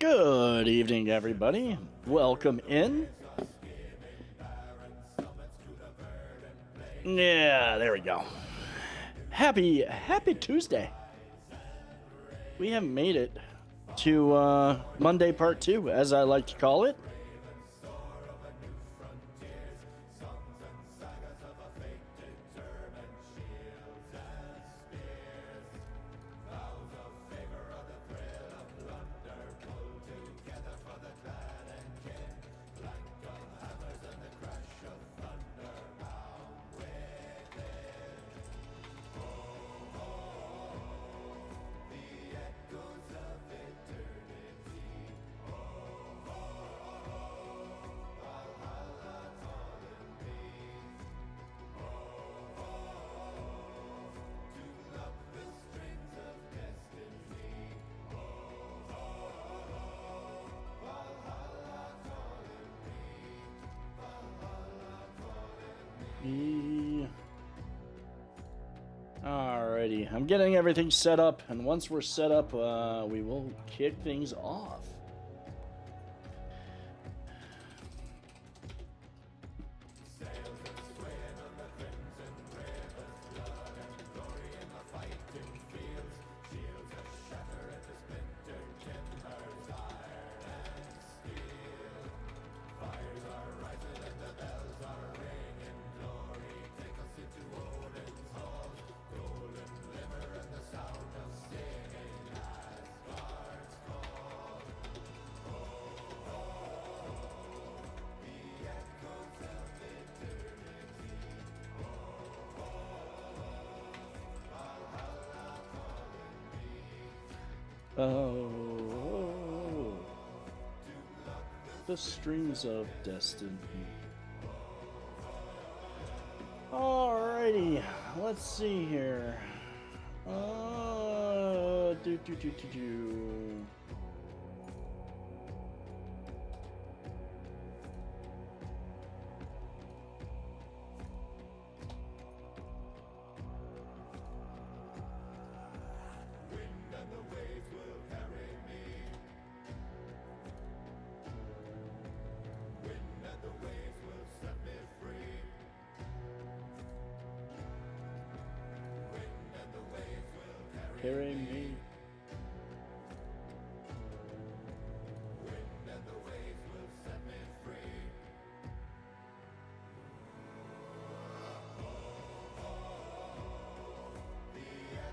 Good evening, everybody. Welcome in. Yeah, there we go. Happy Tuesday. We have made it to Monday Part 2, as I like to call it. Alrighty, I'm getting everything set up, and once we're set up, we will kick things off. Oh, the strings of destiny. Alrighty, let's see here. Do. Carry me.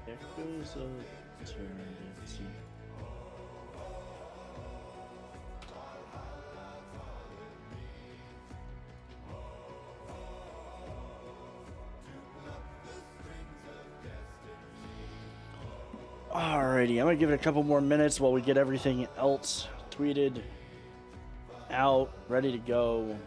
Echoes of eternity. Alrighty, I'm gonna give it a couple more minutes while we get everything else tweeted out, ready to go.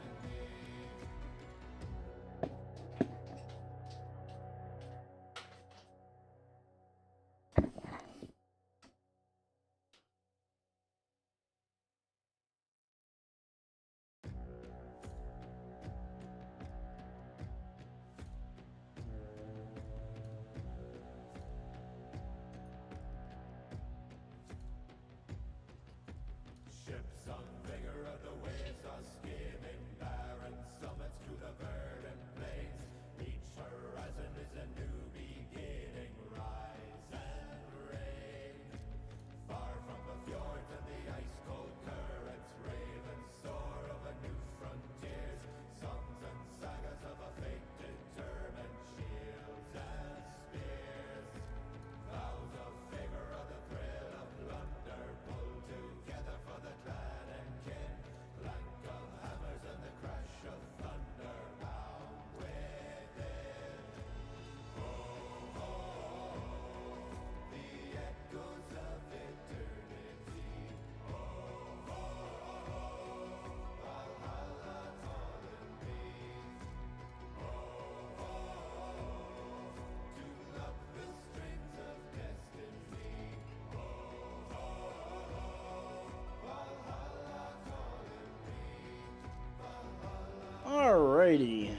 Alrighty.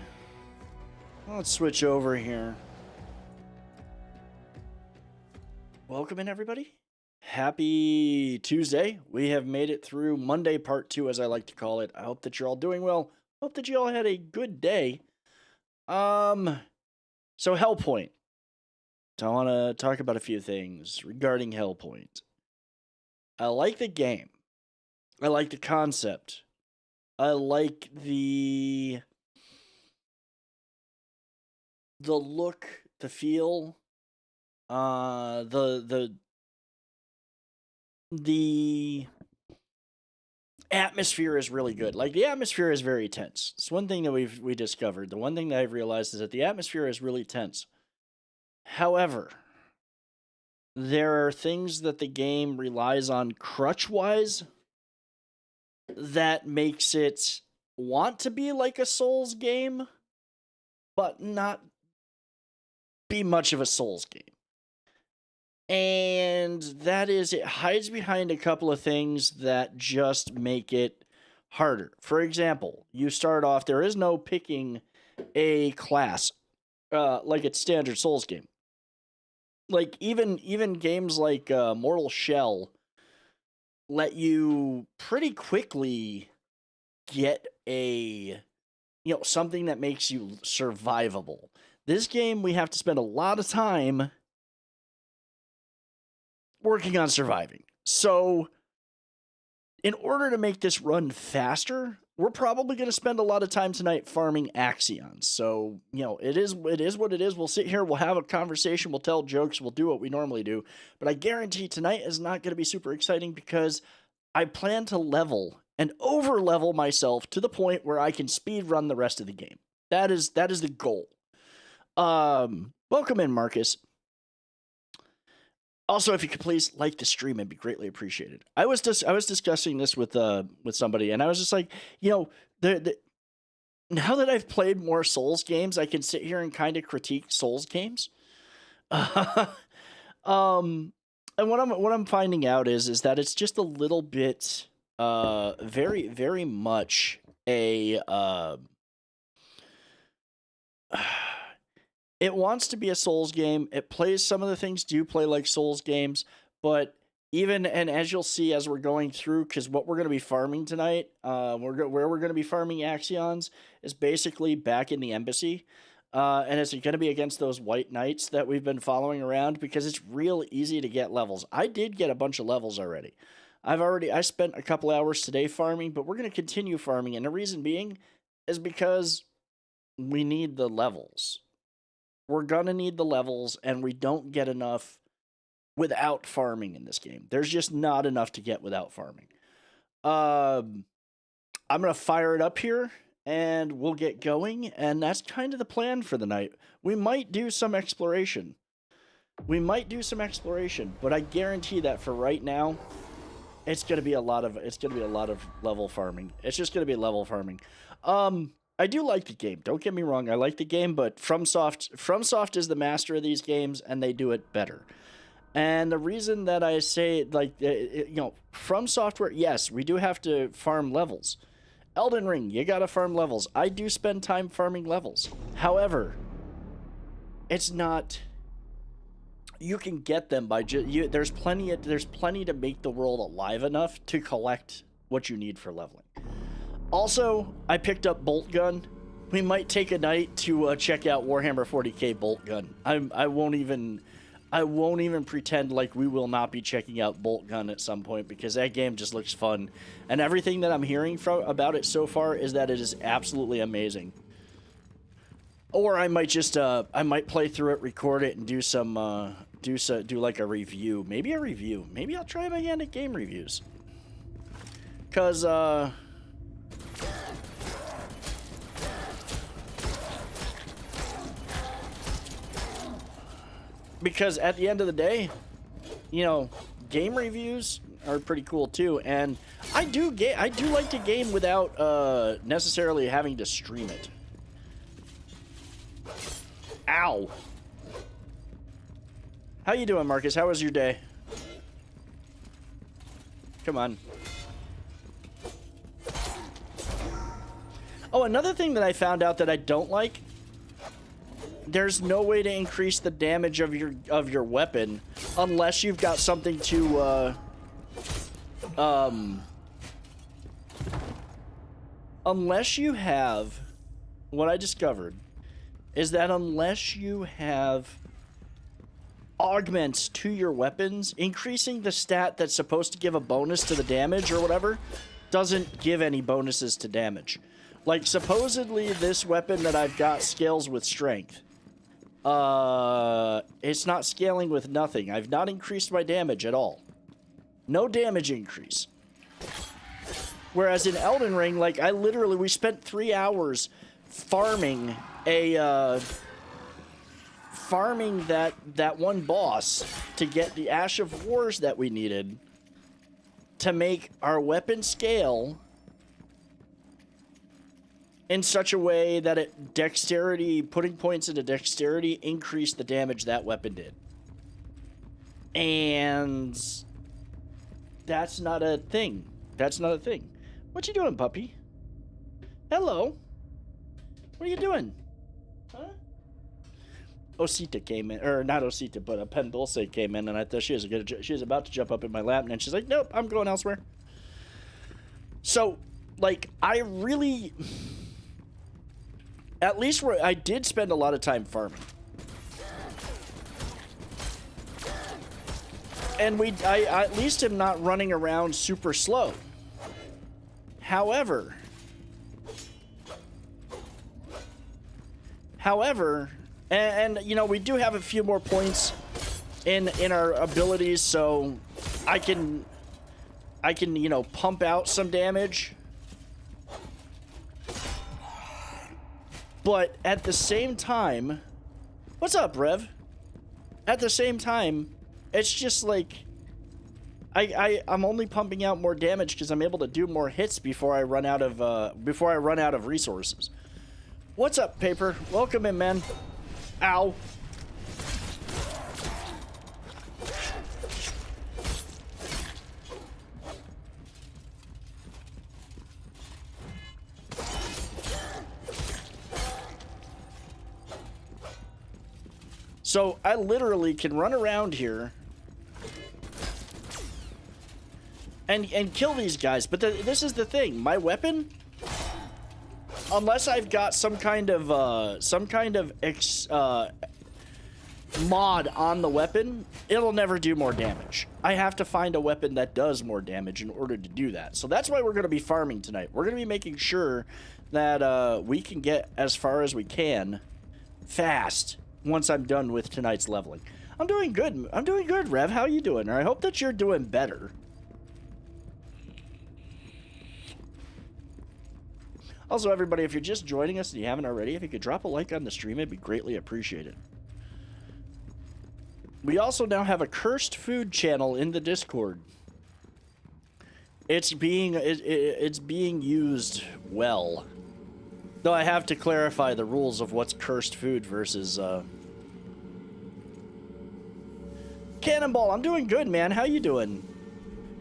Let's switch over here. Welcome in, everybody. Happy Tuesday. We have made it through Monday part 2, as I like to call it. I hope that you're all doing well. Hope that you all had a good day. So Hellpoint. I want to talk about a few things regarding Hellpoint. I like the game. I like the concept. I like the look, the feel, the atmosphere is really good. Like, the atmosphere is very tense. It's one thing that we discovered. The one thing that I've realized is that the atmosphere is really tense. However, there are things that the game relies on crutch-wise that makes it want to be like a Souls game, but not be much of a Souls game. And that is, it hides behind a couple of things that just make it harder. For example, you start off, there is no picking a class like it's standard Souls game. Like, even games like Mortal Shell let you pretty quickly get something that makes you survivable. This game, we have to spend a lot of time working on surviving. So, in order to make this run faster, we're probably going to spend a lot of time tonight farming axions. So, it is what it is. We'll sit here, we'll have a conversation, we'll tell jokes, we'll do what we normally do. But I guarantee tonight is not going to be super exciting because I plan to level and over-level myself to the point where I can speed run the rest of the game. That is the goal. Welcome in, Marcus. Also, if you could please like the stream, it'd be greatly appreciated. I was discussing this with somebody, and I was just like, now that I've played more Souls games, I can sit here and kind of critique Souls games. And what I'm finding out is that it's just a little bit, very, very much a it wants to be a Souls game. It plays, some of the things do play like Souls games, but and as you'll see as we're going through, because what we're going to be farming tonight, where we're going to be farming axions is basically back in the embassy, and it's going to be against those white knights that we've been following around because it's real easy to get levels. I did get a bunch of levels already. I spent a couple hours today farming, but we're going to continue farming, and the reason being is because we need the levels. We're going to need the levels, and we don't get enough without farming in this game. There's just not enough to get without farming. I'm going to fire it up here, and we'll get going, and that's kind of the plan for the night. We might do some exploration. But I guarantee that for right now, it's going to be a lot of level farming. It's just going to be level farming. I do like the game. Don't get me wrong. I like the game, but FromSoft is the master of these games, and they do it better. And the reason that I say, From Software, yes, we do have to farm levels. Elden Ring, you gotta farm levels. I do spend time farming levels. However, it's not. You can get them by there's plenty to make the world alive enough to collect what you need for leveling. Also, I picked up Bolt Gun. We might take a night to check out Warhammer 40k Bolt Gun. I won't even pretend like we will not be checking out Bolt Gun at some point because that game just looks fun. And everything that I'm hearing about it so far is that it is absolutely amazing. Or I might just play through it, record it, and do like a review. Maybe a review. Maybe I'll try my hand at game reviews. Because at the end of the day, game reviews are pretty cool too, and I do like to game without necessarily having to stream it. Ow. How you doing, Marcus? How was your day? Come on. Oh, another thing that I found out that I don't like there's no way to increase the damage of your weapon unless you've got something to unless you have, what I discovered is that unless you have augments to your weapons, increasing the stat that's supposed to give a bonus to the damage or whatever doesn't give any bonuses to damage. Like, supposedly this weapon that I've got scales with strength. It's not scaling with nothing. I've not increased my damage at all. No damage increase. Whereas in Elden Ring, like, we spent 3 hours farming that one boss to get the Ash of Wars that we needed to make our weapon scale in such a way that putting points into dexterity increased the damage that weapon did. And that's not a thing. That's not a thing. What you doing, puppy? Hello. What are you doing? Huh? Osita came in, or not Osita, but Pendulce came in, and I thought she was about to jump up in my lap, and she's like, nope, I'm going elsewhere. So, like, I really, at least where I did spend a lot of time farming. And I at least am not running around super slow. However, and you know, we do have a few more points in our abilities, so I can you know, pump out some damage. But at the same time, what's up, Rev? At the same time, it's just like I'm only pumping out more damage because I'm able to do more hits before I run out of resources. What's up, Paper? Welcome in, man. Ow. So I literally can run around here and kill these guys, but this is the thing. My weapon, unless I've got some kind of mod on the weapon, it'll never do more damage. I have to find a weapon that does more damage in order to do that. So that's why we're going to be farming tonight. We're going to be making sure that we can get as far as we can fast once I'm done with tonight's leveling. I'm doing good. I'm doing good, Rev. How you doing? Or I hope that you're doing better. Also, everybody, if you're just joining us and you haven't already, if you could drop a like on the stream, it'd be greatly appreciated. We also now have a cursed food channel in the Discord. It's being used well. Though I have to clarify the rules of what's cursed food versus Cannonball. I'm doing good, man. How you doing?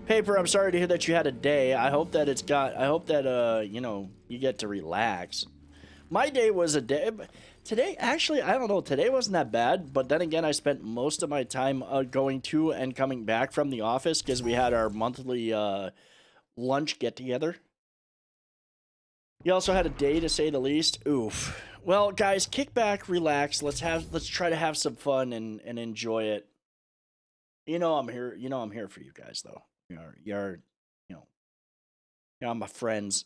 Paper, I'm sorry to hear that you had a day. I hope that you know, you get to relax. My day was a day. Today, actually, I don't know. Today wasn't that bad, but then again, I spent most of my time going to and coming back from the office because we had our monthly lunch get-together. You also had a day, to say the least. Oof. Well, guys, kick back, relax. Let's try to have some fun and enjoy it. You know I'm here. You know I'm here for you guys, though. You're my friends.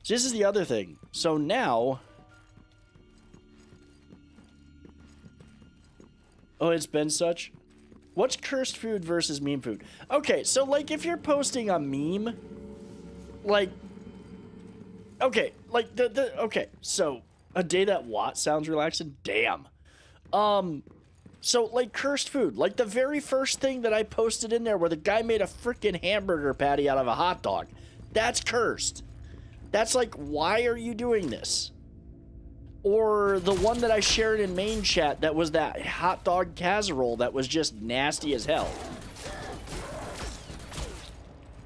So this is the other thing. So now, oh, it's been such. What's cursed food versus meme food? Okay, so like if you're posting a meme, like, okay, like okay, so a day that Watt sounds relaxing. Damn. So, like, cursed food. Like, the very first thing that I posted in there where the guy made a freaking hamburger patty out of a hot dog. That's cursed. That's like, why are you doing this? Or the one that I shared in main chat that was that hot dog casserole that was just nasty as hell.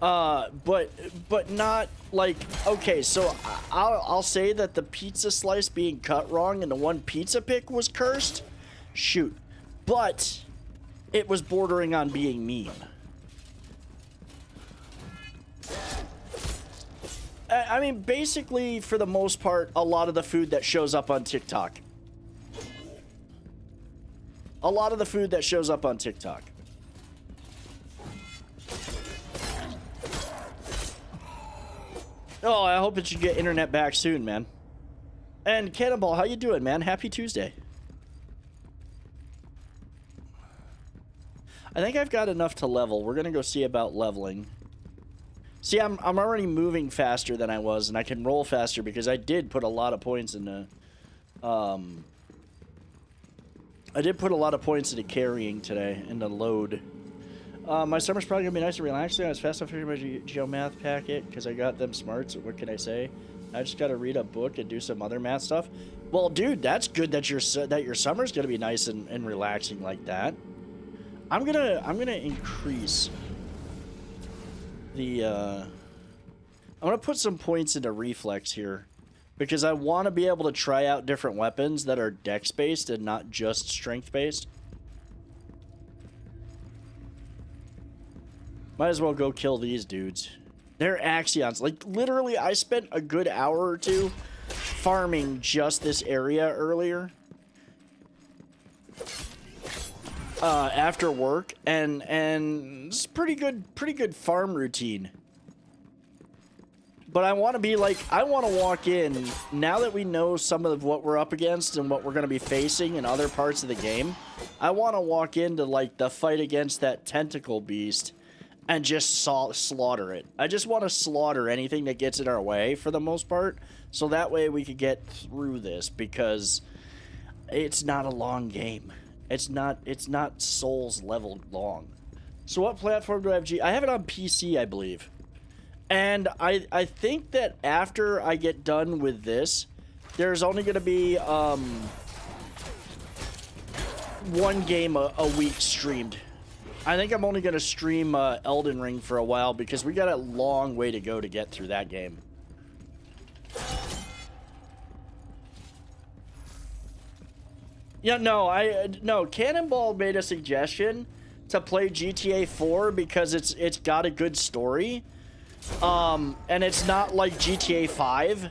But not like, okay, so I'll say that the pizza slice being cut wrong and the one pizza pick was cursed. Shoot. But it was bordering on being mean. I mean, basically, for the most part, a lot of the food that shows up on TikTok. A lot of the food that shows up on TikTok. Oh, I hope that you get internet back soon, man. And Cannonball, how you doing, man? Happy Tuesday. I think I've got enough to level. We're gonna go see about leveling. See, I'm already moving faster than I was, and I can roll faster because I did put a lot of points into, I did put a lot of points into carrying today, into load. My summer's probably gonna be nice and relaxing. I was fast enough to figure my geomath packet because I got them smarts. What can I say? I just gotta read a book and do some other math stuff. Well, dude, that's good that your summer's gonna be nice and relaxing like that. I'm gonna increase the I'm gonna put some points into reflex here because I want to be able to try out different weapons that are dex based and not just strength based. Might as well go kill these dudes. They're axions. Like, literally, I spent a good hour or two farming just this area earlier. After work, and it's pretty good farm routine. But I want to be like, I want to walk in, now that we know some of what we're up against and what we're going to be facing in other parts of the game, I want to walk into, like, the fight against that tentacle beast and just slaughter it. I just want to slaughter anything that gets in our way, for the most part, so that way we could get through this, because it's not a long game. It's not Souls level long. So what platform do I have? I have it on PC, I believe. And I think that after I get done with this, there's only going to be one game a week streamed. I think I'm only going to stream Elden Ring for a while because we got a long way to go to get through that game. Yeah, no, Cannonball made a suggestion to play GTA 4 because it's got a good story. And it's not like GTA 5.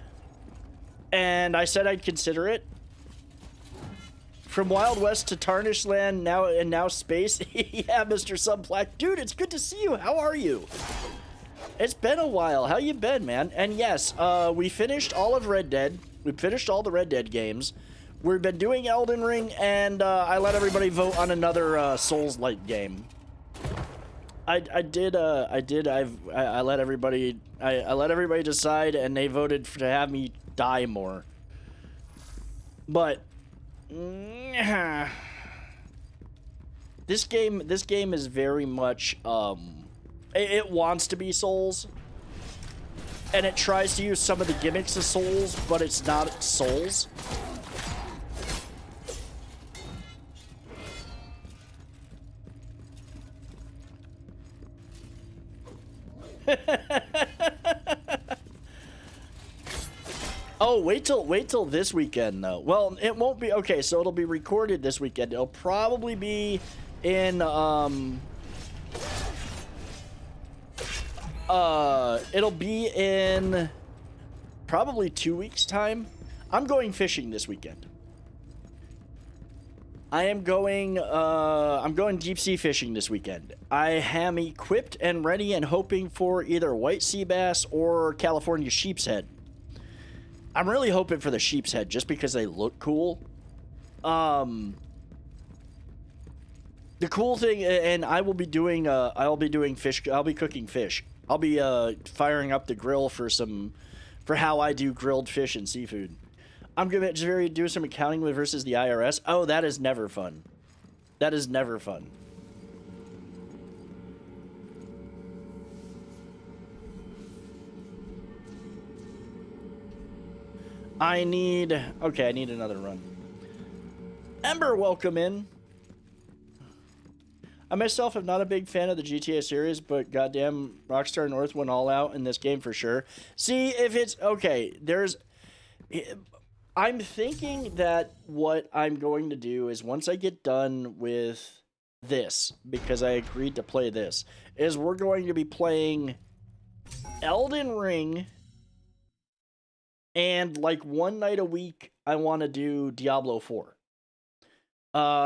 And I said I'd consider it. From Wild West to Tarnished Land, now space. Yeah, Mr. Subplaque. Dude, it's good to see you. How are you? It's been a while. How you been, man? And yes, we finished all of Red Dead. We finished all the Red Dead games. We've been doing Elden Ring, and I let everybody vote on another Souls-like game. I let everybody decide, and they voted to have me die more. But this game is very much it wants to be Souls, and it tries to use some of the gimmicks of Souls, but it's not Souls. Oh, wait till this weekend though. Well, it won't be okay, so it'll be recorded this weekend. It'll probably be in it'll be in probably 2 weeks time. I'm going fishing this weekend. I'm going deep sea fishing this weekend. I am equipped and ready and hoping for either white sea bass or California sheep's head. I'm really hoping for the sheep's head just because they look cool. The cool thing, and I'll be doing fish. I'll be cooking fish. I'll be firing up the grill for how I do grilled fish and seafood. I'm gonna just do some accounting with versus the IRS. Oh, that is never fun. That is never fun. I need another run. Ember, welcome in. I myself am not a big fan of the GTA series, but goddamn, Rockstar North went all out in this game for sure. See, if it's okay, I'm thinking that what I'm going to do is once I get done with this, because I agreed to play this, is we're going to be playing Elden Ring, and like one night a week, I want to do Diablo 4.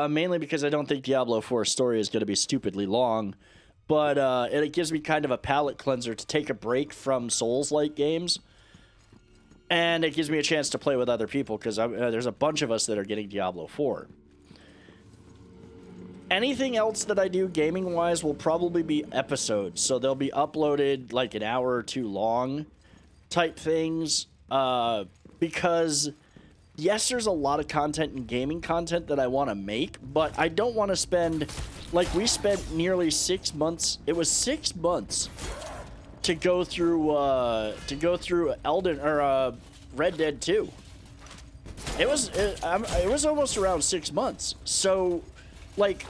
Mainly because I don't think Diablo 4's story is going to be stupidly long, but it gives me kind of a palate cleanser to take a break from Souls-like games, and it gives me a chance to play with other people, because there's a bunch of us that are getting Diablo 4. Anything else that I do gaming-wise will probably be episodes, so they'll be uploaded like an hour or two long type things, because yes, there's a lot of content and gaming content that I want to make, but I don't want to spend, like, we spent nearly 6 months, it was 6 months to go through Red Dead 2. It was almost around 6 months. So, like,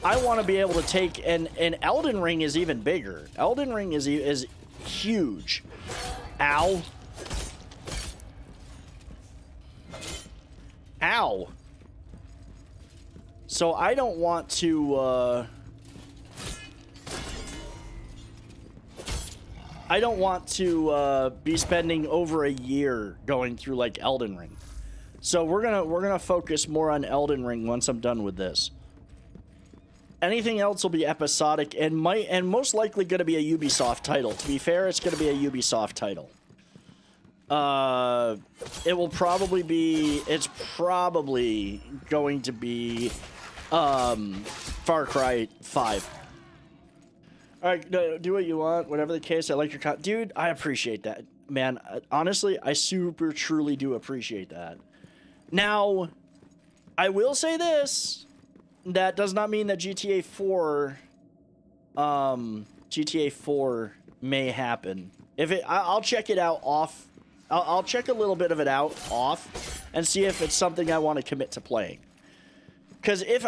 I want to be able to take, and Elden Ring is even bigger. Elden Ring is huge. Ow. Ow. So I don't want to, be spending over a year going through like Elden Ring. So we're gonna focus more on Elden Ring once I'm done with this. Anything else will be episodic and most likely gonna be a Ubisoft title. To be fair, it's gonna be a Ubisoft title. It's probably going to be Far Cry 5. Alright, do what you want, whatever the case. I like your dude, I appreciate that. Man, honestly, I super truly do appreciate that. Now, I will say this, that does not mean that GTA 4 may happen. I'll check it out off. I'll check a little bit of it out off and see if it's something I want to commit to playing. Because if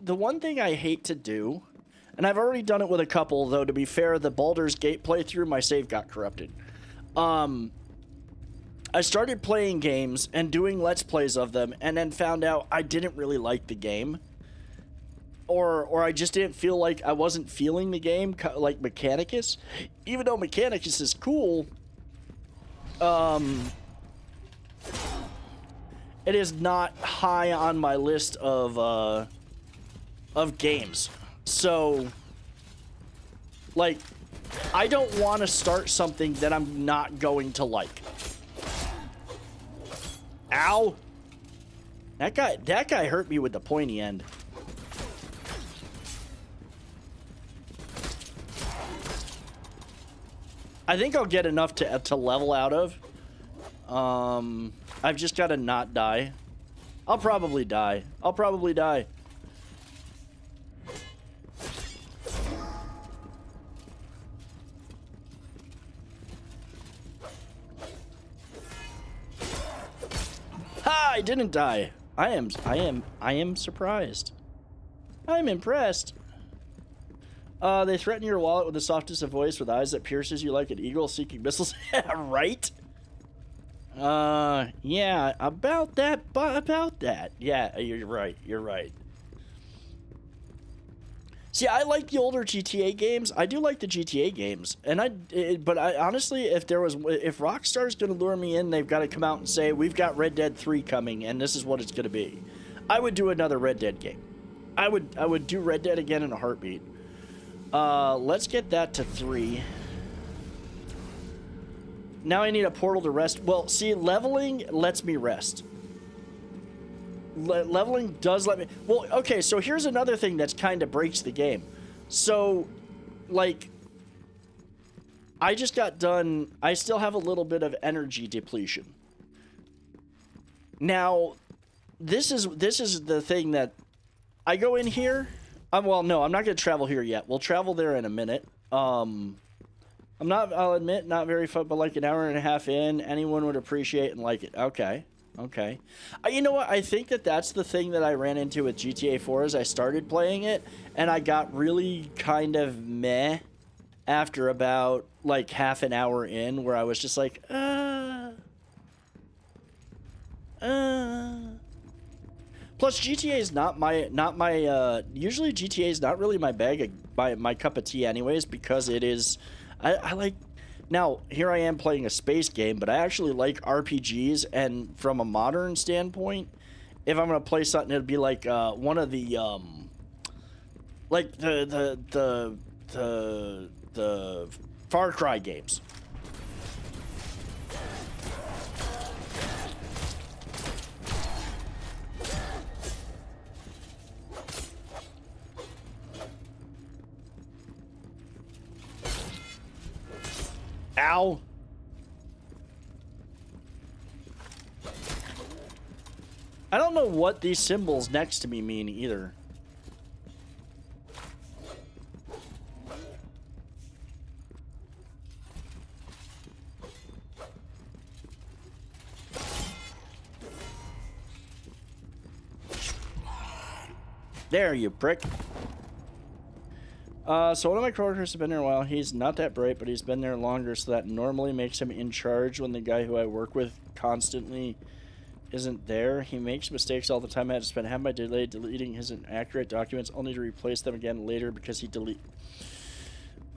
the one thing I hate to do, and I've already done it with a couple, though, to be fair, the Baldur's Gate playthrough, my save got corrupted. I started playing games and doing Let's Plays of them, and then found out I didn't really like the game. Or I just didn't feel like I wasn't feeling the game like Mechanicus. Even though Mechanicus is cool, it is not high on my list of games. So, like, I don't want to start something that I'm not going to like. Ow! That guy hurt me with the pointy end. I think I'll get enough to level out of. I've just got to not die. I'll probably die. Ha! I didn't die. I am surprised. I'm impressed. They threaten your wallet with the softest of voice, with eyes that pierces you like an eagle seeking missiles. Right? Yeah, about that. Yeah, you're right. See, I like the older GTA games. I do like the GTA games, but honestly, if Rockstar's gonna lure me in, they've got to come out and say, we've got Red Dead 3 coming, and this is what it's gonna be. I would do another Red Dead game. I would do Red Dead again in a heartbeat. Let's get that to 3. Now I need a portal to rest. Well, see, leveling lets me rest. Leveling does let me... Well, okay, so here's another thing that's kind of breaks the game. So, like, I just got done... I still have a little bit of energy depletion. Now, this is the thing that... I go in here... well, no, I'm not going to travel here yet. We'll travel there in a minute. I'll admit, not very fun, but like an hour and a half in, anyone would appreciate and like it. Okay. Okay. You know what? I think that that's the thing that I ran into with GTA 4 as I started playing it, and I got really kind of meh after about, like, half an hour in, where I was just like, Plus, GTA is not my, usually GTA is not really my bag, my cup of tea anyways, because it is, I like, now, here I am playing a space game, but I actually like RPGs, and from a modern standpoint, if I'm going to play something, it'd be like, one of the, like, the Far Cry games. Ow. I don't know what these symbols next to me mean either. There, you prick. So one of my coworkers has been there a while. He's not that bright, but he's been there longer, so that normally makes him in charge when the guy who I work with constantly isn't there. He makes mistakes all the time. I had to spend half my day deleting his inaccurate documents, only to replace them again later because he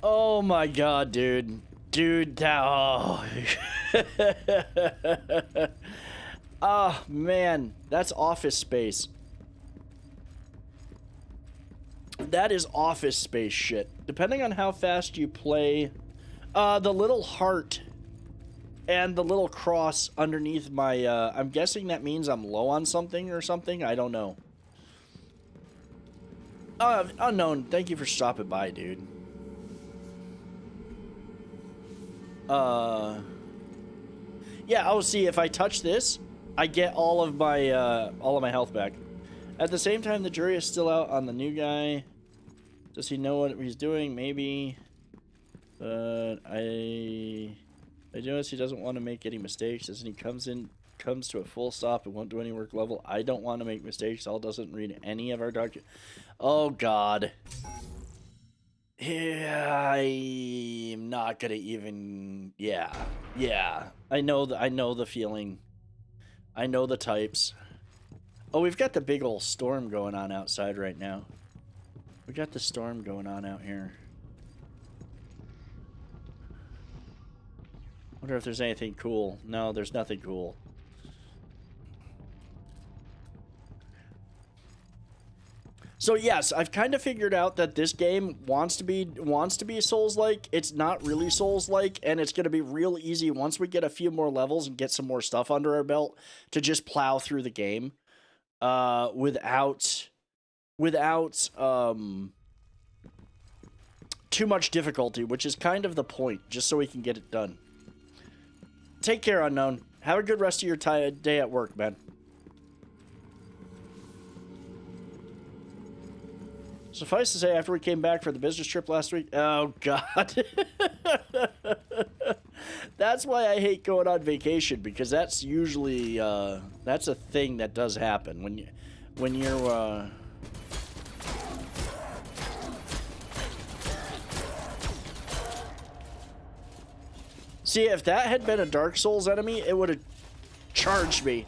Oh my god, dude. Dude, that... Oh. Oh, man. That's Office Space. That is Office Space shit. Depending on how fast you play, the little heart and the little cross underneath my, I'm guessing that means I'm low on something or something. I don't know. Unknown, thank you for stopping by, dude. Yeah, oh, see, if I touch this, I get all of my health back. At the same time, the jury is still out on the new guy. Does he know what he's doing? Maybe. But I notice he doesn't want to make any mistakes. As he comes to a full stop and won't do any work level. I don't want to make mistakes. All doesn't read any of our documents. Oh, God. Yeah, I'm not gonna even... Yeah. I know the feeling. I know the types. Oh, we've got the big old storm going on outside right now. We got the storm going on out here. Wonder if there's anything cool. No, there's nothing cool. So yes, I've kind of figured out that this game wants to be Souls-like. It's not really Souls-like, and it's going to be real easy once we get a few more levels and get some more stuff under our belt to just plow through the game. Without too much difficulty, which is kind of the point, just so we can get it done. Take care, Unknown. Have a good rest of your day at work, man. Suffice to say, after we came back for the business trip last week... Oh, God. That's why I hate going on vacation, because that's usually... that's a thing that does happen. When you're... See, if that had been a Dark Souls enemy, it would have charged me.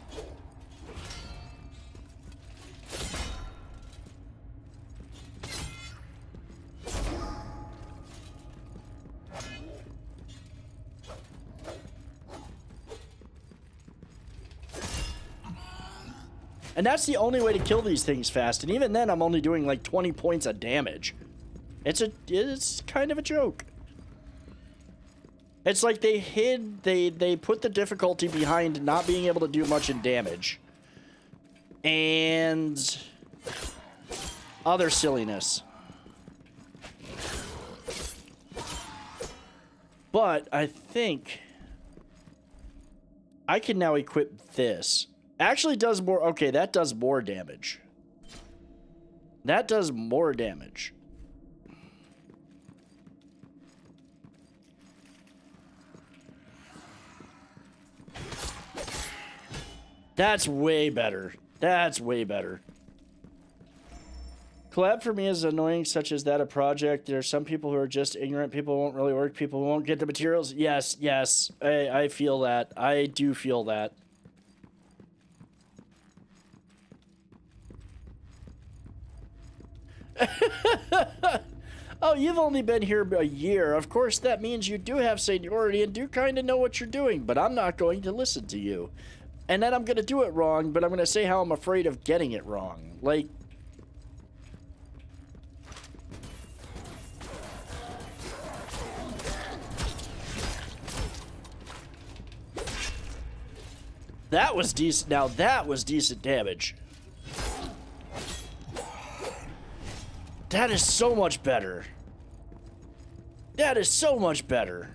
And that's the only way to kill these things fast. And even then, I'm only doing like 20 points of damage. It's kind of a joke. It's like they put the difficulty behind not being able to do much in damage. And other silliness. But I think I can now equip this. Actually does more... Okay, that does more damage. That does more damage. That's way better. That's way better. Collab for me is annoying, such as that a project. There are some people who are just ignorant. People won't really work. People won't get the materials. Yes, yes. I feel that. I do feel that. Oh, you've only been here a year. Of course, that means you do have seniority and do kind of know what you're doing, but I'm not going to listen to you. And then I'm going to do it wrong, but I'm going to say how I'm afraid of getting it wrong. Like... That was decent. Now, that was decent damage. That is so much better. That is so much better.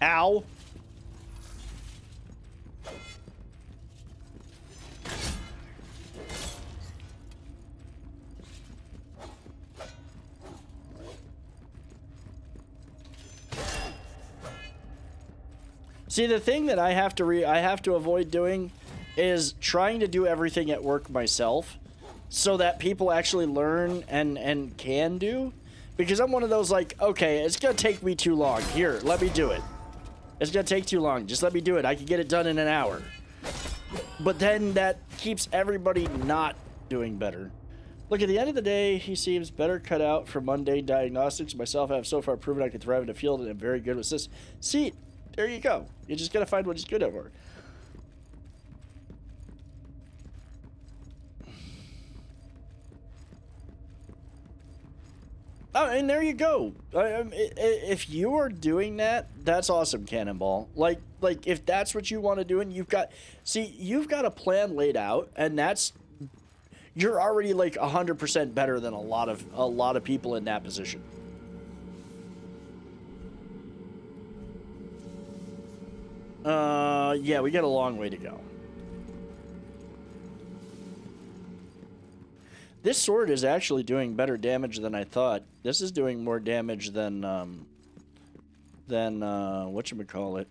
Ow. See, the thing that I have to avoid doing is trying to do everything at work myself so that people actually learn and can do. Because I'm one of those like, okay, it's going to take me too long. Here, let me do it. It's going to take too long. Just let me do it. I can get it done in an hour. But then that keeps everybody not doing better. Look, at the end of the day, he seems better cut out for mundane diagnostics. Myself, I have so far proven I can thrive in the field and am very good with this. See, there you go. You just got to find what he's good at for. Oh, and there you go. If you are doing that, that's awesome, Cannonball. Like if that's what you want to do, and you've got a plan laid out, and you're already like 100% better than a lot of people in that position. Yeah, we got a long way to go. This sword is actually doing better damage than I thought. This is doing more damage than whatchamacallit.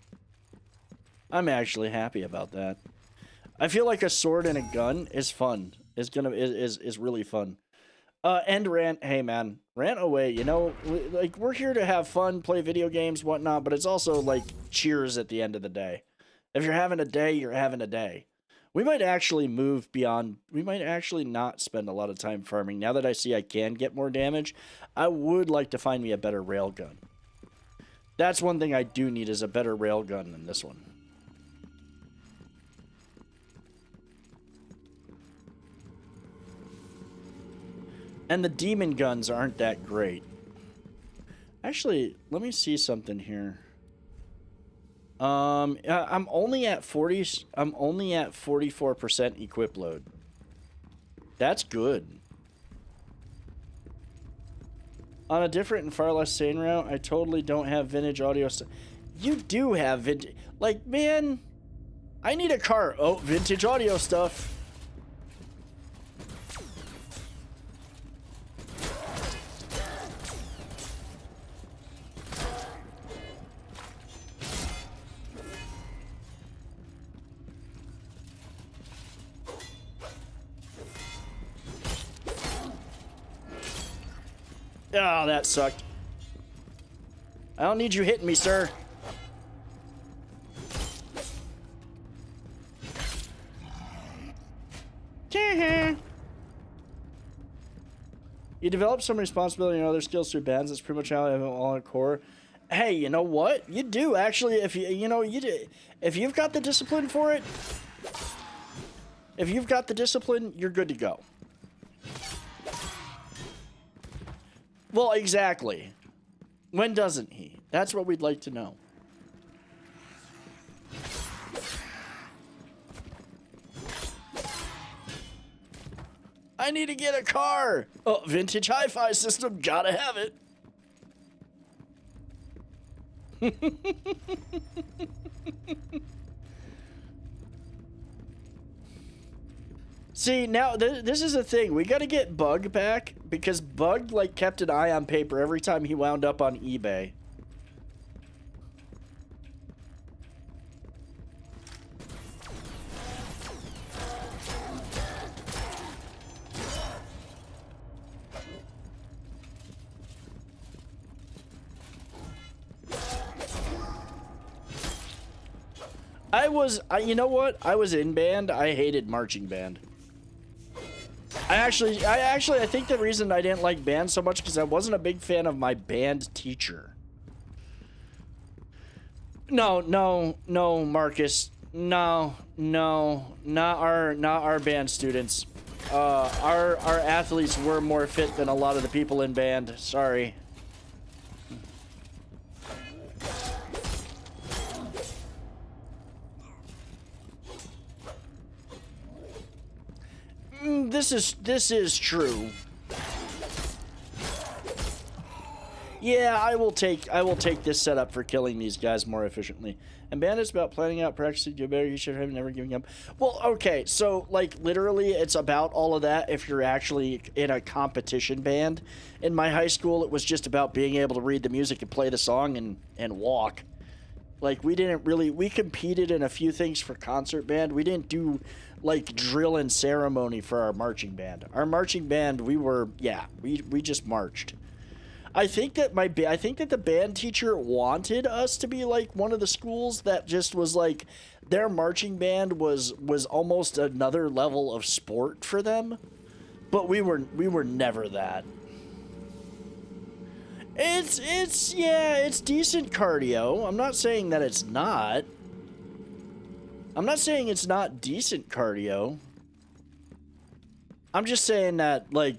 I'm actually happy about that. I feel like a sword and a gun is fun. Is really fun. End rant. Hey man, rant away. You know, like we're here to have fun, play video games, whatnot, but it's also like cheers at the end of the day. If you're having a day, you're having a day. We might actually move beyond. We might actually not spend a lot of time farming. Now that I see I can get more damage, I would like to find me a better railgun. That's one thing I do need, is a better railgun than this one. And the demon guns aren't that great. Actually, let me see something here. I'm only at 44% equip load. That's good. On a different and far less sane route, I totally don't have vintage audio stuff. You do have vintage. Like, man, I need a car. Oh, vintage audio stuff. Oh, that sucked. I don't need you hitting me, sir. You develop some responsibility and other skills through bands. That's pretty much how I have it all in core. Hey, you know what? You do actually. If if you've got the discipline for it, if you've got the discipline, you're good to go. Well, exactly. When doesn't he? That's what we'd like to know. I need to get a car. Oh, vintage hi-fi system, gotta have it. See, now this is the thing. We got to get Bug back because Bug like kept an eye on paper every time he wound up on eBay. You know what? I was in band. I hated marching band. I think the reason I didn't like band so much because I wasn't a big fan of my band teacher. No, Marcus. No, not our band students. Our athletes were more fit than a lot of the people in band. Sorry. This is true. Yeah, I will take this setup for killing these guys more efficiently. And bandit's about planning out, practicing, do better, you should have never giving up. Well, okay, so like literally it's about all of that if you're actually in a competition band. In my high school it was just about being able to read the music and play the song and walk. Like we competed in a few things for concert band. We didn't do like drill and ceremony for our marching band. Our marching band, we just marched. I think that the band teacher wanted us to be like one of the schools that just was like their marching band was almost another level of sport for them. But we were never that. It's decent cardio. I'm not saying that it's not. I'm not saying it's not decent cardio. I'm just saying that, like,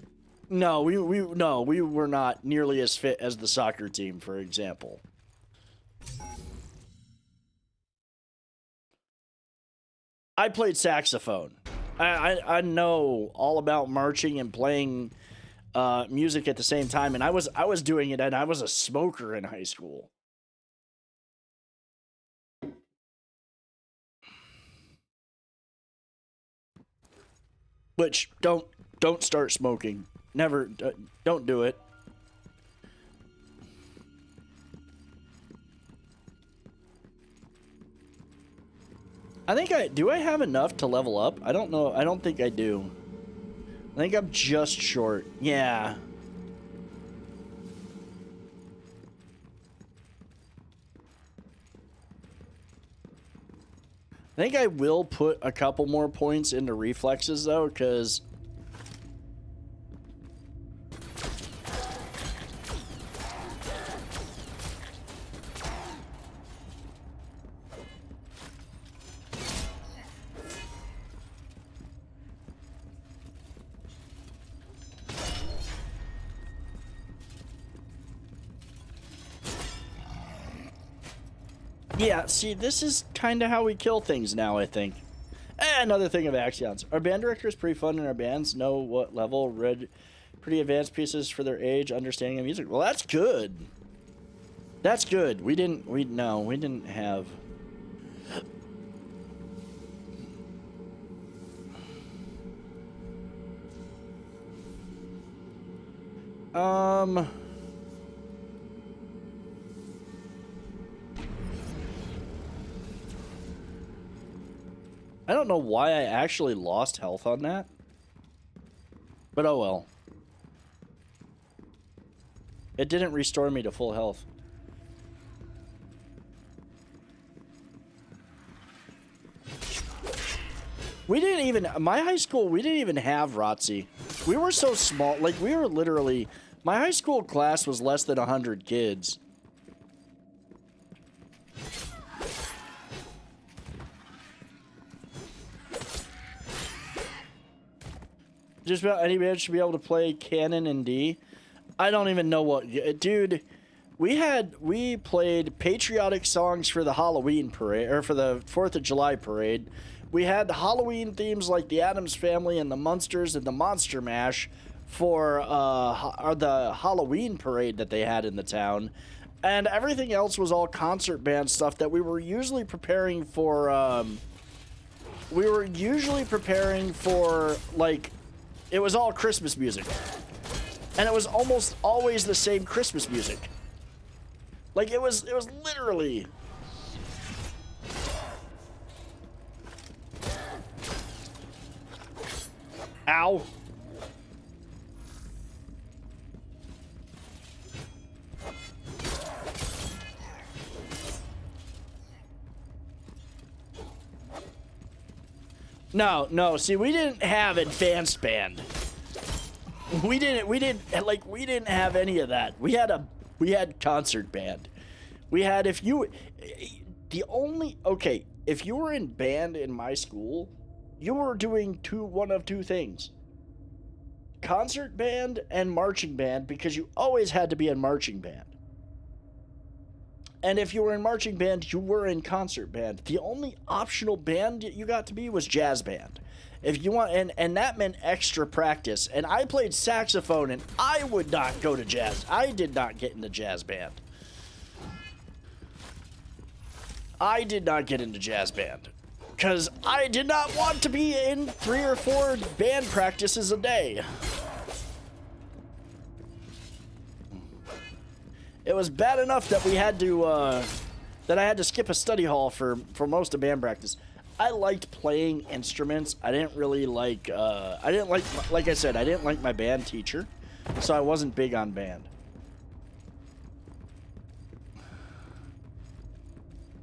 no, we were not nearly as fit as the soccer team, for example. I played saxophone. I know all about marching and playing music at the same time, and I was doing it, and I was a smoker in high school. Which don't start smoking. Never, don't do it. Do I have enough to level up? I don't know. I don't think I do. I think I'm just short. Yeah. I think I will put a couple more points into reflexes, though, because... Yeah, see, this is kind of how we kill things now, I think. Another thing of axions. Our band director is pretty fun, and our bands know what level. Read pretty advanced pieces for their age, understanding of music. Well, that's good. That's good. We didn't have... I don't know why I actually lost health on that. But oh well. It didn't restore me to full health. We didn't even... My high school, we didn't even have ROTC. We were so small. Like, we were literally... My high school class was less than 100 kids. Just about any man should be able to play Canon and D. I don't even know what... Dude, we played patriotic songs for the Halloween parade, or for the 4th of July parade. We had Halloween themes like the Addams Family and the Munsters and the Monster Mash for the Halloween parade that they had in the town. And everything else was all concert band stuff that we were usually preparing for, like, it was all Christmas music. And it was almost always the same Christmas music. Like, it was literally... Ow. No, see, we didn't have advanced band. We didn't have any of that. We had concert band. We had, if you were in band in my school, you were doing one of two things. Concert band and marching band, because you always had to be in marching band. And if you were in marching band, you were in concert band. The only optional band you got to be was jazz band. If you want, and that meant extra practice. And I played saxophone, and I would not go to jazz. I did not get into jazz band. I did not get into jazz band because I did not want to be in 3 or 4 band practices a day. It was bad enough that we had to, that I had to skip a study hall for most of band practice. I liked playing instruments. I didn't really like, like I said, I didn't like my band teacher, so I wasn't big on band.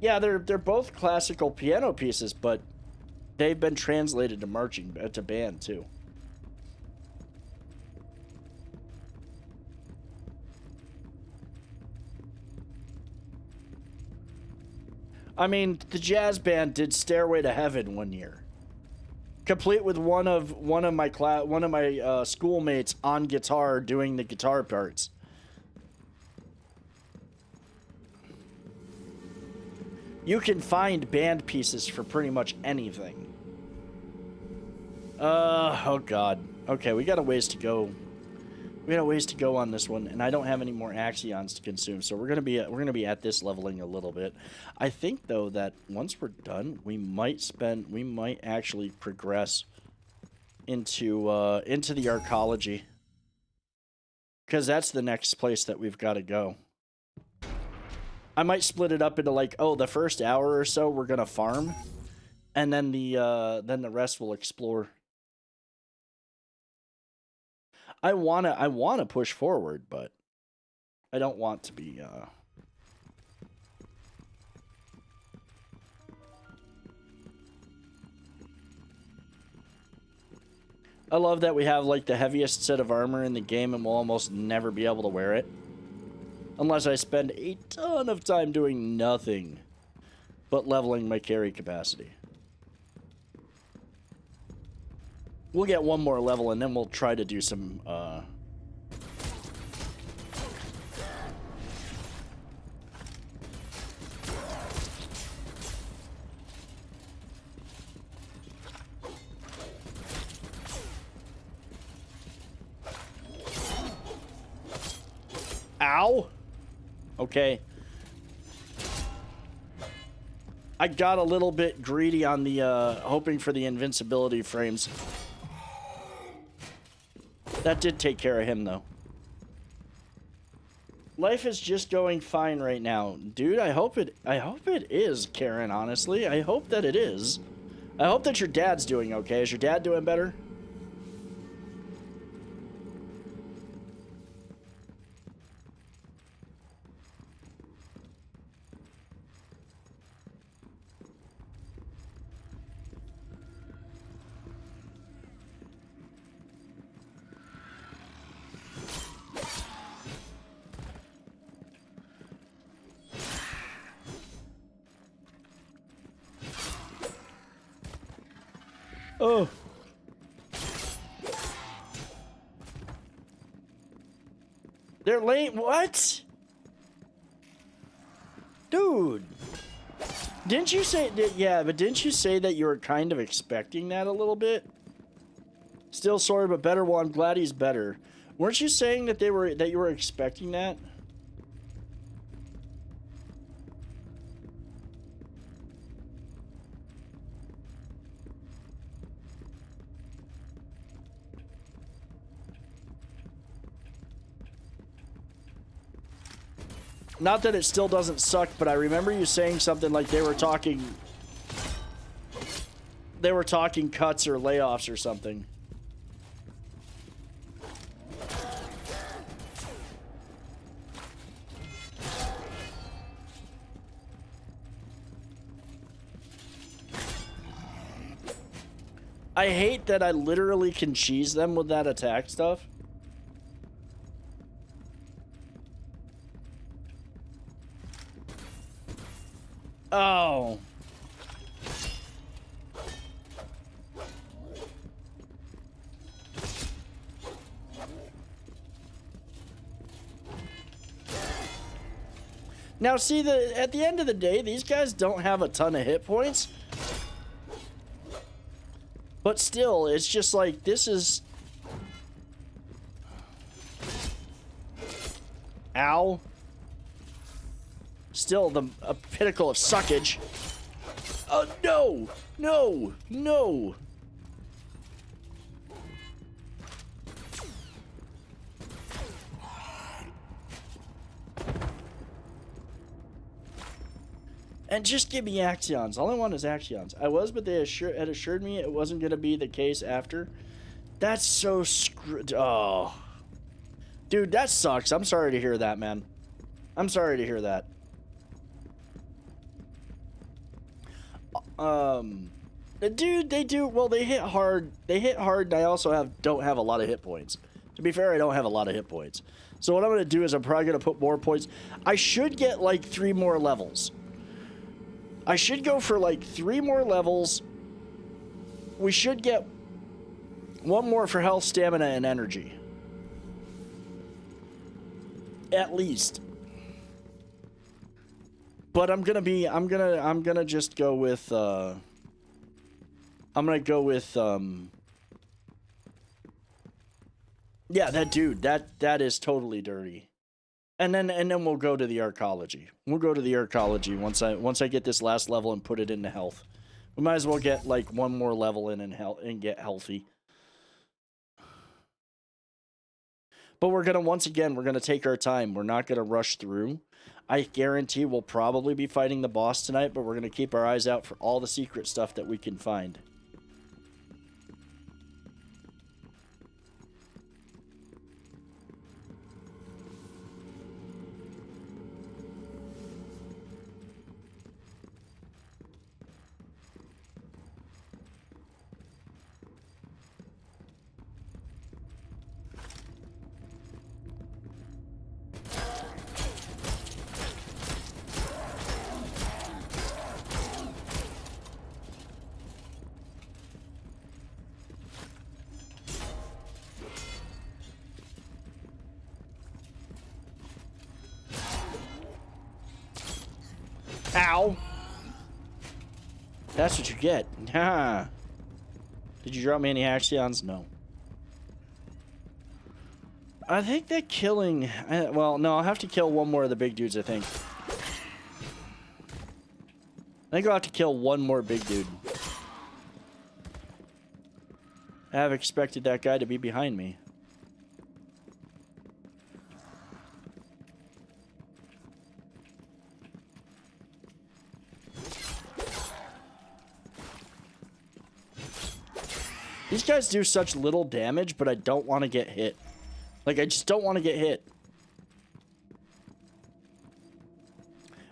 Yeah, they're both classical piano pieces, but they've been translated to band too. I mean, the jazz band did Stairway to Heaven one year, complete with one of my schoolmates on guitar doing the guitar parts. You can find band pieces for pretty much anything. Oh god. Okay, we got a ways to go. We got a ways to go on this one, and I don't have any more axions to consume, so we're gonna be at this leveling a little bit. I think though that once we're done, we might actually progress into the archaeology, because that's the next place that we've got to go. I might split it up into like, the first hour or so we're gonna farm, and then the rest we'll explore. I wanna push forward, but I don't want to be I love that we have like the heaviest set of armor in the game, and we'll almost never be able to wear it. Unless I spend a ton of time doing nothing but leveling my carry capacity. We'll get one more level, and then we'll try to do some, Ow! Okay. I got a little bit greedy on the, hoping for the invincibility frames. That did take care of him, though. Life is just going fine right now. Dude, I hope it is, Karen, honestly. I hope that it is. I hope that your dad's doing okay. Is your dad doing better? Oh. They're late. What? Dude. Didn't you say that? Yeah, but didn't you say that you were kind of expecting that a little bit? Still sorry, but better. Well, I'm glad he's better. Weren't you saying that you were expecting that? Not that it still doesn't suck, but I remember you saying something like they were talking cuts or layoffs or something. I hate that I literally can cheese them with that attack stuff. Oh. Now, see, at the end of the day, these guys don't have a ton of hit points. But still, it's just like, this is... Ow. Still a pinnacle of suckage. Oh, no! No! No! And just give me axions. All I want is axions. I was, but they had assured me it wasn't going to be the case after. That's so screwed. Oh. Dude, that sucks. I'm sorry to hear that, man. I'm sorry to hear that. Dude, they do. Well, they hit hard. They hit hard, and I also don't have a lot of hit points. To be fair, I don't have a lot of hit points. So what I'm going to do is I'm probably going to put more points. I should get like 3 more levels. I should go for like 3 more levels. We should get 1 more for health, stamina, and energy. At least. But I'm gonna just go with I'm gonna go with yeah, that dude, that is totally dirty. And then we'll go to the arcology. We'll go to the arcology once I get this last level and put it into health. We might as well get like 1 more level in and get healthy. But we're gonna take our time. We're not gonna rush through. I guarantee we'll probably be fighting the boss tonight, but we're gonna keep our eyes out for all the secret stuff that we can find. Ow! That's what you get. Ha! Did you drop me any axions? No. I think that killing... well, no, I'll have to kill 1 more of the big dudes, I think. I think I'll have to kill 1 more big dude. I have expected that guy to be behind me. These guys do such little damage, but I don't want to get hit. Like, I just don't want to get hit.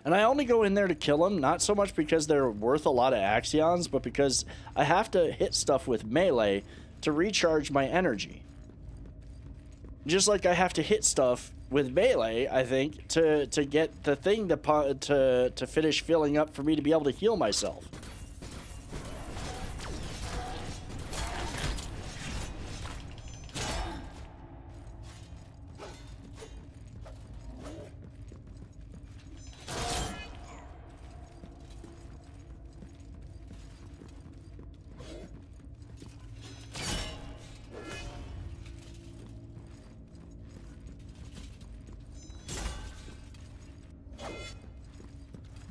And I only go in there to kill them, not so much because they're worth a lot of axions, but because I have to hit stuff with melee to recharge my energy. Just like I have to hit stuff with melee, I think, to get the thing to finish filling up for me to be able to heal myself.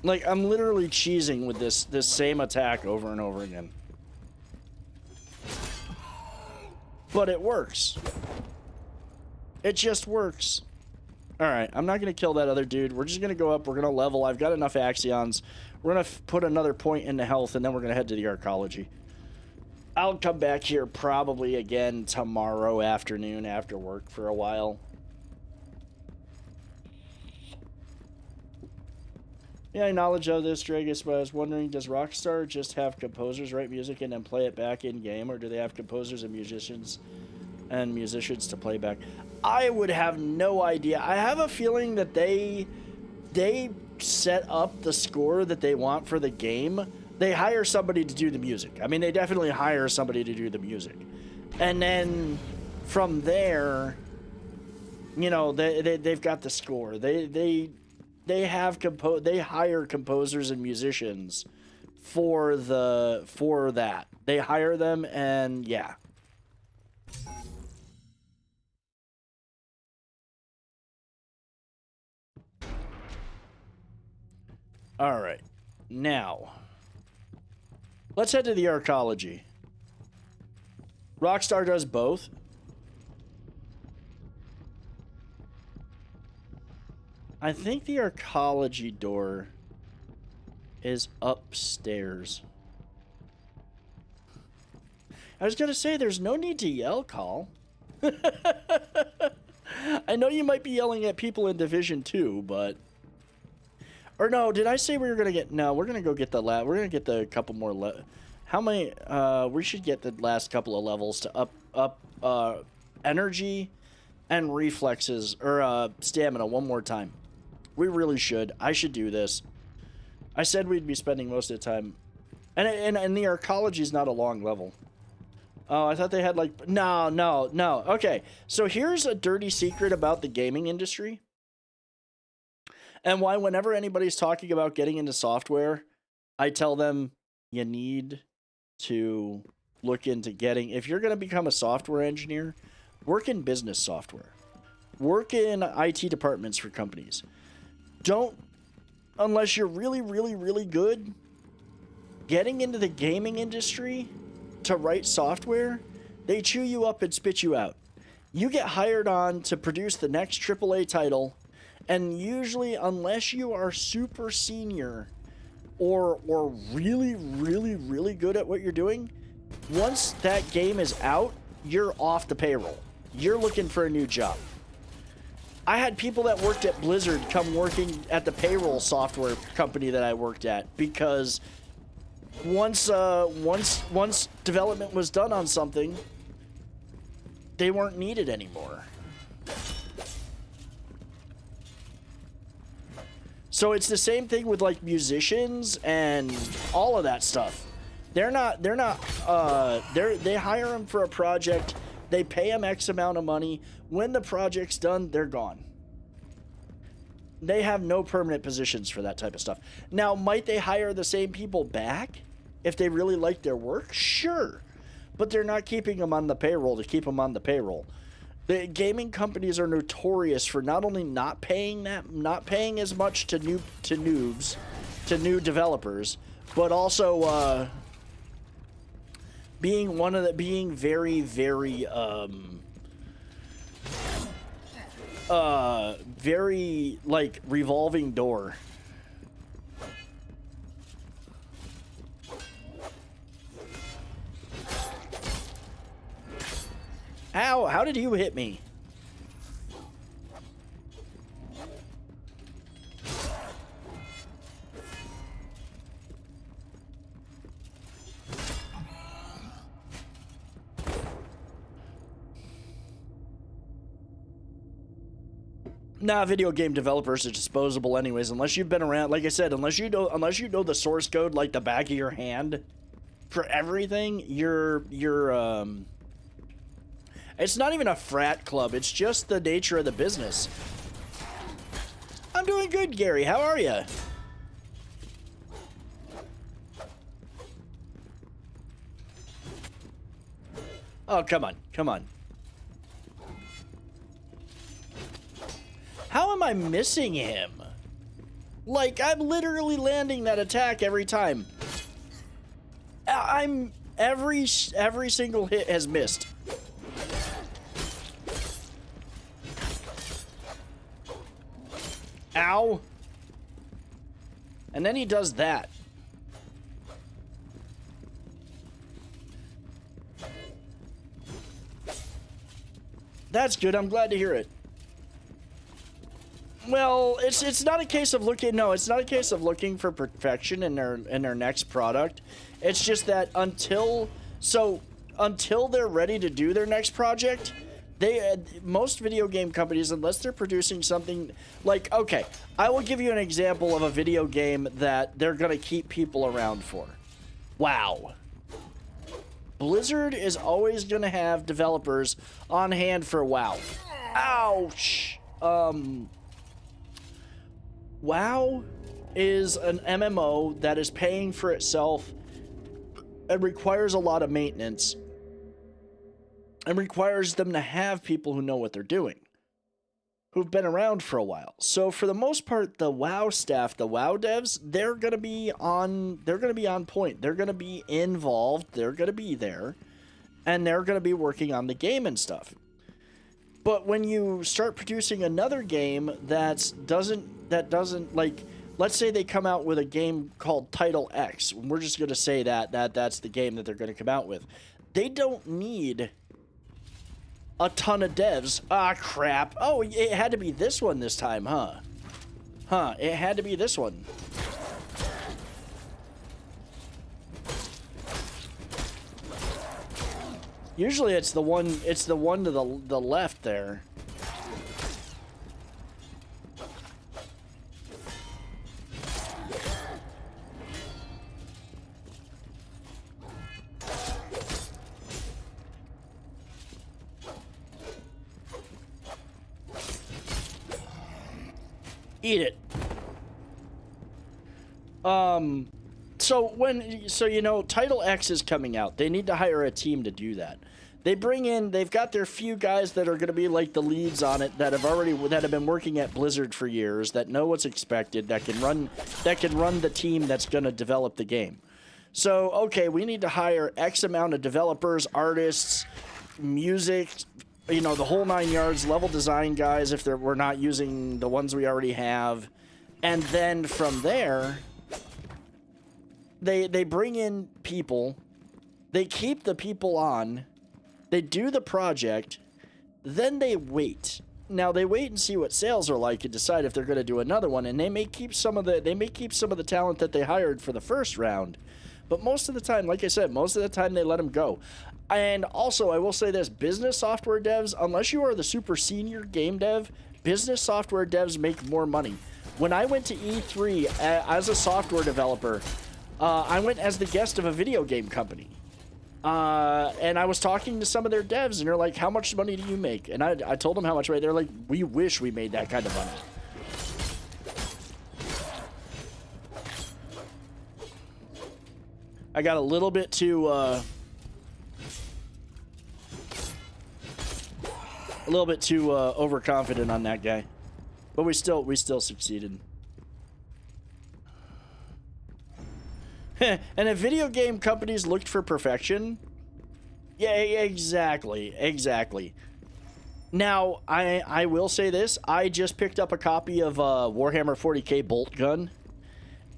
Like, I'm literally cheesing with this same attack over and over again. But it works. It just works. Alright, I'm not going to kill that other dude. We're just going to go up. We're going to level. I've got enough axions. We're going to put another point into health, and then we're going to head to the arcology. I'll come back here probably again tomorrow afternoon after work for a while. Yeah, knowledge of this, Dragus, but I was wondering, does Rockstar just have composers write music and then play it back in-game, or do they have composers and musicians to play back? I would have no idea. I have a feeling that they set up the score that they want for the game. They hire somebody to do the music. I mean, they definitely hire somebody to do the music. And then from there, you know, they've got the score. They hire composers and musicians for that. They hire them, and yeah. All right. Now, let's head to the arcology. Rockstar does both. I think the arcology door is upstairs. I was going to say, there's no need to yell, Call. I know you might be yelling at people in Division 2, but... Or no, did I say we were going to get... No, we're going to go get the... We're going to get the couple more... How many... we should get the last couple of levels to up energy and reflexes, or stamina one more time. We really should. I should do this. I said we'd be spending most of the time. And the arcology is not a long level. Oh, I thought they had like... No. Okay, so here's a dirty secret about the gaming industry. And why whenever anybody's talking about getting into software, I tell them you need to look into getting... If you're going to become a software engineer, work in business software. Work in IT departments for companies. Don't, unless you're really, really, really good, getting into the gaming industry to write software, they chew you up and spit you out. You get hired on to produce the next AAA title, and usually, unless you are super senior or really, really, really good at what you're doing, once that game is out, you're off the payroll. You're looking for a new job. I had people that worked at Blizzard come working at the payroll software company that I worked at, because once development was done on something, they weren't needed anymore. So it's the same thing with like musicians and all of that stuff. They hire them for a project. They pay them X amount of money. When the project's done, they're gone. They have no permanent positions for that type of stuff. Now, might they hire the same people back if they really like their work? Sure. But they're not keeping them on the payroll to keep them on the payroll. The gaming companies are notorious for not only not paying as much to new developers, but also being very, very very like revolving door. How did you hit me? Nah, video game developers are disposable anyways. Unless you've been around, like I said, unless you know the source code like the back of your hand for everything, it's not even a frat club. It's just the nature of the business. I'm doing good, Gary. How are you? Oh, come on. Come on. How am I missing him? Like, I'm literally landing that attack every time. Every single hit has missed. Ow. And then he does that. That's good. I'm glad to hear it. Well, it's not a case of looking. No, it's not a case of looking for perfection in their next product. It's just that until they're ready to do their next project, most video game companies, unless they're producing something like, okay, I will give you an example of a video game that they're gonna keep people around for. WoW. Blizzard is always gonna have developers on hand for WoW. Ouch. WoW is an MMO that is paying for itself and requires a lot of maintenance and requires them to have people who know what they're doing, who've been around for a while. So for the most part, the WoW staff, the WoW devs, they're going to be on point. They're going to be involved. They're going to be there, and they're going to be working on the game and stuff. But when you start producing another game that doesn't like, let's say they come out with a game called Title X. We're just going to say that's the game that they're going to come out with. They don't need a ton of devs. Ah, crap. Oh, it had to be this one this time, huh? Huh, it had to be this one. Usually it's the one to the left there. Eat it. So you know, Title X is coming out. They need to hire a team to do that. They've got their few guys that are going to be like the leads on it that have been working at Blizzard for years, that know what's expected, that can run the team that's going to develop the game. So, okay, we need to hire X amount of developers, artists, music, you know, the whole 9 yards, level design guys if we're not using the ones we already have. And then from there, they bring in people, they keep the people on, they do the project, then they wait. Now they wait and see what sales are like and decide if they're going to do another one, and they may keep some of the talent that they hired for the first round. But most of the time, like I said, most of the time they let them go. And also, I will say this, business software devs, unless you are the super senior game dev, business software devs make more money. When I went to E3 as a software developer, I went as the guest of a video game company. And I was talking to some of their devs, and they're like, how much money do you make? And I told them how much money. They're like, we wish we made that kind of money. I got a little bit too overconfident on that guy, but we still succeeded. And if video game companies looked for perfection, yeah, exactly. Now, I will say this: I just picked up a copy of Warhammer 40K Bolt Gun.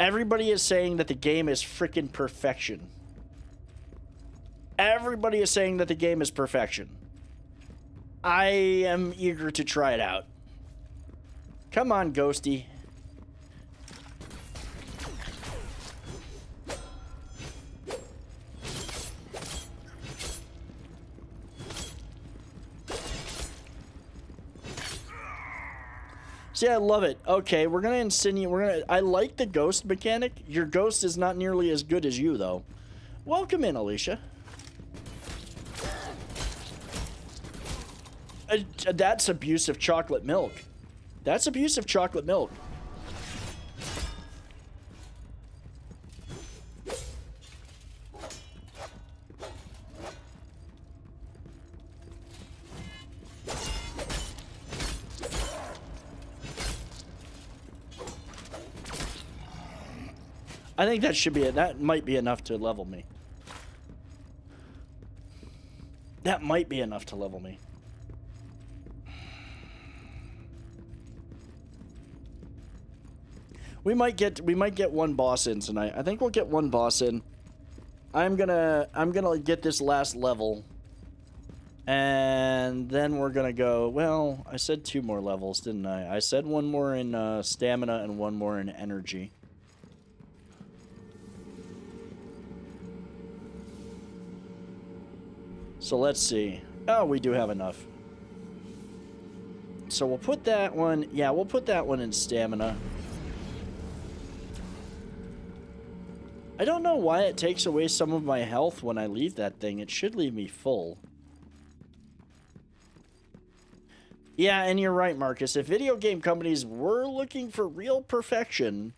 Everybody is saying that the game is freaking perfection. Everybody is saying that the game is perfection. I am eager to try it out. Come on, Ghosty. See, I love it. Okay, we're gonna insinuate. I like the ghost mechanic. Your ghost is not nearly as good as you, though. Welcome in, Alicia. That's abusive chocolate milk. That's abusive chocolate milk. I think that should be it. That might be enough to level me. That might be enough to level me. We might get one boss in tonight. I think we'll get one boss in. I'm gonna get this last level. And then we're gonna go, well, I said 2 more levels, didn't I? I said 1 more in stamina and 1 more in energy. So let's see. Oh, we do have enough. So we'll put that one, yeah, we'll put that one in stamina. I don't know why it takes away some of my health when I leave that thing. It should leave me full. Yeah, and you're right, Marcus. If video game companies were looking for real perfection,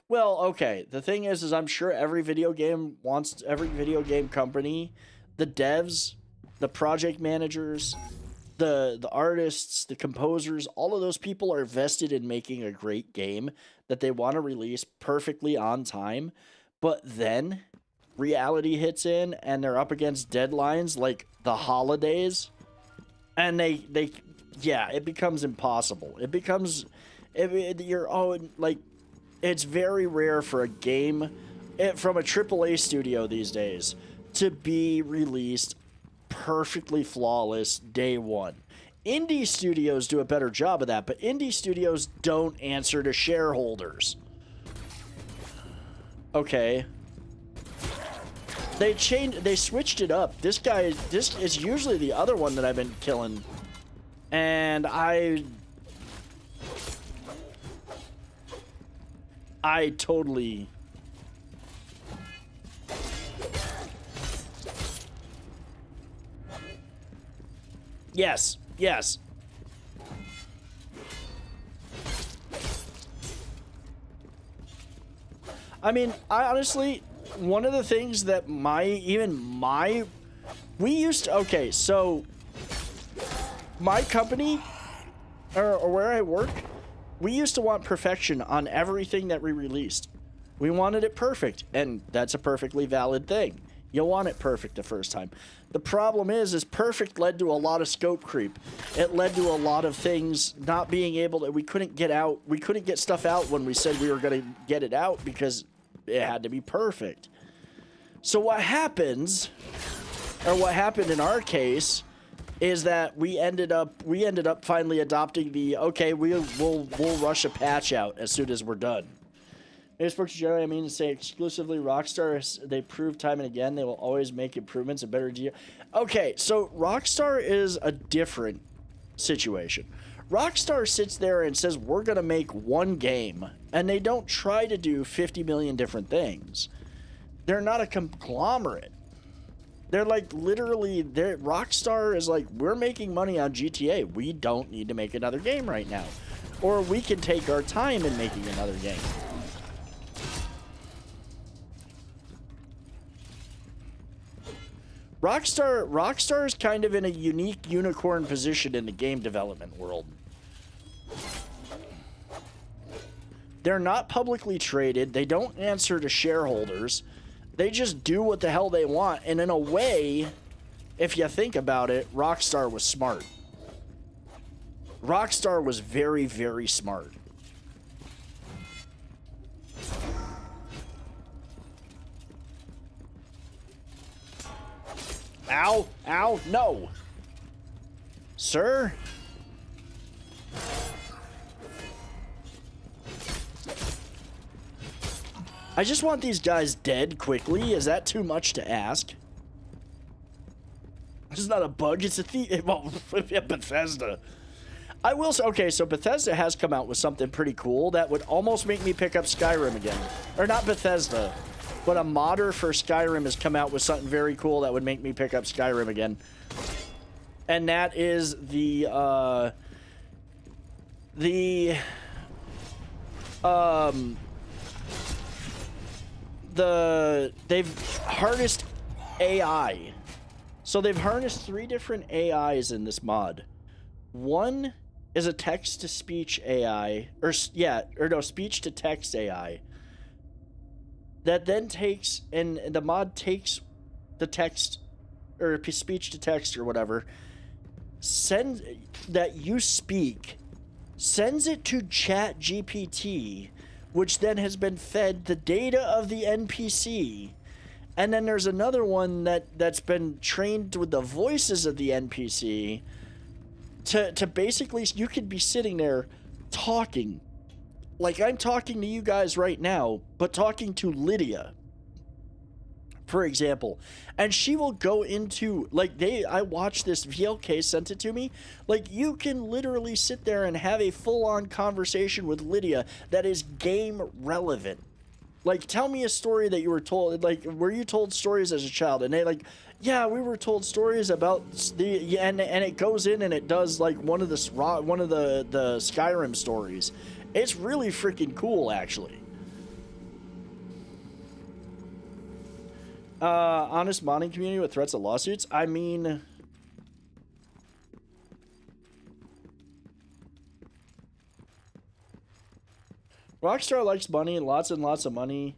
well, okay. The thing is I'm sure every video game company, the devs, the project managers, the artists, the composers, all of those people are vested in making a great game that they want to release perfectly on time. But then reality hits in and they're up against deadlines like the holidays. And yeah, it becomes impossible. It becomes, it's very rare for a game from a AAA studio these days to be released perfectly flawless day one. Indie studios do a better job of that, but indie studios don't answer to shareholders. Okay. They switched it up. This is usually the other one that I've been killing. And I totally... Yes, yes. I mean, I honestly... One of the things that we used to, okay, so my company, or where I work, we used to want perfection on everything that we released. We wanted it perfect, and that's a perfectly valid thing. You want it perfect the first time. The problem is perfect led to a lot of scope creep. It led to a lot of things not being able to, we couldn't get stuff out when we said we were going to get it out because it had to be perfect. So what happens, or what happened in our case, is that we ended up finally adopting the, okay, we'll rush a patch out as soon as we're done. Generally, I mean to say exclusively Rockstar, they prove time and again they will always make improvements and better deal. Okay, so Rockstar is a different situation. Rockstar sits there and says, we're going to make one game, and they don't try to do 50 million different things. They're not a conglomerate. They're like, literally, Rockstar is like, we're making money on GTA. We don't need to make another game right now. Or we can take our time in making another game. Rockstar is kind of in a unique unicorn position in the game development world. They're not publicly traded. They don't answer to shareholders. They just do what the hell they want. And in a way, if you think about it, Rockstar was smart. Rockstar was very, very smart. Ow! Ow! No! Sir? I just want these guys dead quickly. Is that too much to ask? This is not a bug, it's a thief. Well, Bethesda. I will say, okay, so Bethesda has come out with something pretty cool that would almost make me pick up Skyrim again. Or not Bethesda, but a modder for Skyrim has come out with something very cool that would make me pick up Skyrim again. And that is they've harnessed AI. So they've harnessed 3 different AIs in this mod. One is a text-to-speech AI, or no, speech-to-text AI that then takes, and the mod takes the text, or speech-to-text or whatever, sends that you speak, sends it to Chat GPT, which then has been fed the data of the NPC. And then there's another one that's been trained with the voices of the NPC to basically, you could be sitting there talking like I'm talking to you guys right now, but talking to Lydia, for example, and she will go into, like, I watched this, VLK sent it to me, like, you can literally sit there and have a full-on conversation with Lydia that is game relevant. Like, tell me a story that you were told, like, were you told stories as a child? And they, like, yeah, we were told stories about the, and it goes in and it does, like, one of the Skyrim stories. It's really freaking cool, actually. Honest modding community with threats of lawsuits? I mean, Rockstar likes money, lots and lots of money.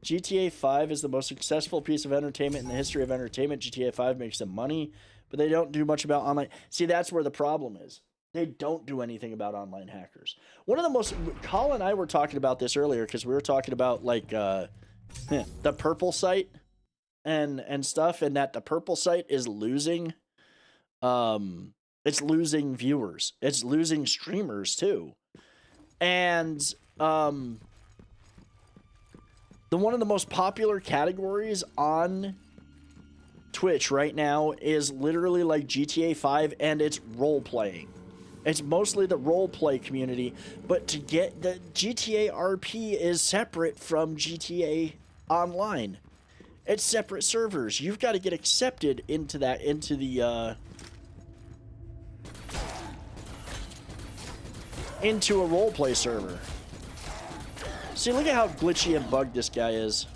GTA 5 is the most successful piece of entertainment in the history of entertainment. GTA 5 makes them money, but they don't do much about online. See, that's where the problem is. They don't do anything about online hackers. One of the most, Colin and I were talking about this earlier because we were talking about, like, the purple site and stuff, and that the purple site is losing, it's losing viewers. It's losing streamers too. And one of the most popular categories on Twitch right now is literally like GTA 5, and it's role playing. It's mostly the role play community, but to get the GTA RP is separate from GTA Online. It's separate servers. You've got to get accepted into that, into a role play server. See, look at how glitchy and bugged this guy is.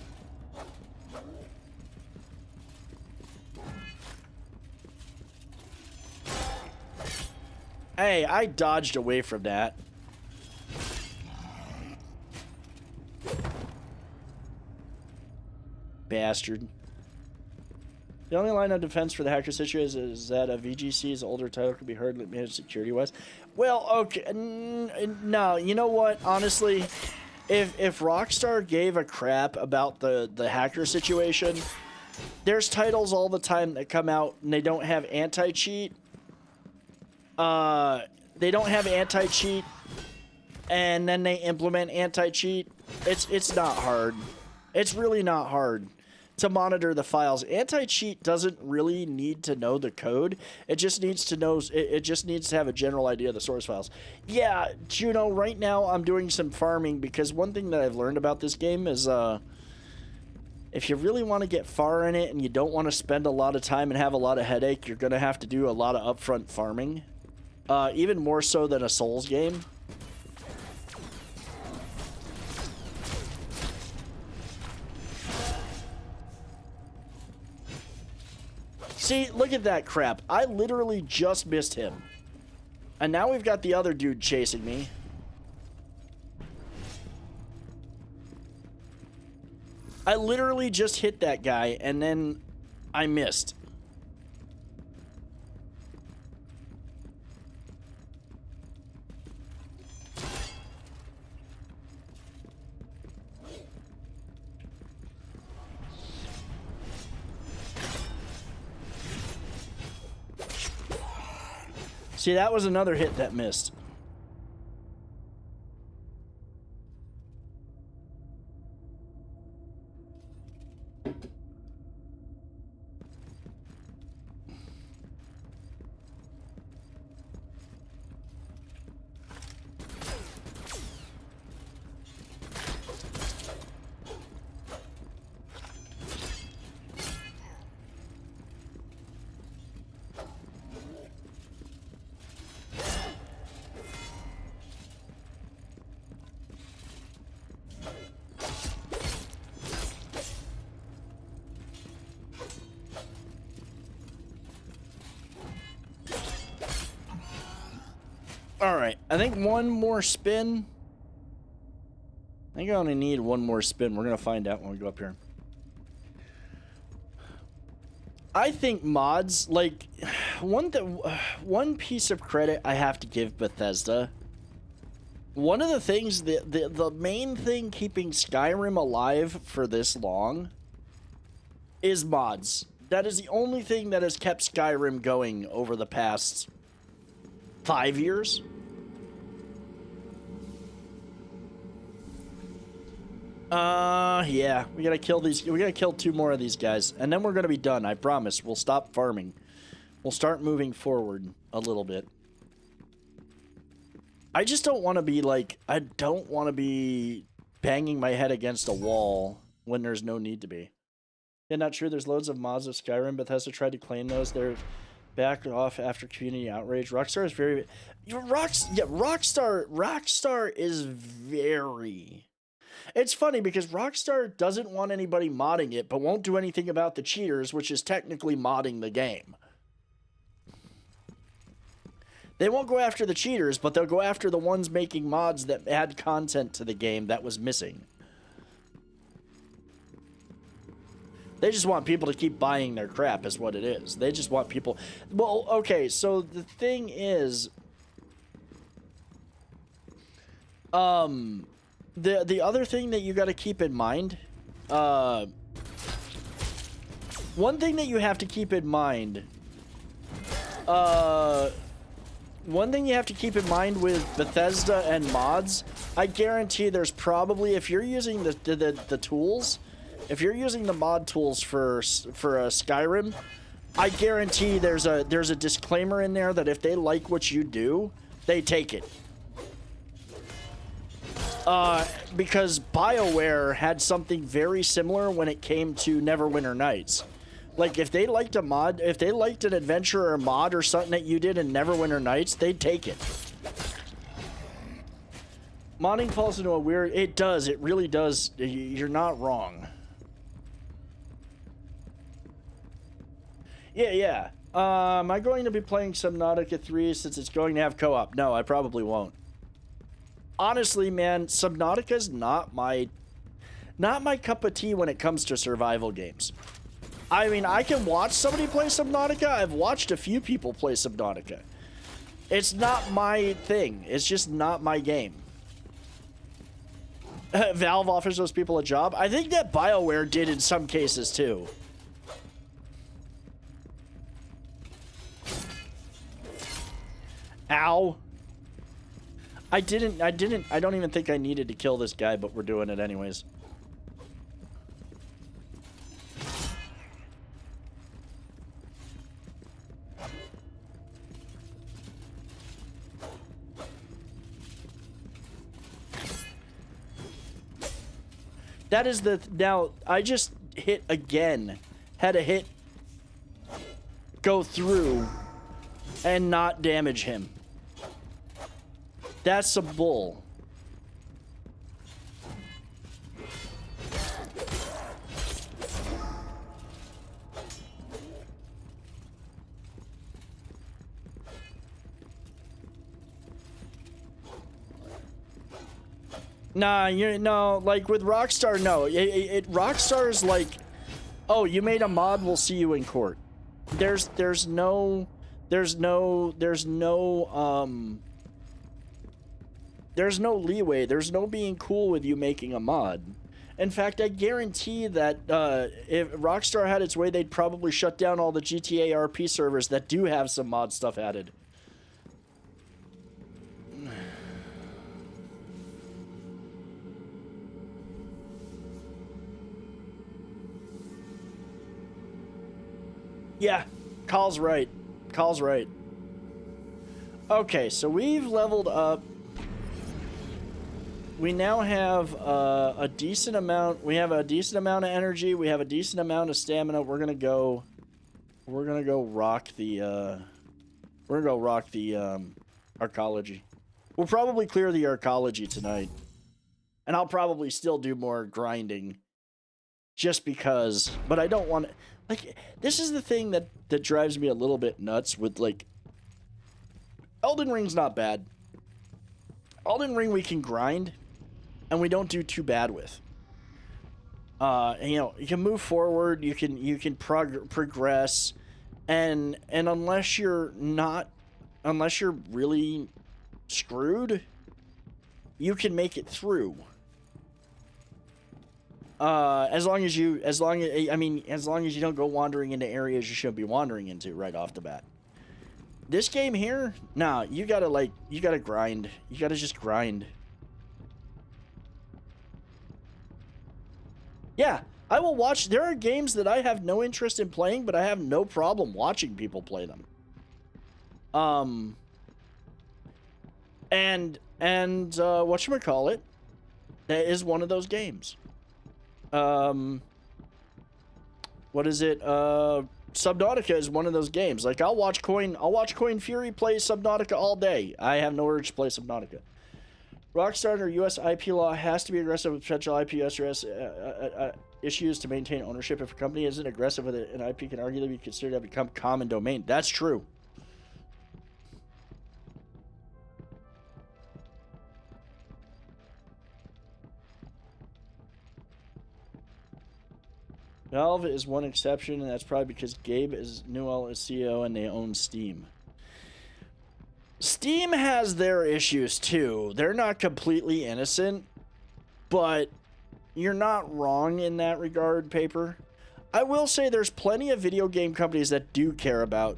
Hey, I dodged away from that. Bastard. The only line of defense for the hacker situation is that a VGC's older title could be hardly managed security-wise. Well, okay, no, you know what? Honestly, if Rockstar gave a crap about the hacker situation, there's titles all the time that come out and they don't have anti-cheat. They don't have anti-cheat, and then they implement anti-cheat. It's not hard. It's really not hard to monitor the files. Anti-cheat doesn't really need to know the code. It just needs to know, it just needs to have a general idea of the source files. Yeah, Juno, right now I'm doing some farming because one thing that I've learned about this game is if you really want to get far in it and you don't want to spend a lot of time and have a lot of headache, you're going to have to do a lot of upfront farming. Even more so than a Souls game. See, look at that crap. I literally just missed him. And now we've got the other dude chasing me. I literally just hit that guy, and then I missed. See, that was another hit that missed. All right, I think one more spin. I think I only need one more spin. We're gonna find out when we go up here. I think mods, like, one piece of credit I have to give Bethesda. One of the things, the main thing keeping Skyrim alive for this long is mods. That is the only thing that has kept Skyrim going over the past 5 years. Yeah, we gotta kill these. We gotta kill 2 more of these guys, and then we're gonna be done. I promise. We'll stop farming. We'll start moving forward a little bit. I just don't want to be like, I don't want to be banging my head against a wall when there's no need to be. Yeah, not true. There's loads of mods of Skyrim. Bethesda tried to claim those. They're back off after community outrage. Rockstar is very, Rockstar is very. It's funny because Rockstar doesn't want anybody modding it, but won't do anything about the cheaters, which is technically modding the game. They won't go after the cheaters, but they'll go after the ones making mods that add content to the game that was missing. They just want people to keep buying their crap, is what it is. They just want people... Well, okay, so the thing is... The other thing that you got to keep in mind... one thing that you have to keep in mind... one thing you have to keep in mind with Bethesda and mods, I guarantee there's probably, if you're using the tools, if you're using the mod tools for Skyrim, I guarantee there's a disclaimer in there that if they like what you do, they take it. Because BioWare had something very similar when it came to Neverwinter Nights. Like, if they liked a mod, if they liked an adventure or a mod or something that you did in Neverwinter Nights, they'd take it. Modding falls into a weird... It does. It really does. You're not wrong. Yeah. Am I going to be playing Subnautica 3 since it's going to have co-op? No, I probably won't. Honestly, man, Subnautica's not my cup of tea when it comes to survival games. I mean, I can watch somebody play Subnautica. I've watched a few people play Subnautica. It's not my thing. It's just not my game. Valve offers those people a job. I think that BioWare did in some cases too. Ow. I don't even think I needed to kill this guy, but we're doing it anyways. That is the... Now, I just hit again. Had a hit go through and not damage him. That's some bull. Nah, no, like with Rockstar, no. Rockstar's like, oh, you made a mod, we'll see you in court. There's no leeway. There's no being cool with you making a mod. In fact, I guarantee that if Rockstar had its way, they'd probably shut down all the GTA RP servers that do have some mod stuff added. Yeah, Call's right. Call's right. Okay, so we've leveled up. We now have a decent amount. We have a decent amount of energy. We have a decent amount of stamina. We're gonna go rock the. We're gonna go rock the arcology. We'll probably clear the arcology tonight, and I'll probably still do more grinding, just because. But I don't want to. Like, this is the thing that drives me a little bit nuts with, like, Elden Ring's not bad. Elden Ring we can grind, and we don't do too bad with. And, you know, you can move forward, you can progress, and unless you're really screwed, you can make it through. As long as you don't go wandering into areas you shouldn't be wandering into right off the bat. This game here, nah, you gotta grind. You gotta just grind. Yeah, I will watch. There are games that I have no interest in playing, but I have no problem watching people play them. And whatchamacallit, that is one of those games. What is it? Subnautica is one of those games. Like, I'll watch Coin Fury play Subnautica all day. I have no urge to play Subnautica. Rockstar under U.S. IP law has to be aggressive with potential IP issues to maintain ownership. If a company isn't aggressive with it, an IP can arguably be considered to have become common domain. That's true. Valve is one exception, and that's probably because Gabe Newell is CEO and they own Steam. Steam has their issues too. They're not completely innocent, but you're not wrong in that regard, Paper. I will say there's plenty of video game companies that do care about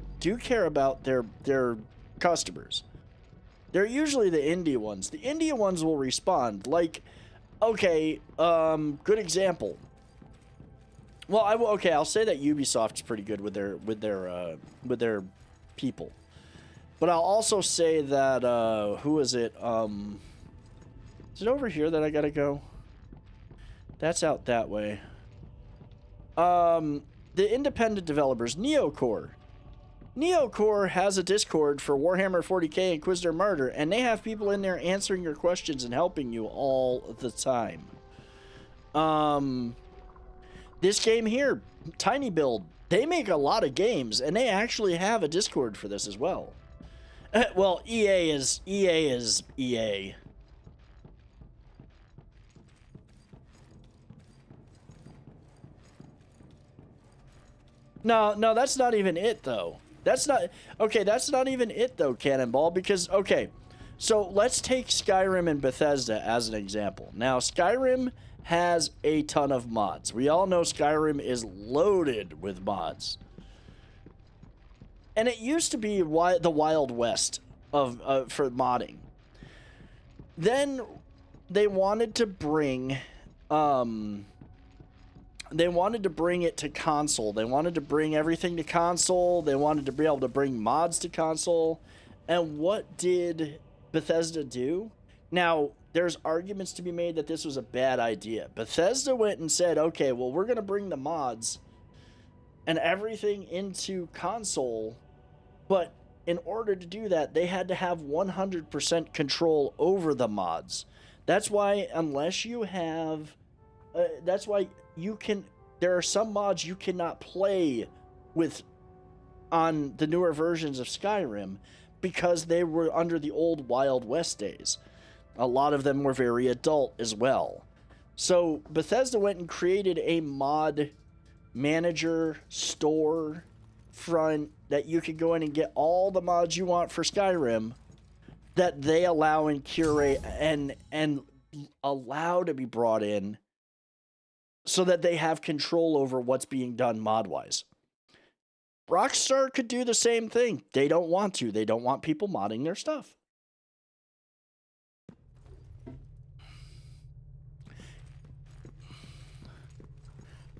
their customers. They're usually the indie ones. The indie ones will respond. Like, okay, good example. Well, I'll say that Ubisoft's pretty good with their people. But I'll also say that who is it? Is it over here that I gotta go? That's out that way. The independent developers, Neocore. Neocore has a Discord for Warhammer 40k Inquisitor Martyr, and they have people in there answering your questions and helping you all the time. This game here, Tiny Build, they make a lot of games, and they actually have a Discord for this as well. Well, EA is EA. No, that's not even it, though. That's not even it, though, Cannonball, because, okay, so let's take Skyrim and Bethesda as an example. Now, Skyrim has a ton of mods. We all know Skyrim is loaded with mods. And it used to be the Wild West for modding. Then they wanted to bring it to console. They wanted to bring everything to console. They wanted to be able to bring mods to console. And what did Bethesda do? Now, there's arguments to be made that this was a bad idea. Bethesda went and said, okay, well, we're going to bring the mods and everything into console, but in order to do that, they had to have 100% control over the mods. That's why unless you have... that's why you can... There are some mods you cannot play with on the newer versions of Skyrim because they were under the old Wild West days. A lot of them were very adult as well. So Bethesda went and created a mod manager store front that you could go in and get all the mods you want for Skyrim that they allow and curate and allow to be brought in so that they have control over what's being done mod-wise. Rockstar could do the same thing. They don't want to. They don't want people modding their stuff.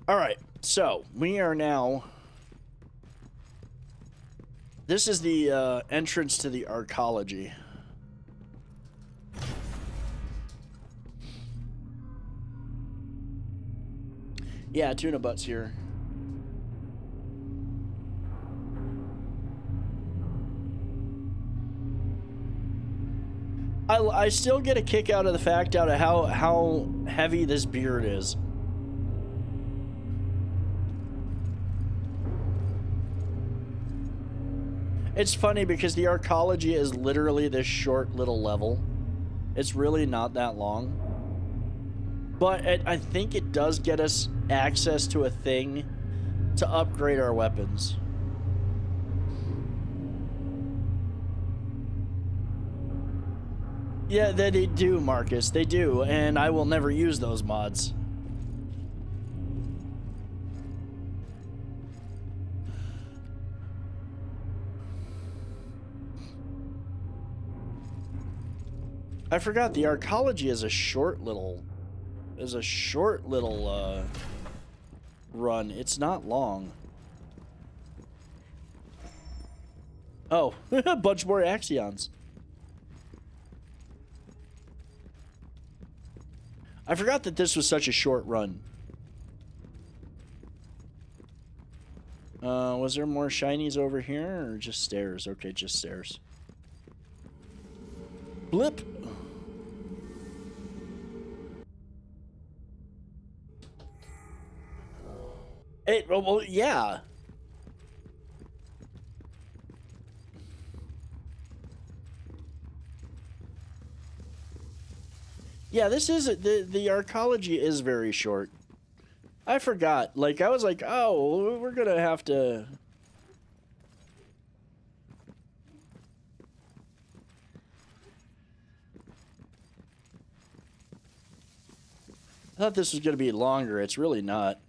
All right, so we are now... This is the entrance to the arcology. Yeah, Tuna Butt's here. I still get a kick out of the fact of how heavy this beard is. It's funny because the arcology is literally this short little level. It's really not that long. But I think it does get us access to a thing to upgrade our weapons. Yeah, they do, Marcus. They do, and I will never use those mods. I forgot the arcology is a short little run. It's not long. Oh, a bunch more axions. I forgot that this was such a short run. Was there more shinies over here or just stairs? Okay, just stairs. Blip. Well, yeah. Yeah, this is the arcology is very short. I forgot. Like I was like, "Oh, we're going to have to I thought this was going to be longer. It's really not.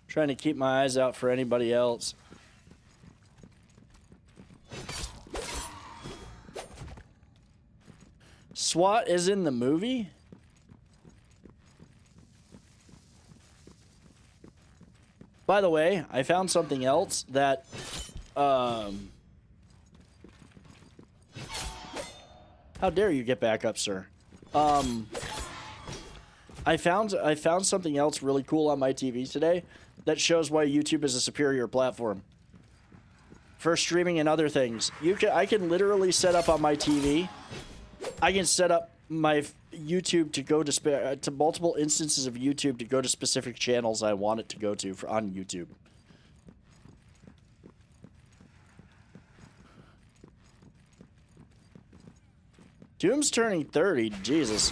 Trying to keep my eyes out for anybody else. SWAT is in the movie? By the way, I found something else that how dare you get back up, sir? I found something else really cool on my TV today that shows why YouTube is a superior platform for streaming and other things. I can literally set up on my TV. I can set up my YouTube to go to multiple instances of YouTube to go to specific channels I want it to go to on YouTube. Doom's turning 30. Jesus.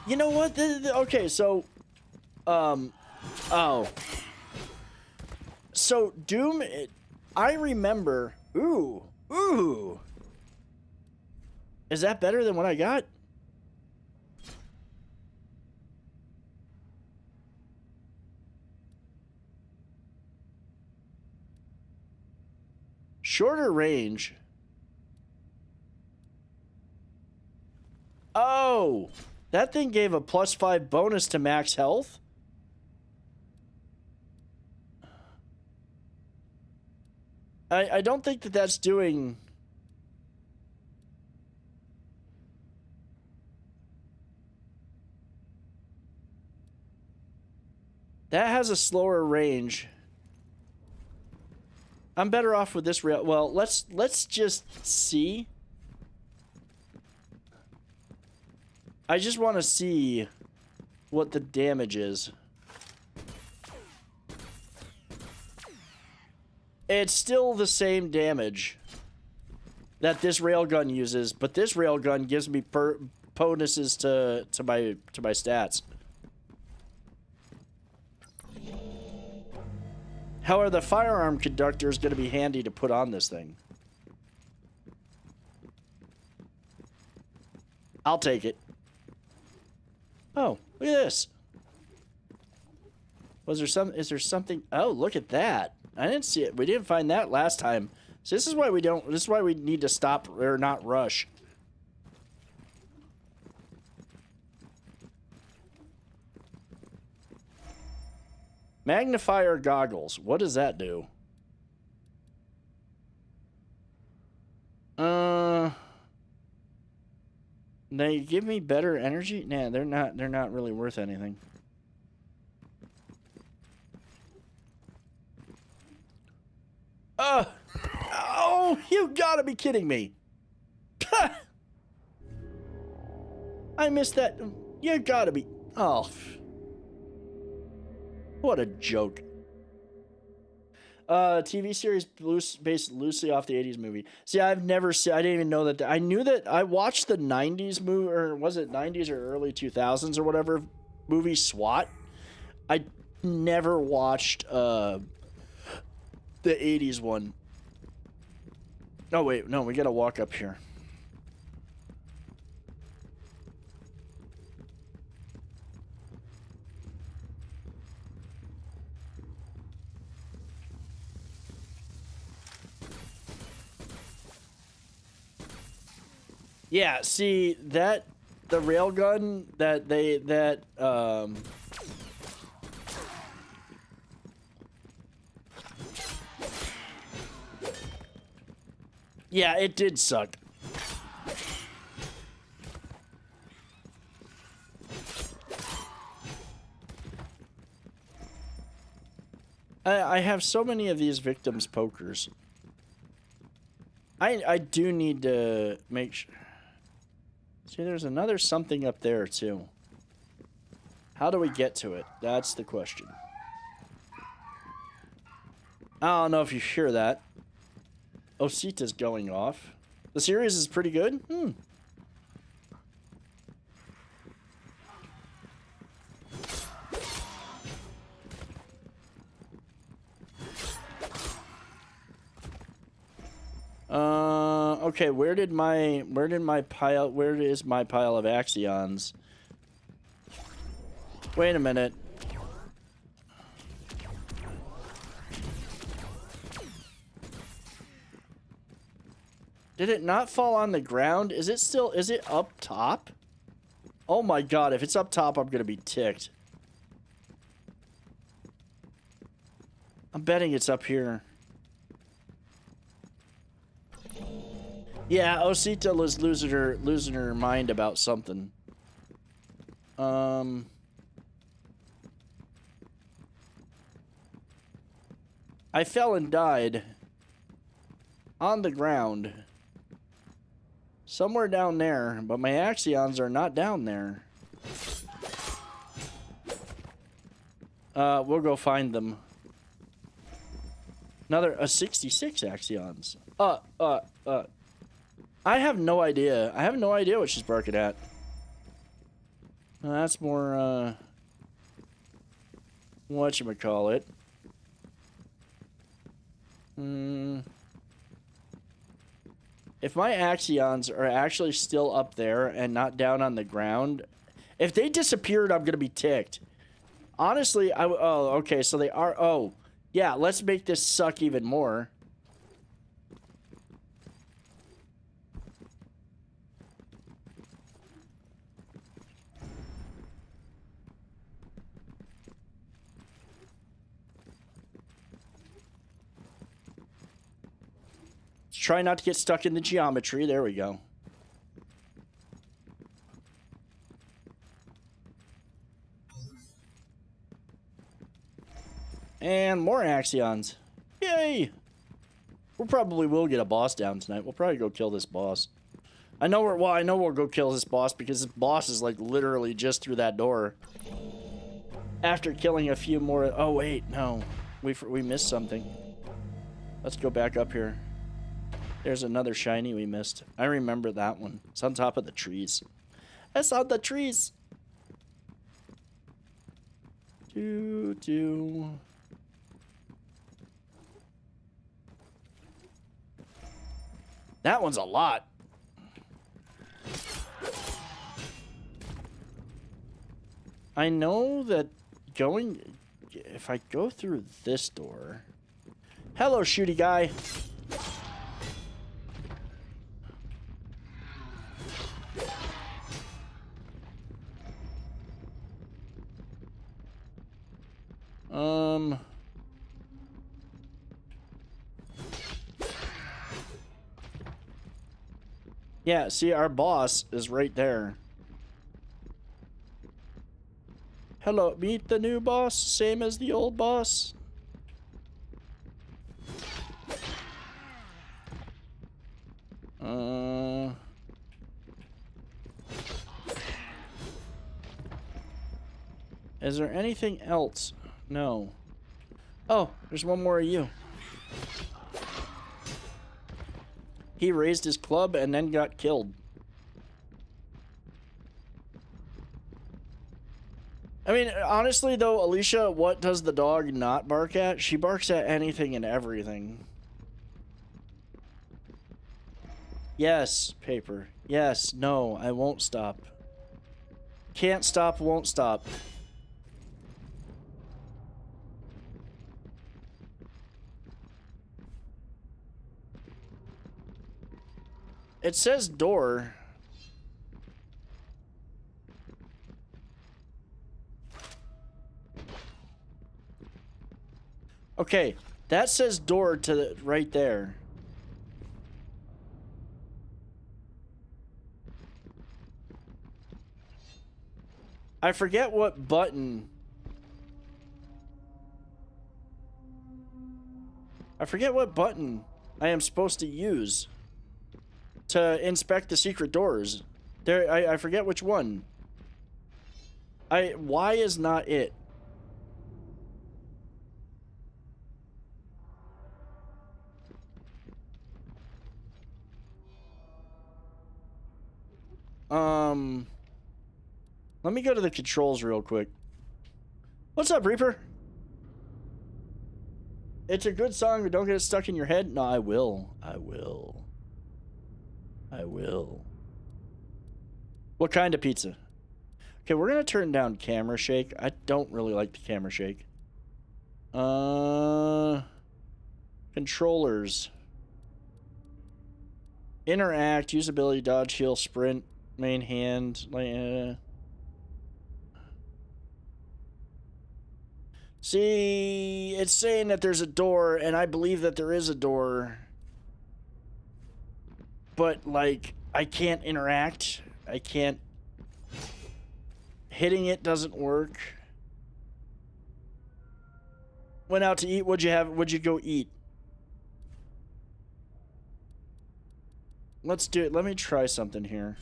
You know what? Okay, so oh. So Doom, I remember. Ooh. Is that better than what I got? Shorter range. Oh, that thing gave a +5 bonus to max health? I don't think that that's doing... That has a slower range. I'm better off with this rail. Well, let's just see. I just want to see what the damage is. It's still the same damage that this railgun uses, but this railgun gives me bonuses to my stats. How are the firearm conductors going to be handy to put on this thing? I'll take it. Oh, look at this. Is there something? Oh, look at that. I didn't see it. We didn't find that last time. So this is why we need to stop or not rush. Magnifier goggles. What does that do? They give me better energy? Nah, they're not really worth anything. Oh, you gotta be kidding me. I missed that. You gotta be. Oh. What a joke. TV series based loosely off the 80s movie. See, I've never seen, I didn't even know that. I knew that I watched the 90s movie, or was it 90s or early 2000s or whatever movie, SWAT. I never watched the 80s one. Oh, wait, no, we gotta walk up here. Yeah, see, the railgun yeah, it did suck. I have so many of these victims pokers. I do need to make sure. See, there's another something up there, too. How do we get to it? That's the question. I don't know if you hear that. Osita's going off. The series is pretty good? Okay, where is my pile of axions? Wait a minute. Did it not fall on the ground? Is it up top? Oh my god, if it's up top, I'm gonna be ticked. I'm betting it's up here. Yeah, Osita was losing her mind about something. I fell and died on the ground somewhere down there, but my axions are not down there. We'll go find them. A 66 axions. I have no idea. I have no idea what she's barking at. That's more, whatchamacallit. If my axions are actually still up there and not down on the ground, if they disappeared, I'm gonna be ticked. Honestly, oh, okay, so they are, oh. Yeah, let's make this suck even more. Try not to get stuck in the geometry. There we go. And more axions. Yay! We probably will get a boss down tonight. We'll probably go kill this boss. I know we'll go kill this boss because this boss is like literally just through that door. After killing a few more. Oh wait, no, we missed something. Let's go back up here. There's another shiny we missed. I remember that one. It's on top of the trees. It's on the trees. That one's a lot. I know that if I go through this door. Hello, shooty guy. Yeah, see, our boss is right there. Hello, meet the new boss, same as the old boss. Is there anything else? No. Oh, there's one more of you. He raised his club and then got killed. I mean, honestly, though, Alicia, what does the dog not bark at? She barks at anything and everything. Yes, paper. Yes, no, I won't stop. Can't stop, won't stop. It says door. Okay, that says door to the, right there. I forget what button. I forget what button I am supposed to use to inspect the secret doors. There, I forget which one. Why is not it? Let me go to the controls real quick. What's up, Reaper? It's a good song, but don't get it stuck in your head. No, I will. I will. I will. What kind of pizza? Okay, we're gonna turn down camera shake. I don't really like the camera shake. Controllers. Interact, usability, dodge, heal, sprint, main hand. See, it's saying that there's a door, and I believe that there is a door. But, like, I can't interact. I can't... Hitting it doesn't work. Went out to eat. What'd you have? What'd you go eat? Let's do it. Let me try something here.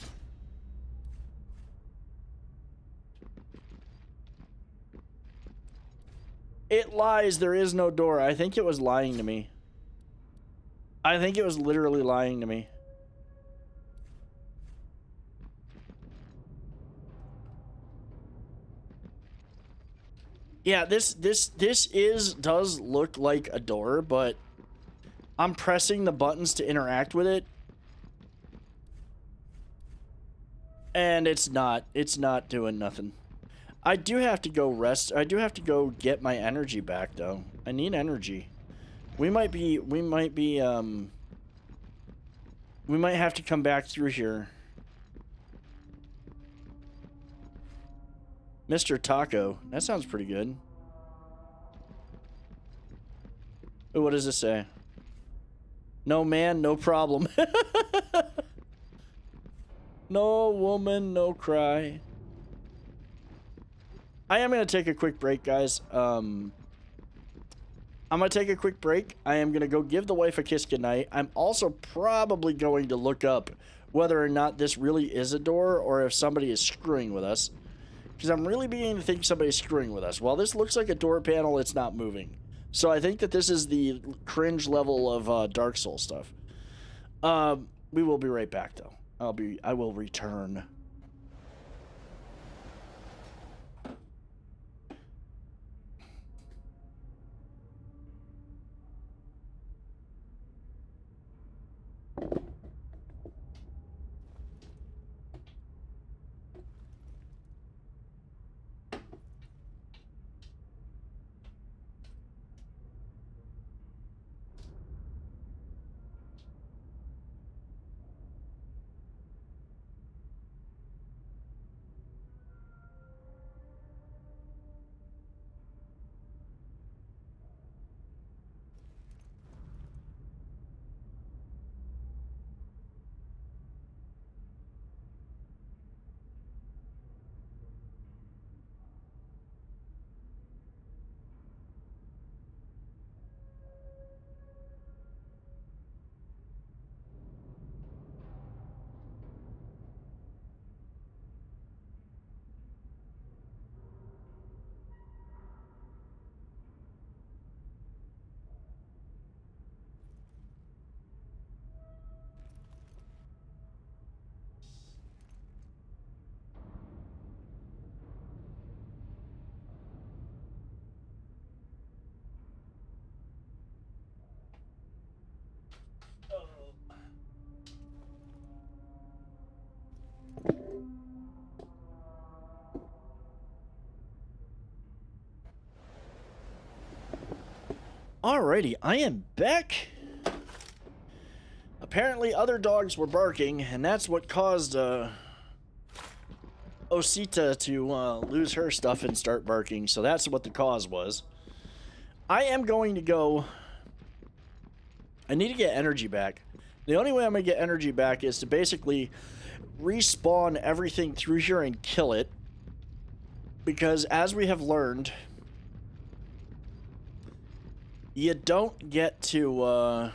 It lies. There is no door. I think it was lying to me. I think it was literally lying to me. Yeah, this does look like a door, but I'm pressing the buttons to interact with it. And it's not doing nothing. I do have to go rest. I do have to go get my energy back, though. I need energy. We might have to come back through here. Mr. Taco. That sounds pretty good. Ooh, what does this say? No man, no problem. No woman, no cry. I am going to take a quick break, guys. I'm going to take a quick break. I am going to go give the wife a kiss goodnight. I'm also probably going to look up whether or not this really is a door or if somebody is screwing with us. Because I'm really beginning to think somebody's screwing with us. While this looks like a door panel, it's not moving. So I think that this is the cringe level of Dark Souls stuff. We will be right back, though. I will return. Alrighty, I am back. Apparently other dogs were barking, and that's what caused Osita to lose her stuff and start barking, so that's what the cause was. I am going to go... I need to get energy back. The only way I'm going to get energy back is to basically respawn everything through here and kill it. Because as we have learned, you don't get to,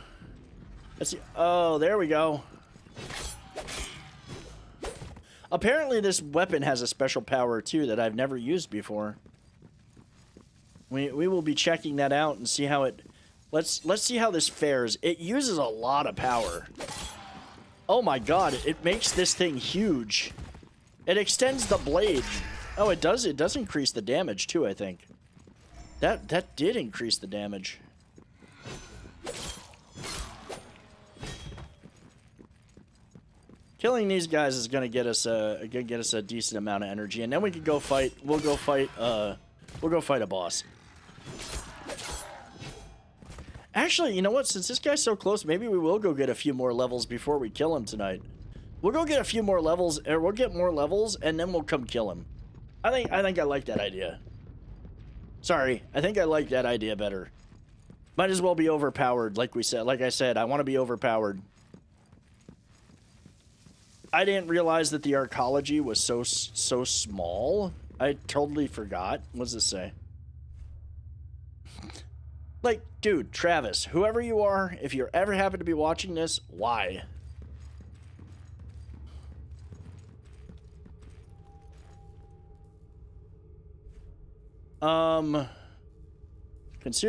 let's see. Oh, there we go. Apparently this weapon has a special power too that I've never used before. We will be checking that out and see how it... Let's see how this fares. It uses a lot of power. Oh my god, it makes this thing huge. It extends the blade. Oh, it does increase the damage too, I think. That did increase the damage. Killing these guys is gonna get us a decent amount of energy, and then we can go fight. We'll go fight a boss. Actually, you know what? Since this guy's so close, maybe we will go get a few more levels before we kill him tonight. We'll go get a few more levels, or we'll get more levels, and then we'll come kill him. I think I like that idea. Sorry, I think I like that idea better. Might as well be overpowered, like we said. Like I said, I want to be overpowered. I didn't realize that the arcology was so small. I totally forgot. What does this say? Like, dude, Travis, whoever you are, if you ever happen to be watching this, why? Consume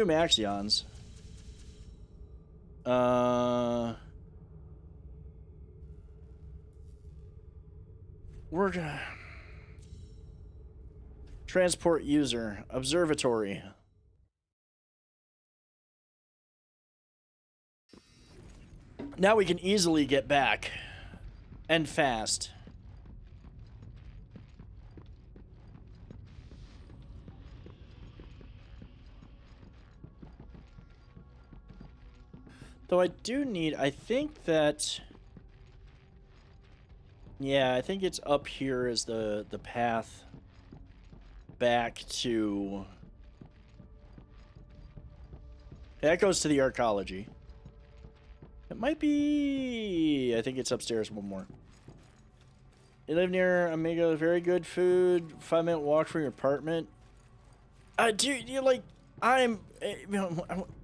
axions. We're gonna... Transport user. Observatory. Now we can easily get back. And fast. Though I do need... I think that... Yeah, I think it's up here is the path back to... That goes to the arcology. It might be... I think it's upstairs one more. You live near Amigo, very good food, 5-minute walk from your apartment. Dude, you like... I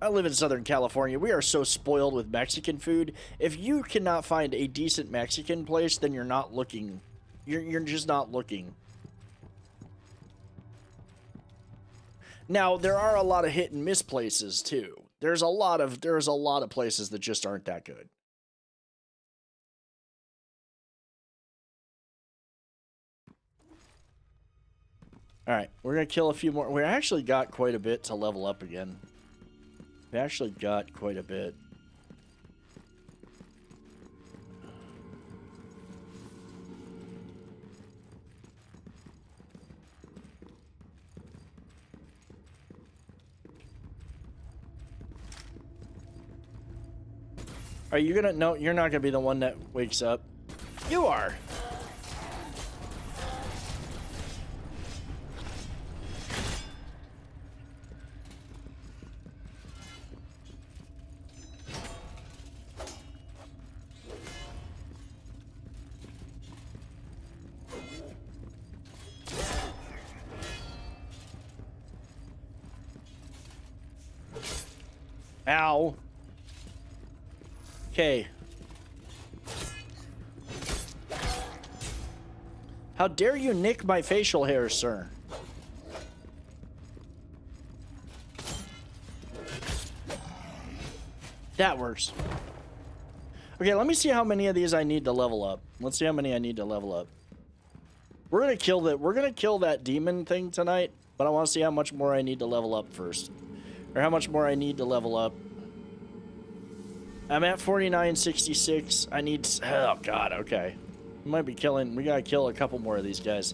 live in Southern California. We are so spoiled with Mexican food. If you cannot find a decent Mexican place, then you're not looking. You're just not looking. Now, there are a lot of hit and miss places too. There's a lot of places that just aren't that good. All right, we're gonna kill a few more. We actually got quite a bit to level up again. We actually got quite a bit. Are you gonna... No, you're not gonna be the one that wakes up. You are. Ow. Okay. How dare you nick my facial hair, sir? That works. Okay, let me see how many of these I need to level up. Let's see how many I need to level up. We're gonna kill that demon thing tonight, but I want to see how much more I need to level up first. Or how much more I need to level up. I'm at 49.66. I need... Oh, God, okay. We might be killing... We gotta kill a couple more of these guys.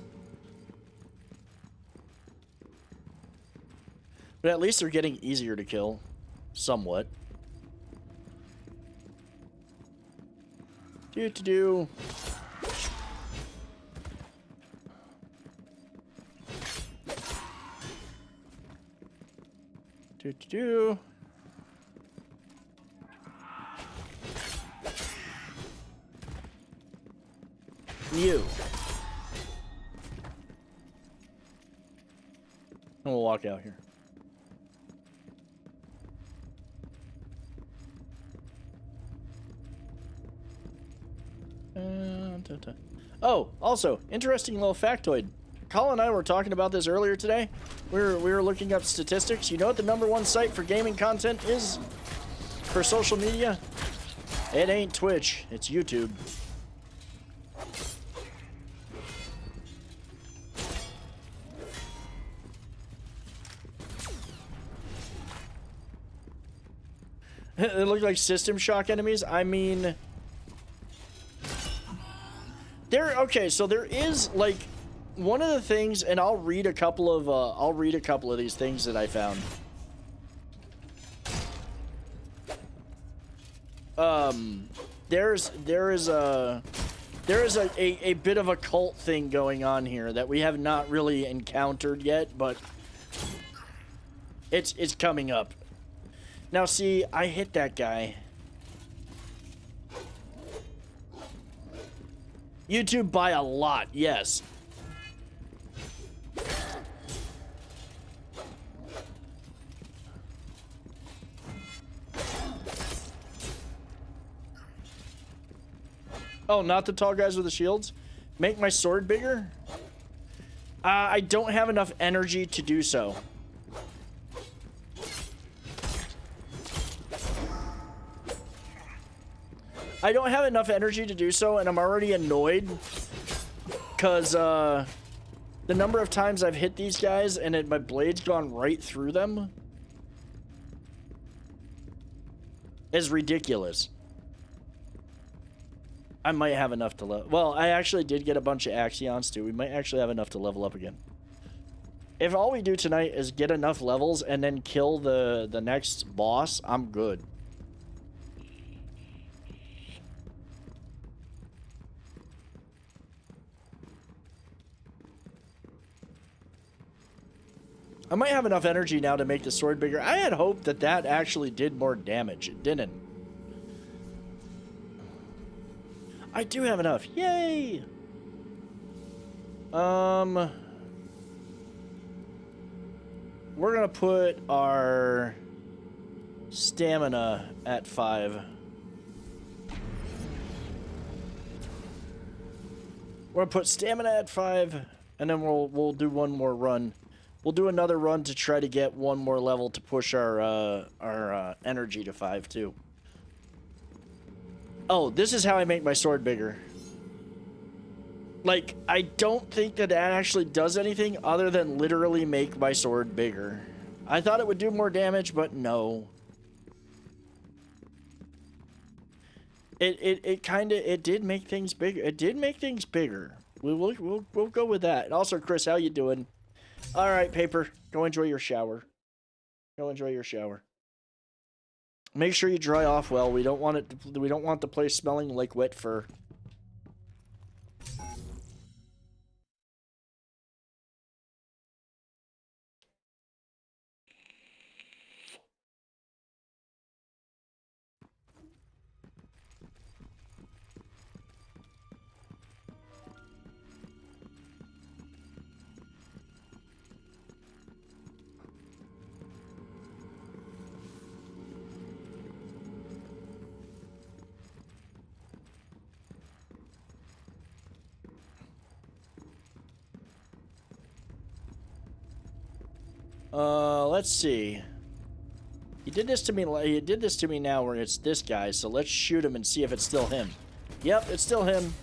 But at least they're getting easier to kill. somewhat. Do. Do. You. And we'll walk out here. Oh, also, interesting little factoid. Colin and I were talking about this earlier today. We were looking up statistics. You know what the #1 site for gaming content is for social media? It ain't Twitch, it's YouTube. They look like System Shock enemies. I mean, okay, so there is like one of the things, and I'll read a couple of these things that I found. There is a bit of a cult thing going on here that we have not really encountered yet, but it's coming up. Now see, I hit that guy. YouTube by a lot, yes. Oh, not the tall guys with the shields? Make my sword bigger? I don't have enough energy to do so. I don't have enough energy to do so, and I'm already annoyed because the number of times I've hit these guys and my blade's gone right through them is ridiculous. I might have enough to level. Well, I actually did get a bunch of axions too. We might actually have enough to level up again. If all we do tonight is get enough levels and then kill the next boss, I'm good. I might have enough energy now to make the sword bigger. I had hoped that that actually did more damage. It didn't. I do have enough. Yay! We're gonna put our stamina at 5. We're gonna put stamina at 5, and then we'll do one more run. We'll do another run to try to get one more level to push our energy to 5 too. Oh, this is how I make my sword bigger. Like, I don't think that actually does anything other than literally make my sword bigger. I thought it would do more damage, but no. It did make things bigger. It did make things bigger. We'll go with that. And also, Chris, how you doing? All right, Paper, go enjoy your shower. Go enjoy your shower. Make sure you dry off well. We don't want the place smelling like wet fur. Let's see. He did this to me now where it's this guy, so let's shoot him and see if it's still him. Yep, it's still him.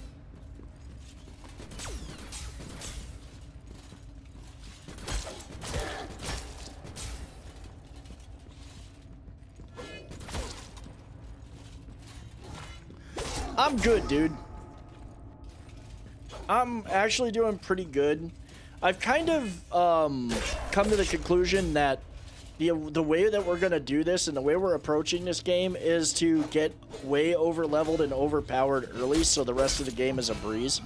I'm good, dude. I'm actually doing pretty good. I've kind of come to the conclusion that the way that we're gonna do this and the way we're approaching this game is to get way over leveled and overpowered early, so the rest of the game is a breeze.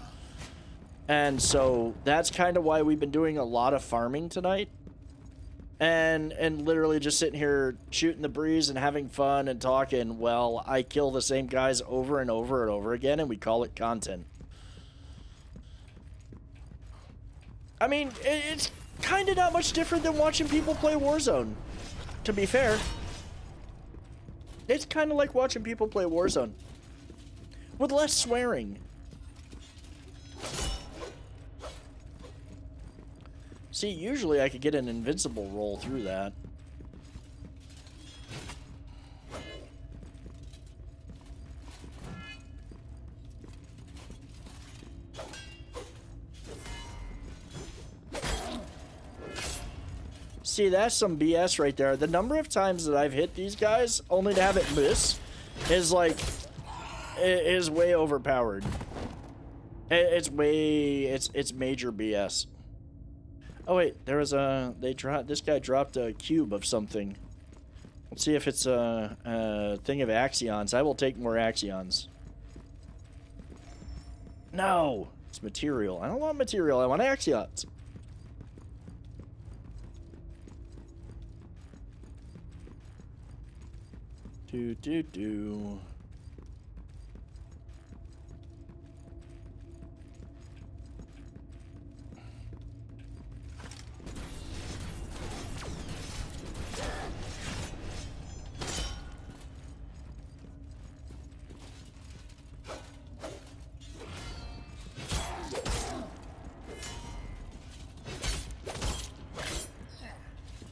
And so that's kind of why we've been doing a lot of farming tonight, and literally just sitting here shooting the breeze and having fun and talking. Well, I kill the same guys over and over and over again, and we call it content. I mean, it's kind of not much different than watching people play Warzone, to be fair. It's kind of like watching people play Warzone with less swearing. See, usually I could get an invincible roll through that. See, that's some BS right there. The number of times that I've hit these guys only to have it miss is like, is way overpowered. It's major BS. Oh wait, there was this guy dropped a cube of something. Let's see if it's a thing of axions. I will take more axions. No, it's material. I don't want material, I want axions. Do.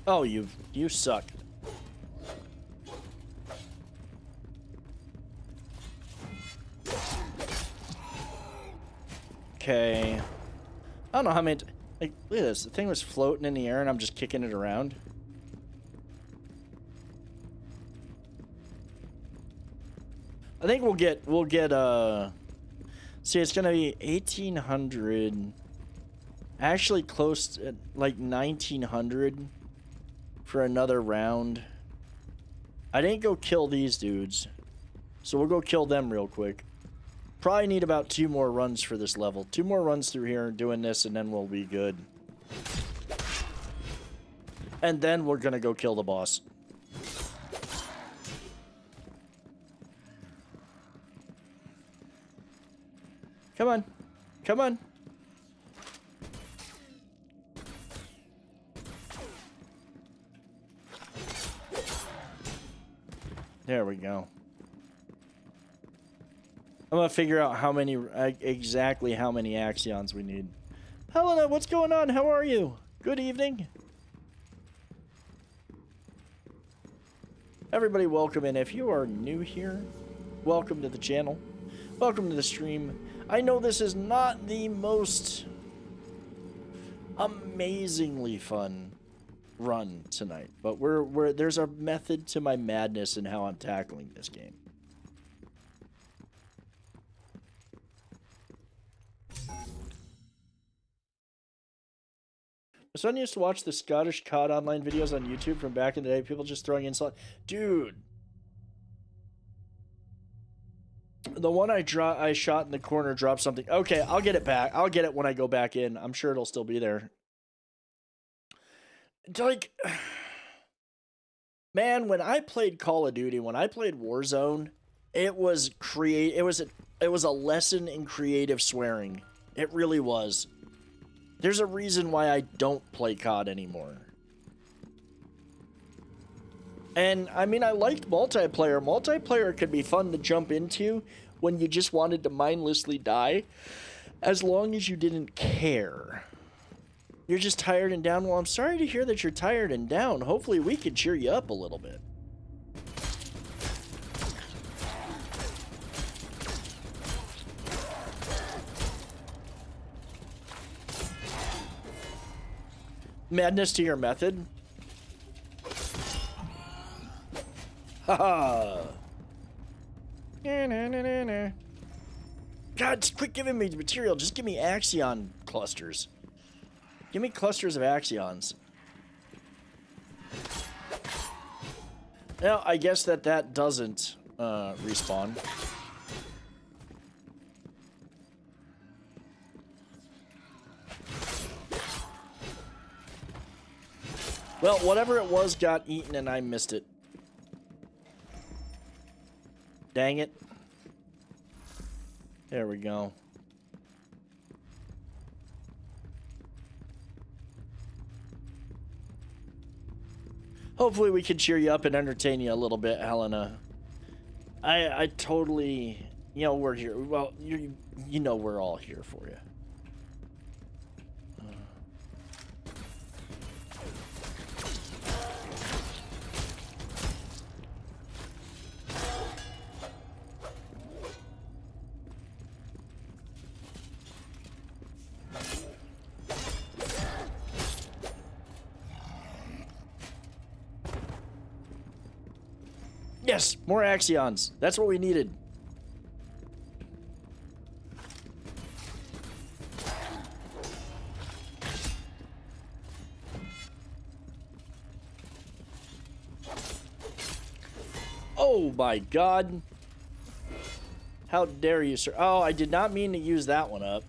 Oh, you suck. Okay. I don't know how many... Like, look at this. The thing was floating in the air and I'm just kicking it around. I think we'll get, see, it's gonna be 1,800. Actually close to, like, 1,900 for another round. I didn't go kill these dudes, so we'll go kill them real quick. Probably need about 2 more runs for this level. 2 more runs through here doing this, and then we'll be good. And then we're gonna go kill the boss. Come on. Come on. There we go. I'm gonna figure out how many, exactly how many axions we need. Helena, what's going on? How are you? Good evening. Everybody, welcome in. If you are new here, welcome to the channel. Welcome to the stream. I know this is not the most amazingly fun run tonight, but there's a method to my madness in how I'm tackling this game. My son used to watch the Scottish COD online videos on YouTube from back in the day. People just throwing insult. Dude. The one I shot in the corner dropped something. Okay, I'll get it back. I'll get it when I go back in. I'm sure it'll still be there. Like, man, when I played Call of Duty, when I played Warzone, it was a lesson in creative swearing. It really was. There's a reason why I don't play COD anymore. And, I mean, I liked multiplayer. Multiplayer could be fun to jump into when you just wanted to mindlessly die, as long as you didn't care. You're just tired and down. Well, I'm sorry to hear that you're tired and down. Hopefully we can cheer you up a little bit. Madness to your method. Haha. God, just quit giving me material. Just give me axion clusters. Give me clusters of axions. Now, I guess that doesn't respawn. Well, whatever it was got eaten and I missed it. Dang it. There we go. Hopefully we can cheer you up and entertain you a little bit, Helena. I totally, you know, we're here. Well, you know we're all here for you. Yes, more axions. That's what we needed. Oh my god. How dare you, sir? Oh, I did not mean to use that one up.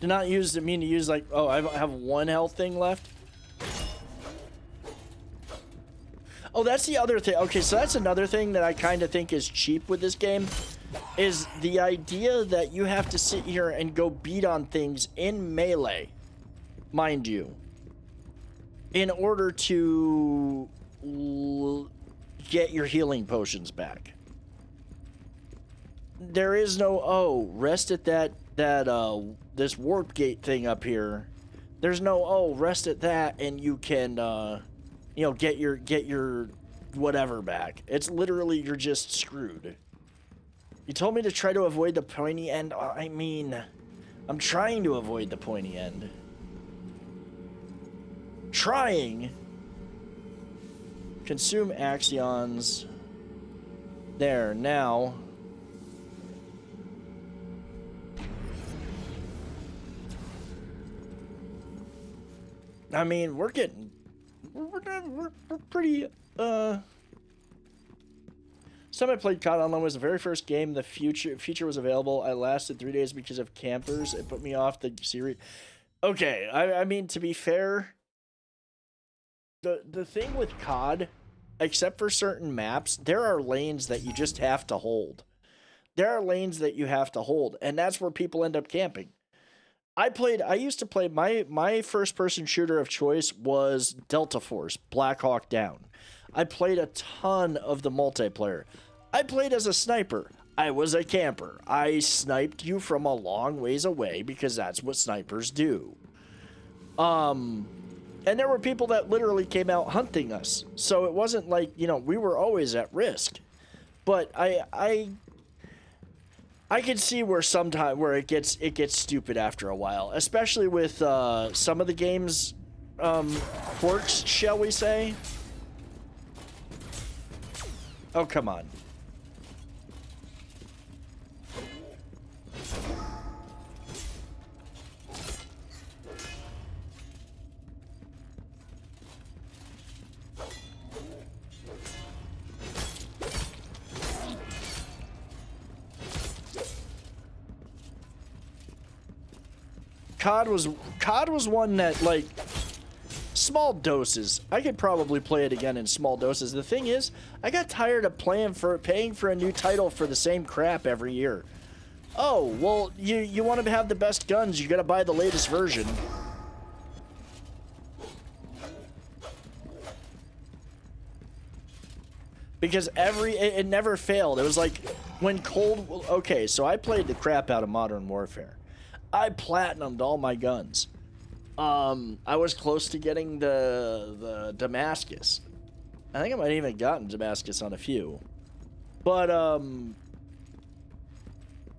Did not mean to use like, oh, I have one health thing left. Oh, that's the other thing. Okay, so that's another thing that I kind of think is cheap with this game, is the idea that you have to sit here and go beat on things in melee, mind you, in order to get your healing potions back. There is no, oh, rest at this warp gate thing up here. There's no, oh, rest at that and you can you know, get your whatever back. It's literally, you're just screwed. You told me to try to avoid the pointy end. I mean, I'm trying to avoid the pointy end. Trying. Consume axions. There, now. I mean, we're pretty, Some I played COD Online was the very first game the feature was available. I lasted 3 days because of campers. It put me off the series. Okay, I mean, to be fair, the thing with COD, except for certain maps, there are lanes that you just have to hold. There are lanes that you have to hold, and that's where people end up camping. I used to play, my first person shooter of choice was Delta Force, Black Hawk Down. I played a ton of the multiplayer. I played as a sniper. I was a camper. I sniped you from a long ways away because that's what snipers do. And there were people that literally came out hunting us. So it wasn't like, you know, we were always at risk. But I can see where it gets stupid after a while, especially with some of the game's quirks, shall we say? Oh, come on. COD was one that, like, small doses. I could probably play it again in small doses. The thing is, I got tired of paying for a new title for the same crap every year. Oh, well, you want to have the best guns, you got to buy the latest version. Because it never failed. It was like when okay, so I played the crap out of Modern Warfare. I platinumed all my guns. I was close to getting the Damascus. I think I might have even gotten Damascus on a few. But,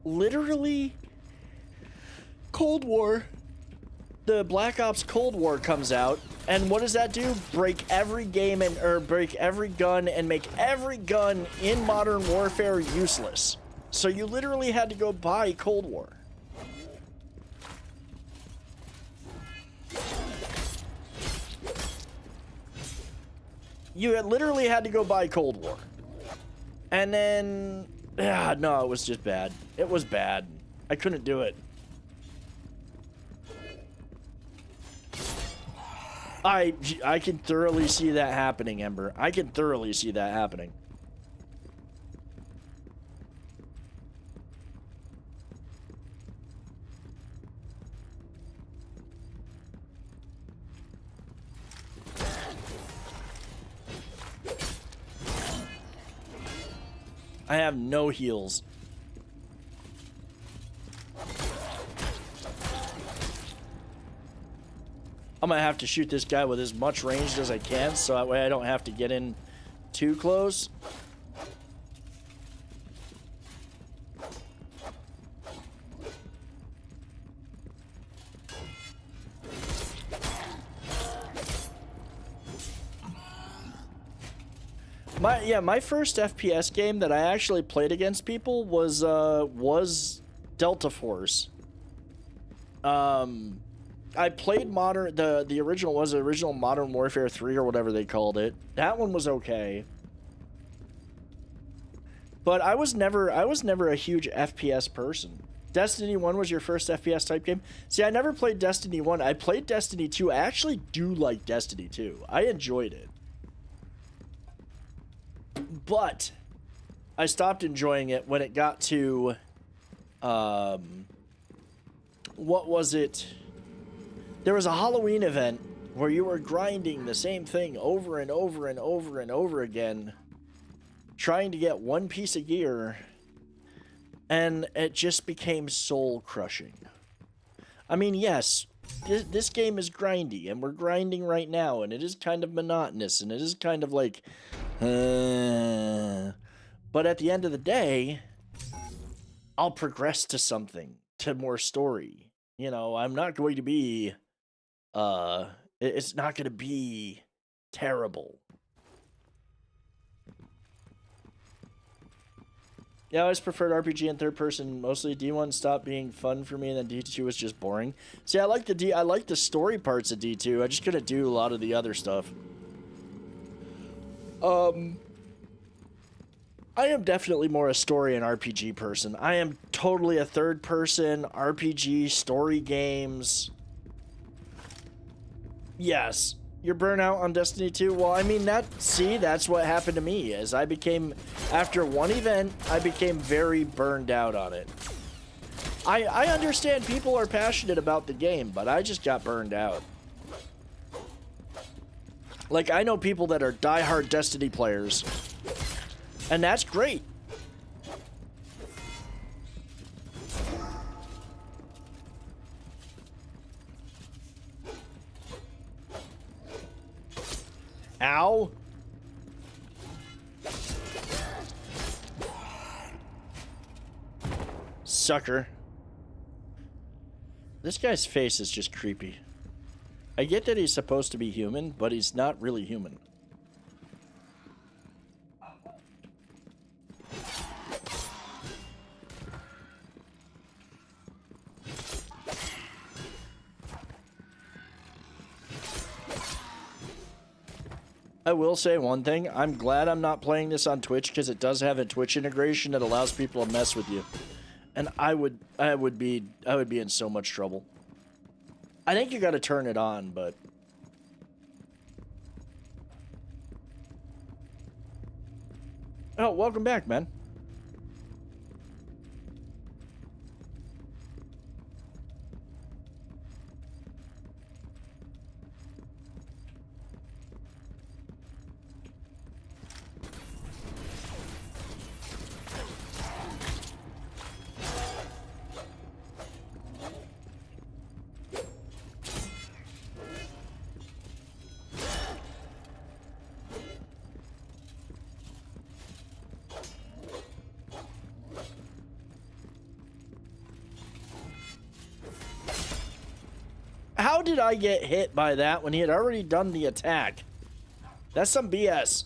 literally, Cold War, the Black Ops Cold War comes out, and what does that do? Break every game or break every gun and make every gun in Modern Warfare useless. So you literally had to go buy Cold War. you literally had to go buy Cold War. And then, yeah, no, it was just bad. It was bad. I couldn't do it. I can thoroughly see that happening, Ember. I can thoroughly see that happening. I have no heals. I'm gonna have to shoot this guy with as much range as I can, so that way I don't have to get in too close. My first FPS game that I actually played against people was Delta Force. I played the original Modern Warfare 3 or whatever they called it. That one was okay. But I was never a huge FPS person. Destiny 1 was your first FPS type game? See, I never played Destiny 1. I played Destiny 2. I actually do like Destiny 2. I enjoyed it. But I stopped enjoying it when it got to what was it? There was a Halloween event where you were grinding the same thing over and over and over and over again, trying to get one piece of gear, and it just became soul-crushing. I mean, yes, this game is grindy, and we're grinding right now, and it is kind of monotonous, and it is kind of like, but at the end of the day, I'll progress to something, to more story. You know, I'm not going to be, it's not going to be terrible. Yeah, I always preferred RPG in third person. Mostly D1 stopped being fun for me, and then D2 was just boring. See, I like the story parts of D2. I just couldn't do a lot of the other stuff. I am definitely more a story and RPG person. I am totally a third person RPG story games. Yes. Your burnout on Destiny 2? Well, I mean, that's what happened to me, is after one event, I became very burned out on it. I understand people are passionate about the game, but I just got burned out. Like, I know people that are diehard Destiny players, and that's great. Ow. Sucker. This guy's face is just creepy. I get that he's supposed to be human, but he's not really human. I will say one thing. I'm glad I'm not playing this on Twitch, because it does have a Twitch integration that allows people to mess with you. And I would be in so much trouble. I think you got to turn it on, but oh, welcome back, man. How did I get hit by that when he had already done the attack? That's some BS.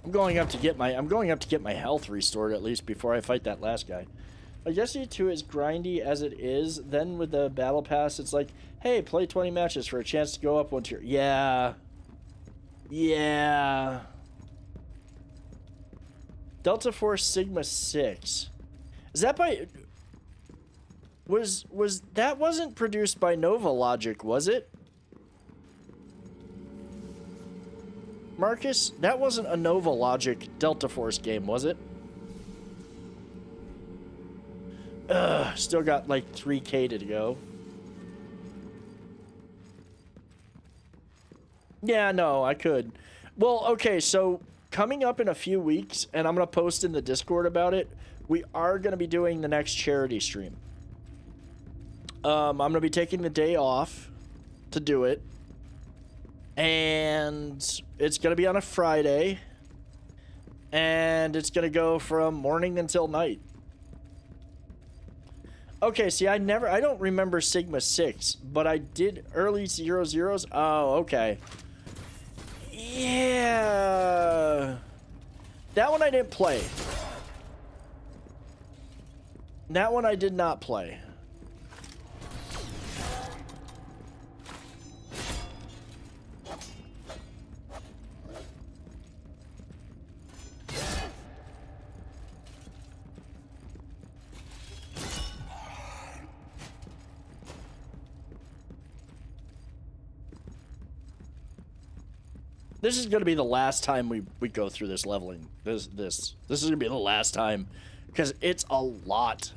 I'm going up to get my health restored at least before I fight that last guy. I guess Destiny 2 is grindy as it is. Then with the battle pass, it's like, hey, play 20 matches for a chance to go up one tier. Yeah. Yeah. Delta Force Sigma 6. Is that by... Was that wasn't produced by Nova Logic, was it? Marcus, that wasn't a Nova Logic Delta Force game, was it? Still got like 3K to go. Yeah, no, I could. Well, okay, so coming up in a few weeks, and I'm going to post in the Discord about it, we are going to be doing the next charity stream. I'm going to be taking the day off to do it. And it's going to be on a Friday. And it's going to go from morning until night. Okay, see, I don't remember Sigma 6, but I did early 00s. Oh, okay. Yeah. That one I didn't play. That one I did not play. This is going to be the last time we go through this leveling. This is going to be the last time because it's a lot.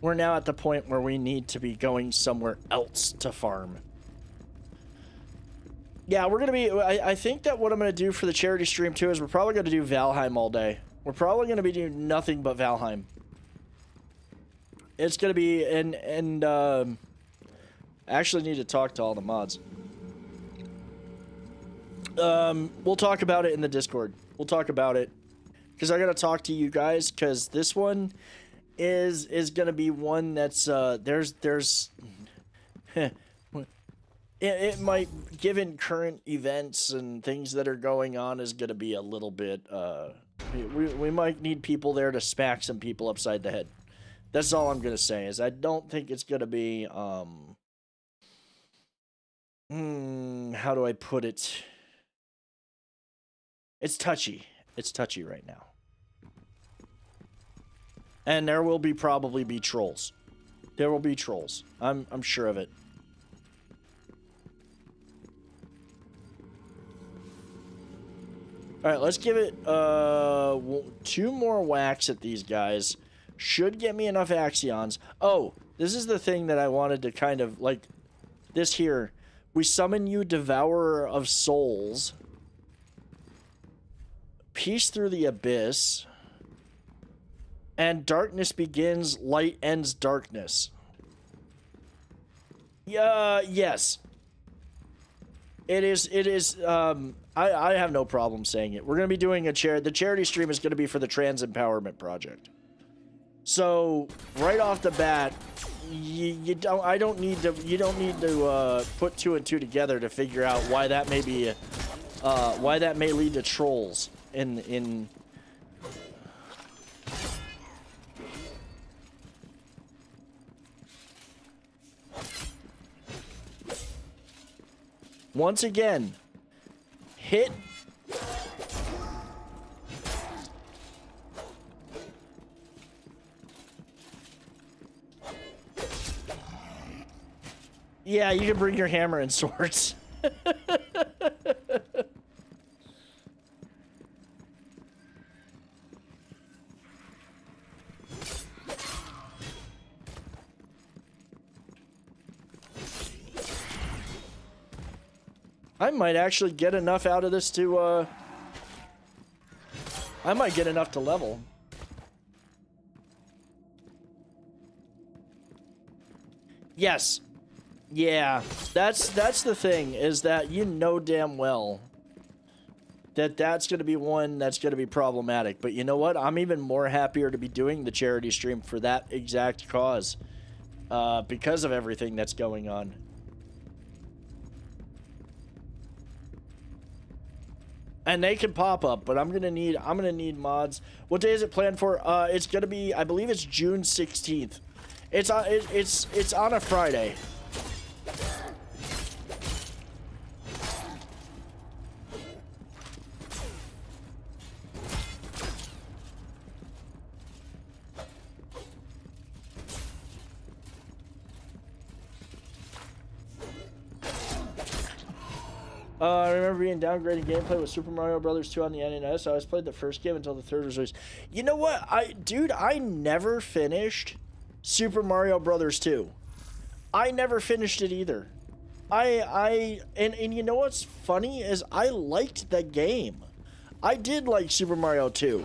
We're now at the point where we need to be going somewhere else to farm. Yeah, we're going to be... I think that what I'm going to do for the charity stream too is we're probably going to do Valheim all day. We're probably going to be doing nothing but Valheim. It's going to be... I actually need to talk to all the mods. We'll talk about it in the Discord. We'll talk about it because I gotta talk to you guys because this one is gonna be one that's it might, given current events and things that are going on, is gonna be a little bit we might need people there to smack some people upside the head. That's all I'm gonna say. Is I don't think it's gonna be how do I put it? It's touchy. It's touchy right now. And there will probably be trolls. There will be trolls. I'm sure of it. Alright, let's give it 2 more whacks at these guys. Should get me enough axions. Oh, this is the thing that I wanted to kind of, like, this here. We summon you, Devourer of Souls. Peace through the abyss. And darkness begins, light ends darkness. Yeah, yes. It is, I have no problem saying it. We're going to be doing the charity stream is going to be for the Trans Empowerment Project. So, right off the bat, you don't need to put 2 and 2 together to figure out why that may be, why that may lead to trolls in once again, hit yeah, you can bring your hammer and swords. I might actually get enough out of this to, I might get enough to level. Yes. Yeah. That's the thing, is that you know damn well that that's going to be one that's going to be problematic. But you know what? I'm even more happier to be doing the charity stream for that exact cause. Because of everything that's going on. And they can pop up, but I'm gonna need mods. What day is it planned for? It's gonna be, I believe it's June 16th. It's on a Friday. I remember being downgraded gameplay with Super Mario Brothers 2 on the NES. I always played the first game until the third was released. You know what? Dude, I never finished Super Mario Brothers 2. I never finished it either. And you know what's funny is I liked the game. I did like Super Mario 2.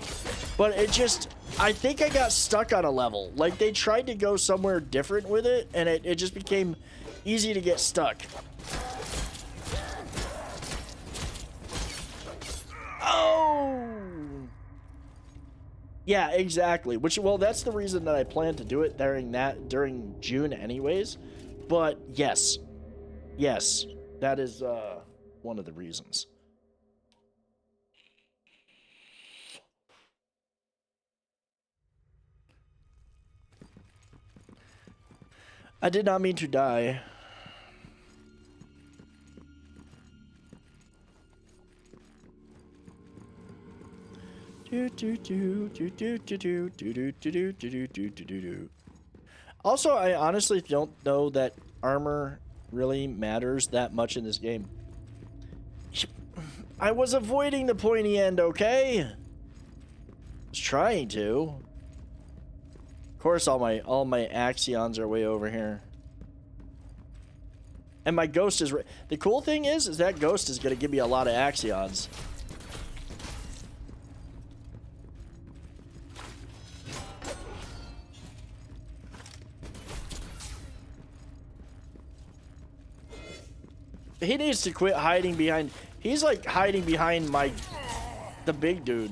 But it just, I think I got stuck on a level. Like, they tried to go somewhere different with it, and it just became easy to get stuck. Oh! Yeah, exactly. Well, that's the reason that I plan to do it during June anyways. But yes, that is one of the reasons. I did not mean to die. Also, I honestly don't know that armor really matters that much in this game. I was avoiding the pointy end, okay? I was trying to. Of course, all my axions are way over here. And my ghost is... The cool thing is that ghost is going to give me a lot of axions. He needs to quit hiding behind... He's like hiding behind the big dude.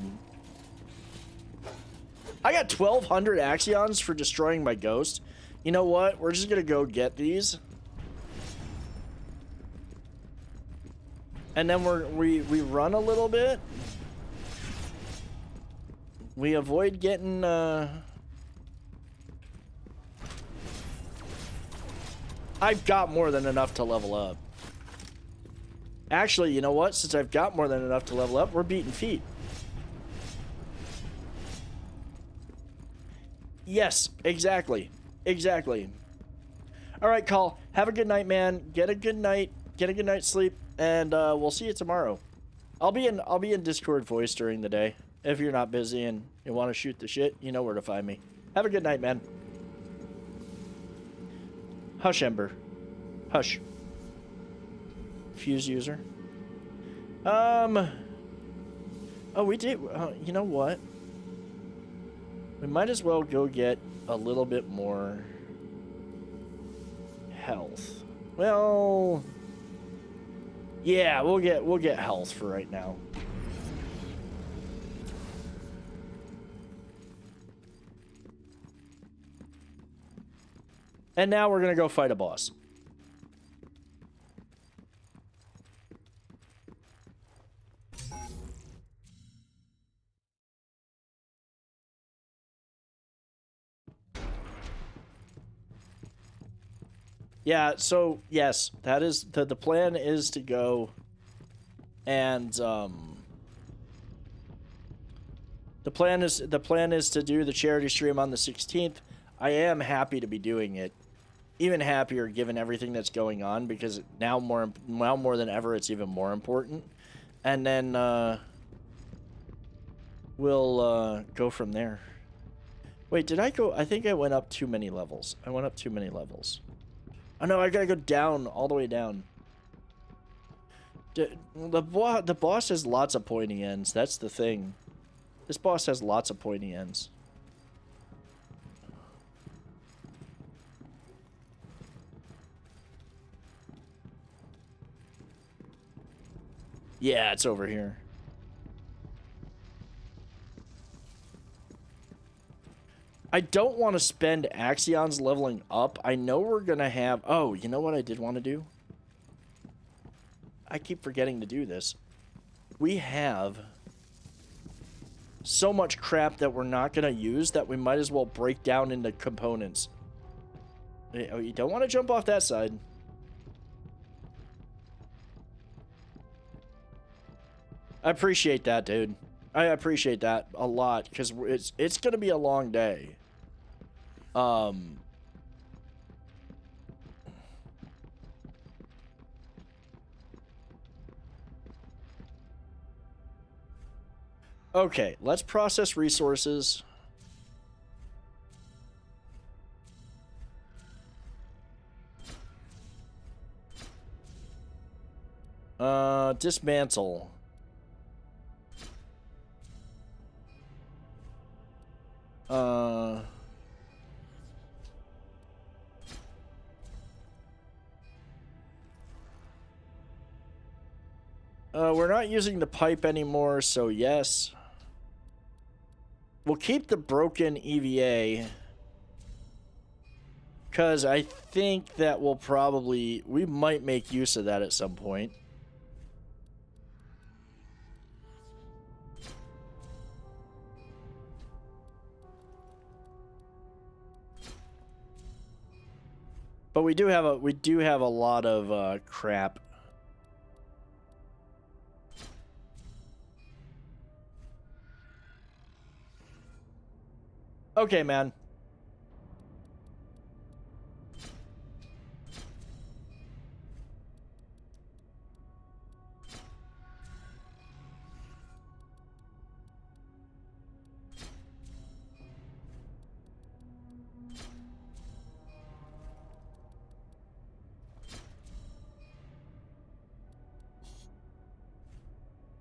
I got 1,200 axions for destroying my ghost. You know what? We're just gonna go get these. And then we run a little bit. We avoid getting... I've got more than enough to level up. Actually, you know what? Since I've got more than enough to level up, we're beating feet. Yes, exactly. Exactly. All right, Call. Have a good night, man. Get a good night's sleep, and we'll see you tomorrow. I'll be in Discord voice during the day. If you're not busy and you want to shoot the shit, you know where to find me. Have a good night, man. Hush, Ember. Hush. Fuse user. Oh, we did. You know what? We might as well go get a little bit more health. Well, yeah, we'll get health for right now. And now we're gonna go fight a boss. Yeah, so yes, that is the plan is to go and the plan is to do the charity stream on the 16th. I am happy to be doing it. Even happier given everything that's going on, because now more than ever it's even more important. And then we'll go from there. Wait, did I go? I think I went up too many levels. I went up too many levels. Oh no, I gotta go down, all the way down. The boss has lots of pointy ends. That's the thing. This boss has lots of pointy ends. Yeah, it's over here. I don't want to spend axions leveling up. I know we're going to have... Oh, you know what I did want to do? I keep forgetting to do this. we have so much crap that we're not going to use that we might as well break down into components. Oh, you don't want to jump off that side. I appreciate that, dude. I appreciate that a lot, because it's going to be a long day. Okay, let's process resources. Dismantle. We're not using the pipe anymore, so yes. We'll keep the broken EVA, because I think that we might make use of that at some point. But we do have a lot of crap. Okay, man.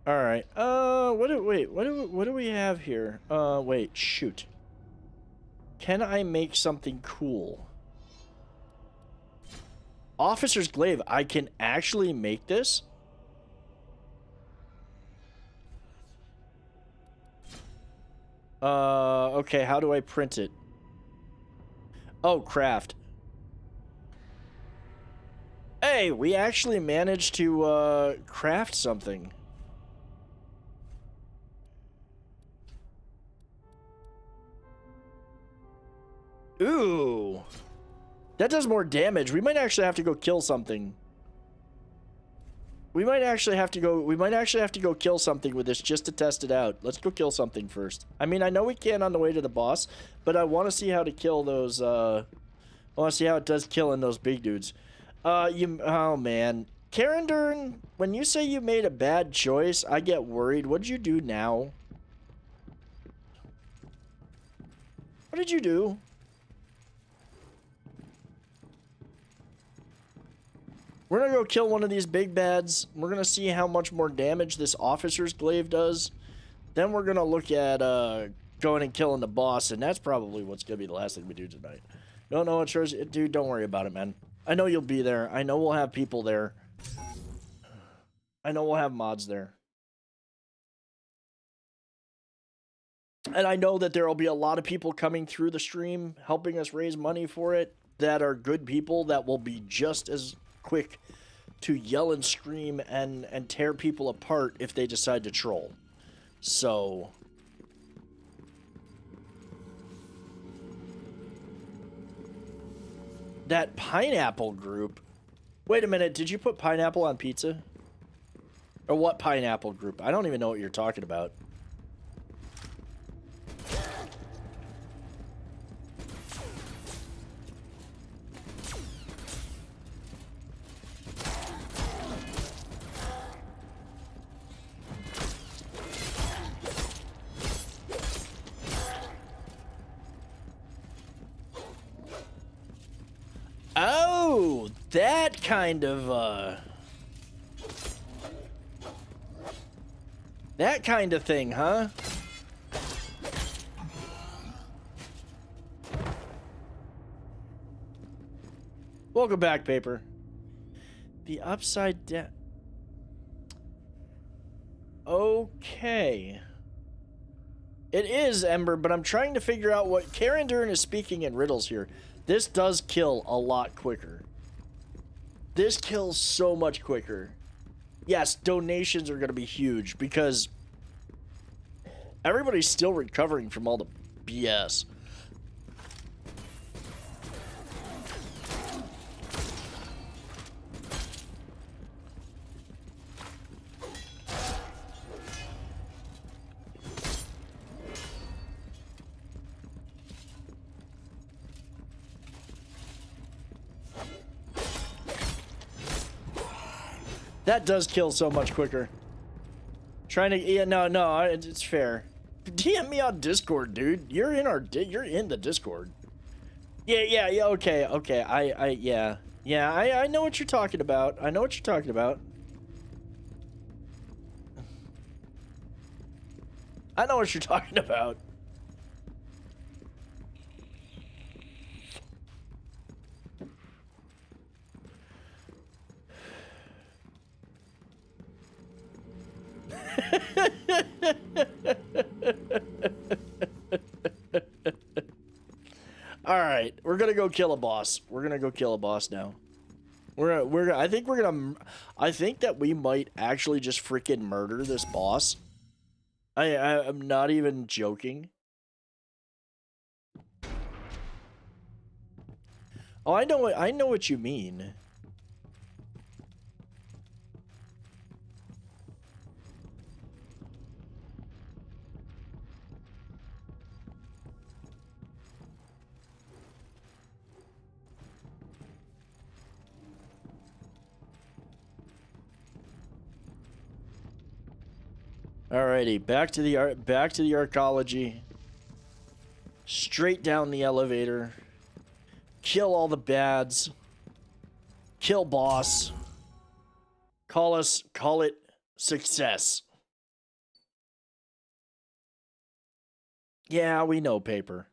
All right. What do we have here? Wait, shoot. Can I make something cool? Officer's glaive. I can actually make this? Okay, how do I print it? Oh, craft. Hey, we actually managed to, craft something. Ooh. That does more damage. We might actually have to go kill something. We might actually have to go kill something with this just to test it out. Let's go kill something first. I mean, I know we can on the way to the boss, but I want to see how to kill those, I want to see how it does killing those big dudes. Oh man. Karendern, when you say you made a bad choice, I get worried. What'd you do now? What did you do? We're gonna go kill one of these big bads. We're gonna see how much more damage this officer's glaive does. Then we're gonna look at going and killing the boss, and that's probably what's gonna be the last thing we do tonight. No, it sure, dude, don't worry about it, man. I know you'll be there. I know we'll have people there. I know we'll have mods there. And I know that there will be a lot of people coming through the stream, helping us raise money for it, that are good people that will be just as quick to yell and scream and tear people apart if they decide to troll. So that pineapple group. Wait a minute, did you put pineapple on pizza? Or what pineapple group? I don't even know what you're talking about. Oh, that kind of, that kind of thing, huh? Welcome back, Paper. The upside down. Okay. It is Ember, but I'm trying to figure out what Karendern is speaking in riddles here. This does kill a lot quicker. This kills so much quicker. yes, donations are going to be huge because everybody's still recovering from all the BS. That does kill so much quicker. Trying to, yeah, no, it's fair. DM me on Discord, dude. You're in you're in the Discord. Yeah, okay. Yeah, I know what you're talking about. I know what you're talking about. I know what you're talking about. All right, we're gonna go kill a boss. We're gonna go kill a boss now. I think that we might actually just freaking murder this boss. I'm not even joking. Oh, I know what you mean. Alrighty, back to the arcology. Straight down the elevator. Kill all the bads. Kill boss. Call it success. Yeah, we know, paper.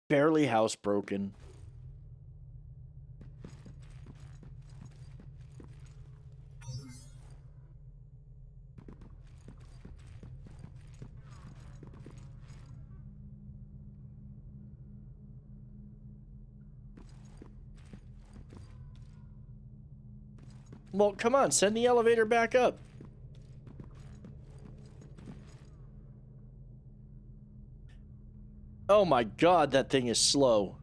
Barely housebroken. Well, come on, send the elevator back up. Oh my god, that thing is slow.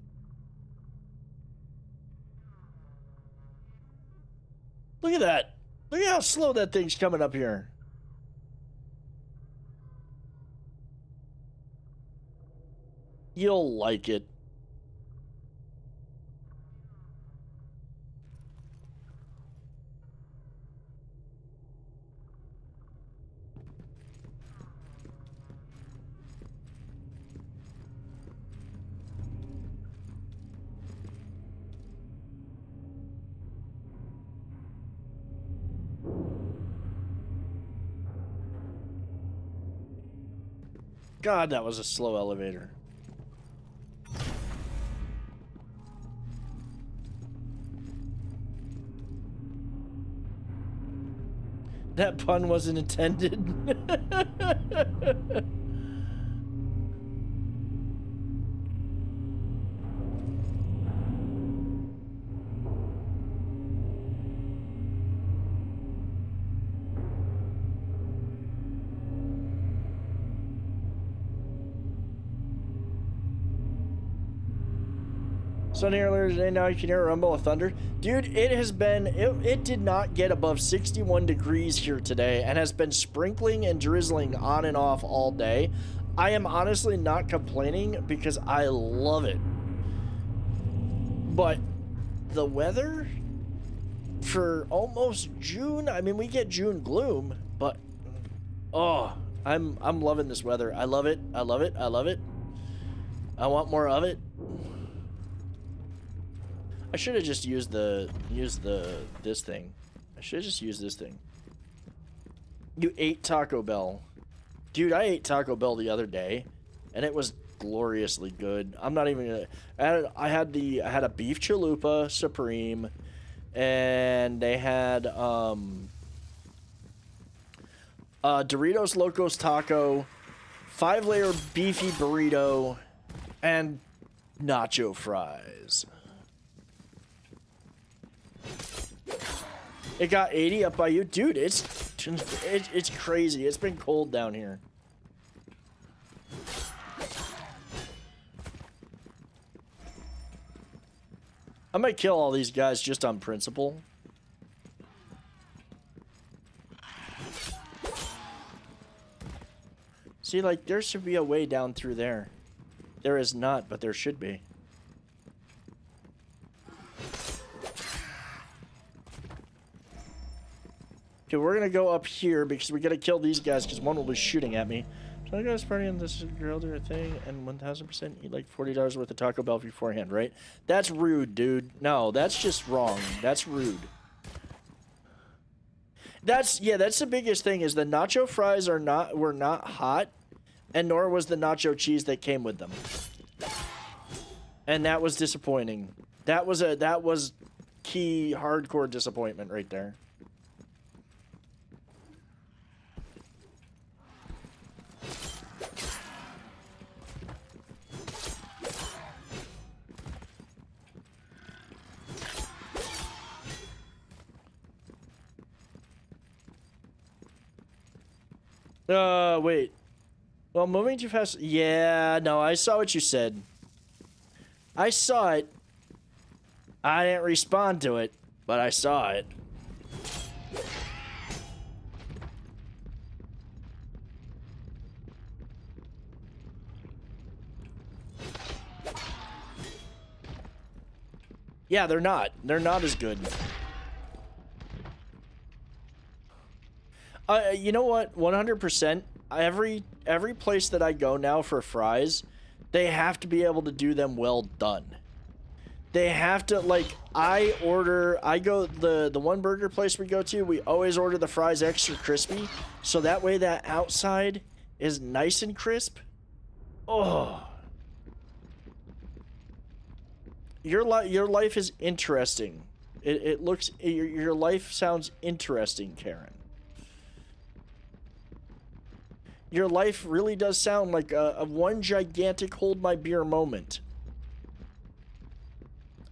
Look at that. Look at how slow that thing's coming up here. You'll like it. God, that was a slow elevator. That pun wasn't intended. Sunny earlier today, now you can hear a rumble of thunder. Dude, it did not get above 61 degrees here today and has been sprinkling and drizzling on and off all day. I am honestly not complaining because I love it. But the weather for almost June, I mean, we get June gloom, but oh, I'm loving this weather. I love it. I love it. I love it. I want more of it. I should have just used this thing. I should have just used this thing. You ate Taco Bell. Dude, I ate Taco Bell the other day and it was gloriously good. I'm not even gonna I had a beef chalupa supreme and they had Doritos Locos Taco, 5-layer beefy burrito, and nacho fries. It got 80 up by you. Dude, it's crazy. It's been cold down here. I might kill all these guys just on principle. See, like, there should be a way down through there. There is not, but there should be. Okay, we're gonna go up here because we gotta kill these guys because one will be shooting at me. So I guys party on this girl do a thing and 1000% eat like $40 worth of Taco Bell beforehand, right? That's rude, dude. No, that's just wrong. That's rude. That's the biggest thing is the nacho fries were not hot, and nor was the nacho cheese that came with them. And that was disappointing. That was key hardcore disappointment right there. Wait. Well, moving too fast. Yeah, no, I saw what you said. I saw it. I didn't respond to it, but I saw it. Yeah, they're not. They're not as good. You know what? 100%. Every place that I go now for fries, they have to be able to do them well done. They have to, like, the one burger place we go to, we always order the fries extra crispy, so that way that outside is nice and crisp. Oh. Your life is interesting. It looks, your life sounds interesting, Karen. Your life really does sound like a one gigantic hold my beer moment.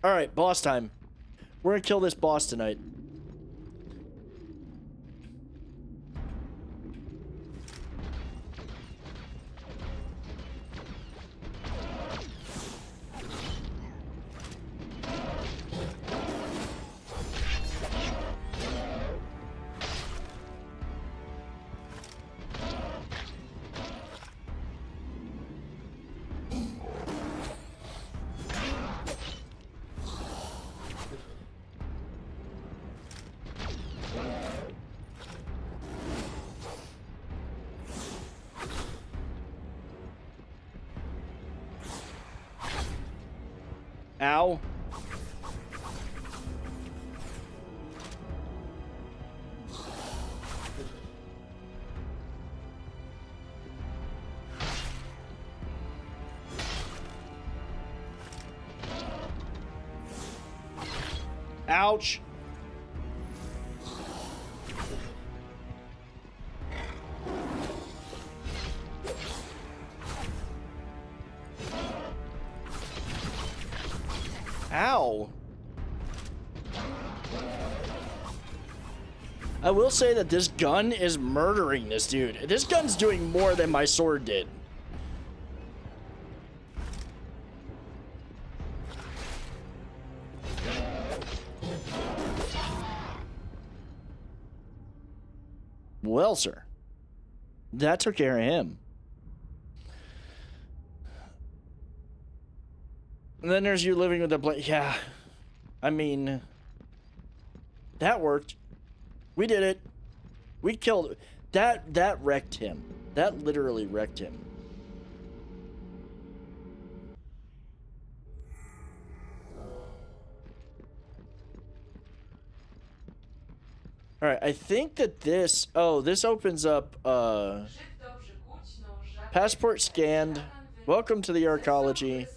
All right, boss time. We're gonna kill this boss tonight. Ow. Ouch. Ow. I will say that this gun is murdering this dude. This gun's doing more than my sword did. Well, sir. That took care of him. And then there's you living with a yeah. I mean, that worked. We did it. We killed that. That wrecked him. That literally wrecked him. All right, I think that this opens up passport scanned. Welcome to the arcology.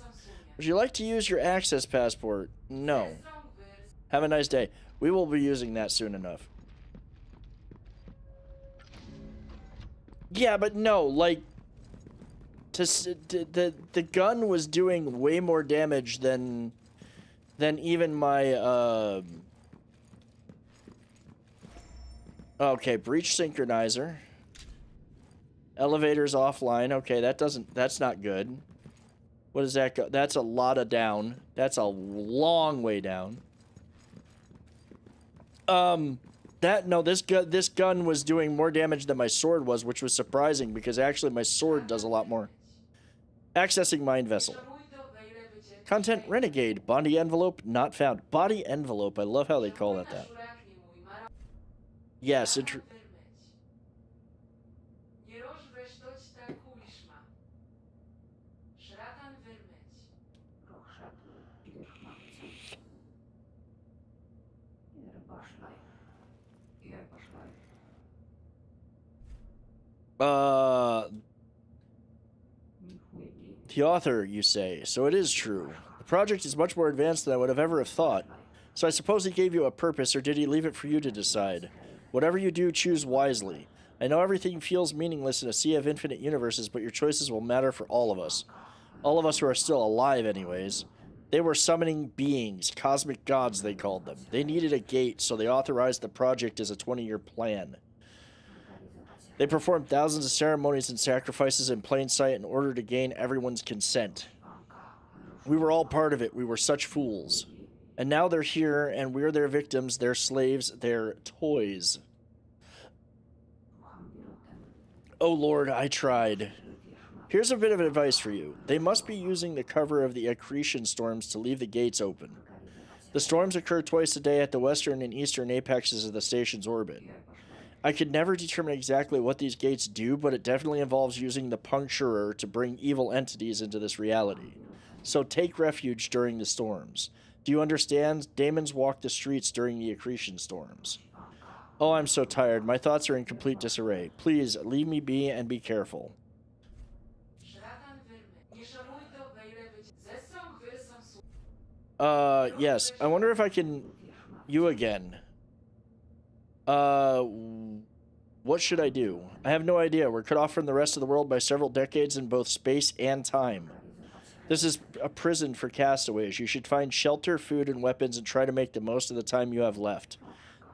Would you like to use your access passport? No. Have a nice day. We will be using that soon enough. Yeah, but no, like, the gun was doing way more damage than even my Okay, breach synchronizer. Elevators offline. Okay, that's not good. What does that go? That's a lot of down. That's a long way down. This gun was doing more damage than my sword was, which was surprising because actually my sword does a lot more. Accessing mine vessel. Content renegade. Body envelope not found. Body envelope. I love how they call it that. Yes, the author, you say. So it is true. The project is much more advanced than I would have ever have thought. So I suppose he gave you a purpose, or did he leave it for you to decide? Whatever you do, choose wisely. I know everything feels meaningless in a sea of infinite universes, but your choices will matter for all of us. All of us who are still alive, anyways. They were summoning beings, cosmic gods, they called them. They needed a gate, so they authorized the project as a 20-year plan. They performed thousands of ceremonies and sacrifices in plain sight in order to gain everyone's consent. We were all part of it. We were such fools. And now they're here, and we're their victims, their slaves, their toys. Oh Lord, I tried. Here's a bit of advice for you. They must be using the cover of the accretion storms to leave the gates open. The storms occur twice a day at the western and eastern apexes of the station's orbit. I could never determine exactly what these gates do, but it definitely involves using the puncturer to bring evil entities into this reality. So take refuge during the storms. Do you understand? Daemons walk the streets during the accretion storms. Oh, I'm so tired. My thoughts are in complete disarray. Please, leave me be and be careful. Yes. I wonder if I can... You again. What should I do? I have no idea. We're cut off from the rest of the world by several decades in both space and time. This is a prison for castaways. You should find shelter, food, and weapons and try to make the most of the time you have left.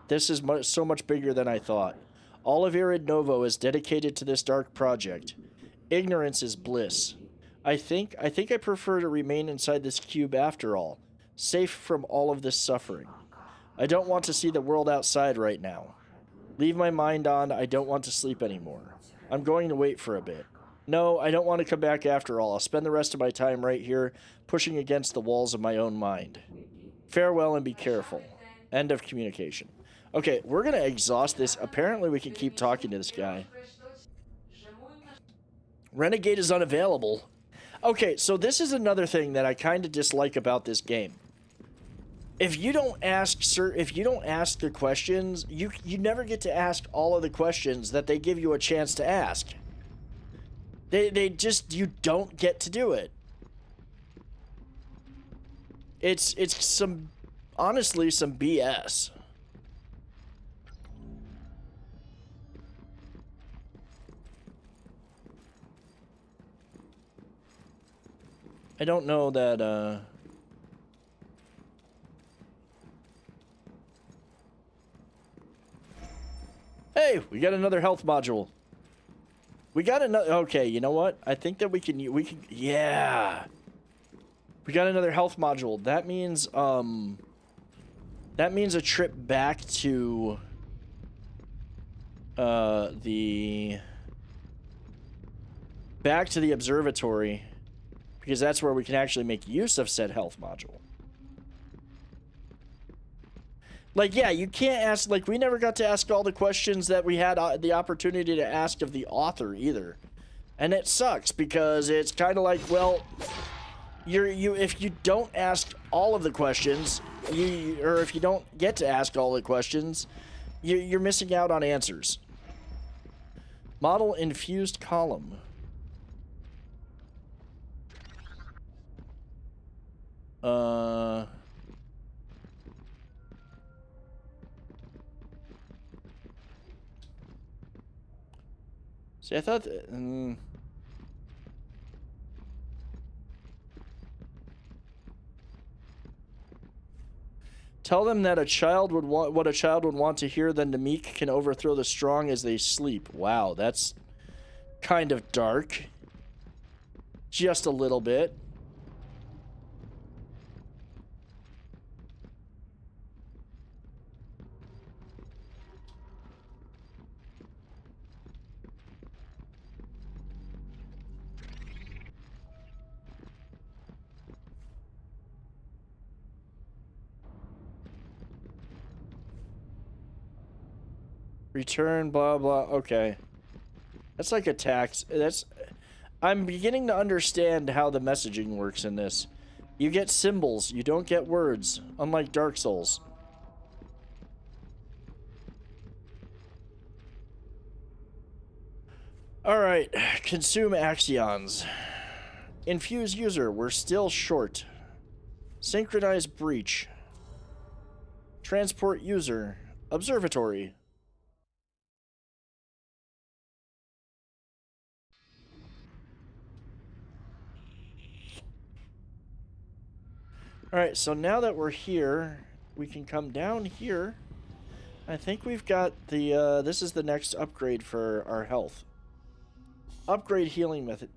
This is so much bigger than I thought. All of Irid Novo is dedicated to this dark project. Ignorance is bliss. I think I prefer to remain inside this cube after all, safe from all of this suffering. I don't want to see the world outside right now. Leave my mind on, I don't want to sleep anymore. I'm going to wait for a bit. No, I don't want to come back after all. I'll spend the rest of my time right here, pushing against the walls of my own mind. Farewell and be careful. End of communication. Okay, we're going to exhaust this. Apparently we can keep talking to this guy. Renegade is unavailable. Okay, so this is another thing that I kind of dislike about this game. If you don't ask the questions, you never get to ask all of the questions that they give you a chance to ask. You don't get to do it. It's honestly some BS. I don't know that, Hey, we got another health module. We got another... Okay, you know what? I think that we can... Yeah. We got another health module. That means, That means a trip back to... Back to the observatory. Because that's where we can actually make use of said health module. Like, yeah, you can't ask... Like, we never got to ask all the questions that we had the opportunity to ask of the author, either. And it sucks, because it's kind of like, well... If you don't ask all of the questions, or if you don't get to ask all the questions, you're missing out on answers. Model infused column. See, I thought... Tell them that a child would want what a child would want to hear, then the meek can overthrow the strong as they sleep. Wow, that's kind of dark. Just a little bit. Return, blah, blah. Okay. That's like a tax. I'm beginning to understand how the messaging works in this. You get symbols, you don't get words, unlike Dark Souls. Alright, consume axions. Infuse user, we're still short. Synchronize breach. Transport user. Observatory. Alright, so now that we're here, we can come down here. I think we've got the, this is the next upgrade for our health. Upgrade healing method.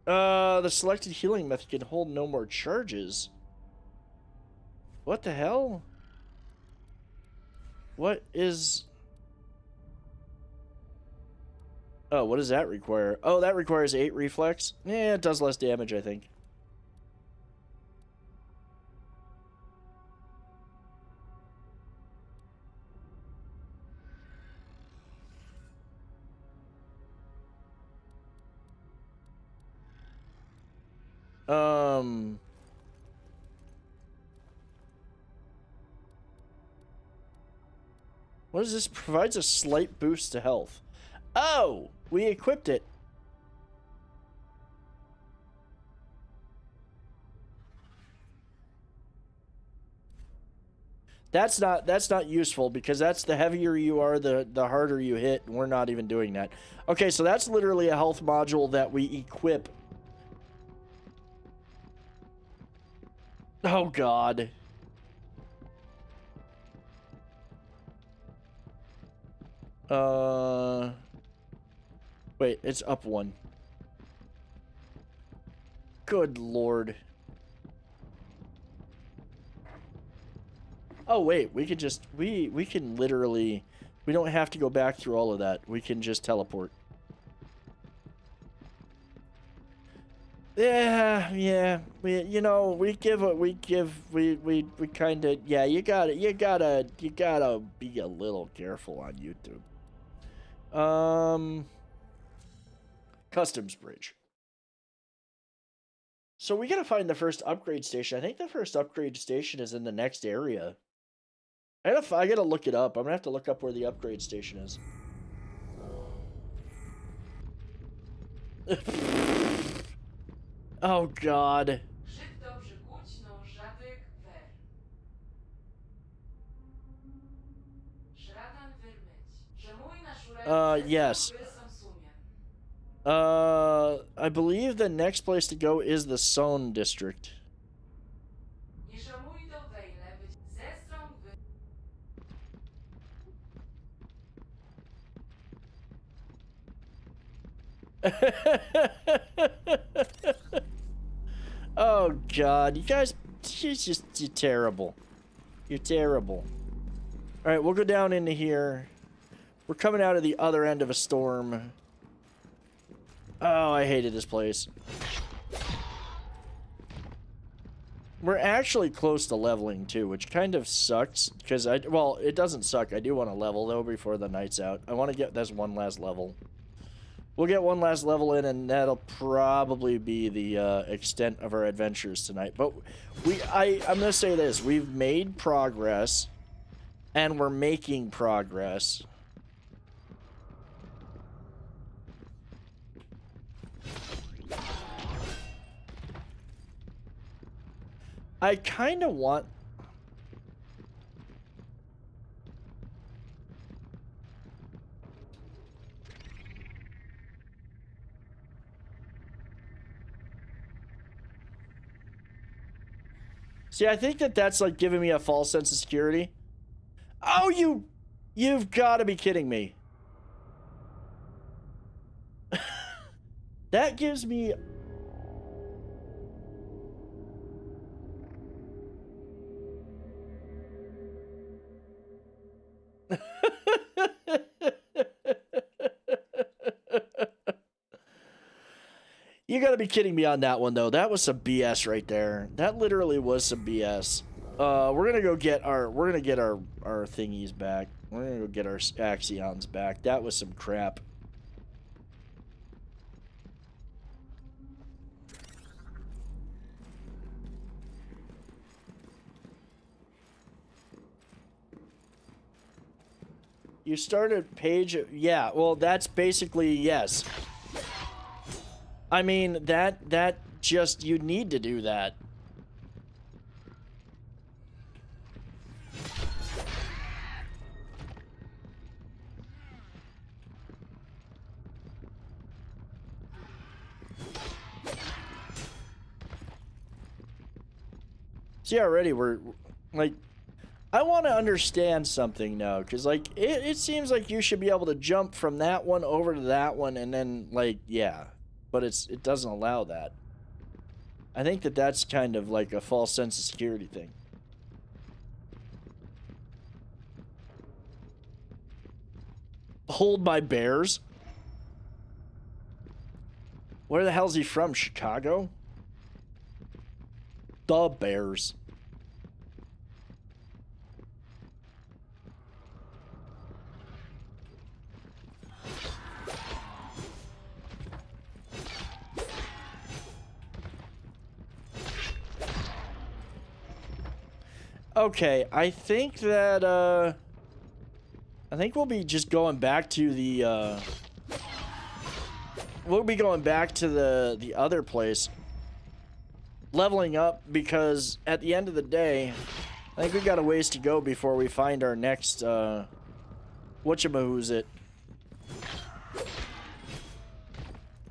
The selected healing method can hold no more charges. What the hell? What is... Oh, what does that require? Oh, that requires 8 reflex. Yeah, it does less damage, I think. What is this? Provides a slight boost to health. Oh! We equipped it. That's not useful, because that's the heavier you are, the harder you hit, and we're not even doing that. Okay, so that's literally a health module that we equip. Oh god. Wait, it's up 1. Good lord. Oh wait, we could just we can literally, we don't have to go back through all of that. We can just teleport. Yeah. We kind of, yeah, you gotta be a little careful on YouTube. Customs bridge. So we gotta find the first upgrade station. I think the first upgrade station is in the next area. I gotta look it up. I'm gonna have to look up where the upgrade station is. Oh god. Yes. I believe the next place to go is the Sohn district. Oh god, you guys, you're terrible. You're terrible. Alright, we'll go down into here. We're coming out of the other end of a storm. Oh, I hated this place. We're actually close to leveling too, which kind of sucks, because well, it doesn't suck. I do want to level though before the night's out. I want to get this one last level. We'll get one last level in, and that'll probably be the extent of our adventures tonight. But I'm gonna say this: we've made progress, and we're making progress. I kind of want... See, I think that that's like giving me a false sense of security. Oh, you've got to be kidding me. That gives me... You gotta be kidding me on that one, though. That was some BS right there. That literally was some BS. We're gonna go get our thingies back. We're gonna go get our axions back. That was some crap. You started page... Yeah, well, that's basically... Yes. I mean, that just... You need to do that. See, already we're... Like... I want to understand something now, because, like, it seems like you should be able to jump from that one over to that one, and then, like, yeah. But it doesn't allow that. I think that that's kind of like a false sense of security thing. Hold my bears? Where the hell's he from? Chicago? The Bears. Okay, I think that, I think we'll be just going back to the, we'll be going back to the other place. Leveling up, because at the end of the day, I think we got a ways to go before we find our next, whatchamahoozit. I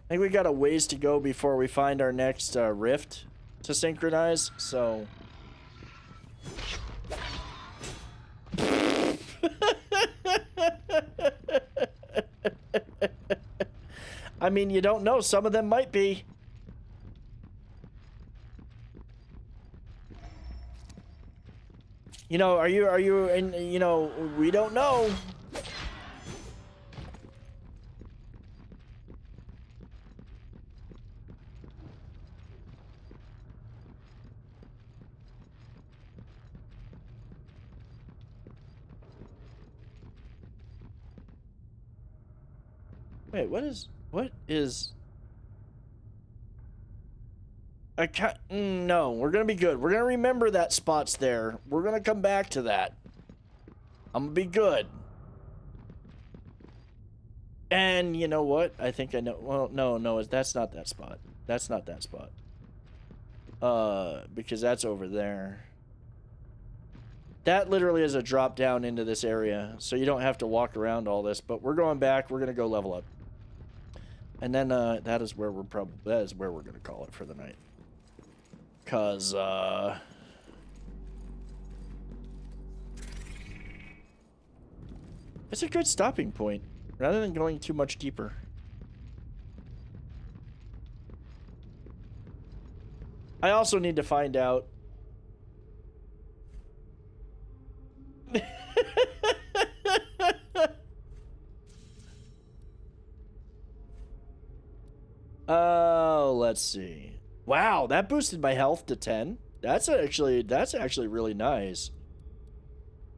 think we got a ways to go before we find our next, rift to synchronize, so... I mean, you don't know. Some of them might be. You know, are you, and you know, we don't know. Wait, what is... I can't... No, we're gonna be good. We're gonna remember that spot's there. We're gonna come back to that. I'm gonna be good. And you know what? I think I know... Well, no, that's not that spot. That's not that spot. Because that's over there. That literally is a drop down into this area, so you don't have to walk around all this. But we're going back. We're gonna go level up. And then that is where we're gonna call it for the night. Cause it's a good stopping point rather than going too much deeper. I also need to find out oh, let's see. Wow, that boosted my health to 10. That's actually really nice.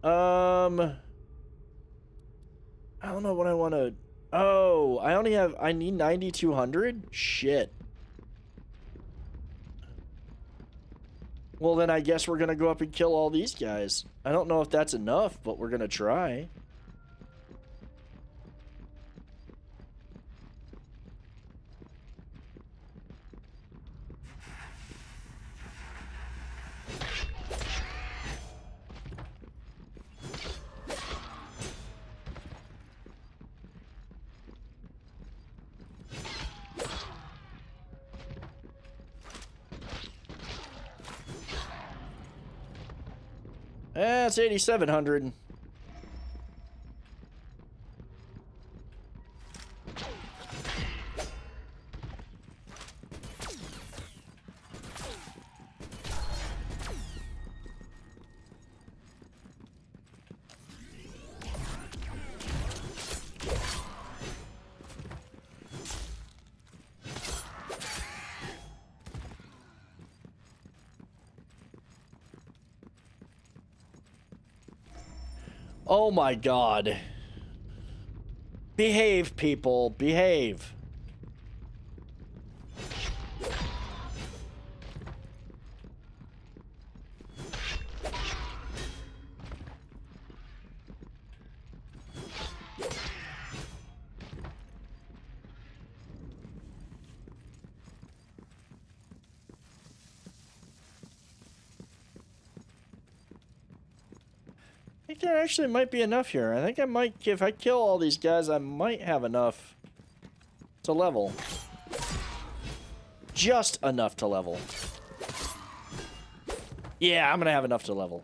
I don't know what I want to... Oh, I need 9,200? Shit. Well, then I guess we're going to go up and kill all these guys. I don't know if that's enough, but we're going to try. It's 8,700. Oh my god. Behave, people. Behave. I think there actually might be enough here. I think I might, if I kill all these guys, I might have enough to level. Just enough to level. Yeah, I'm gonna have enough to level.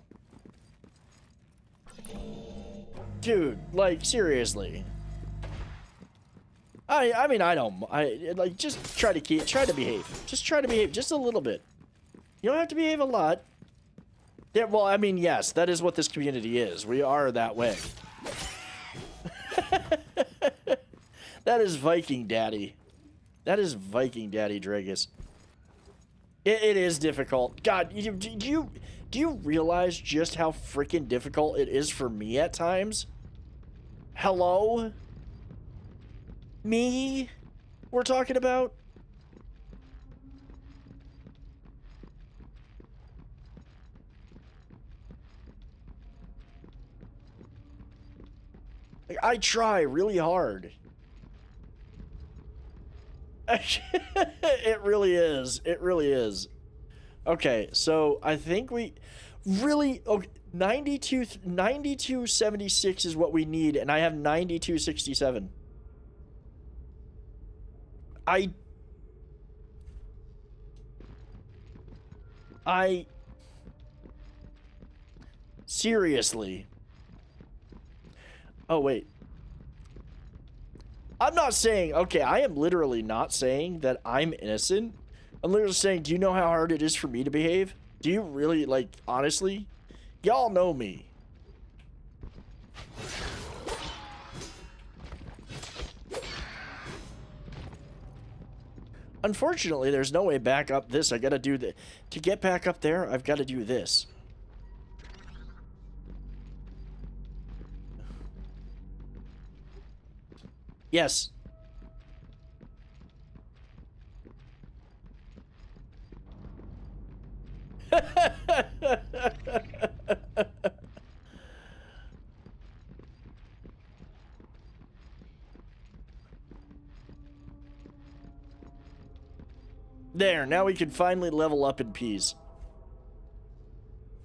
Dude, like, seriously. I mean, like, just try to behave. Just try to behave just a little bit. You don't have to behave a lot. Yeah, well, I mean, yes, that is what this community is. We are that way. That is Viking Daddy. That is Viking Daddy Dragus. It is difficult. God, do you realize just how freaking difficult it is for me at times? Hello? Me? We're talking about? Like, I try really hard. It really is. It really is. Okay, so I think we really, okay, 9276 is what we need, and I have 9267. I seriously. Oh, wait. I'm not saying, okay, I am literally not saying that I'm innocent. I'm literally saying, do you know how hard it is for me to behave? Do you really, like, honestly? Y'all know me. Unfortunately, there's no way back up this. I gotta do the, to get back up there, I've got to do this. Yes. There, now we can finally level up in peace.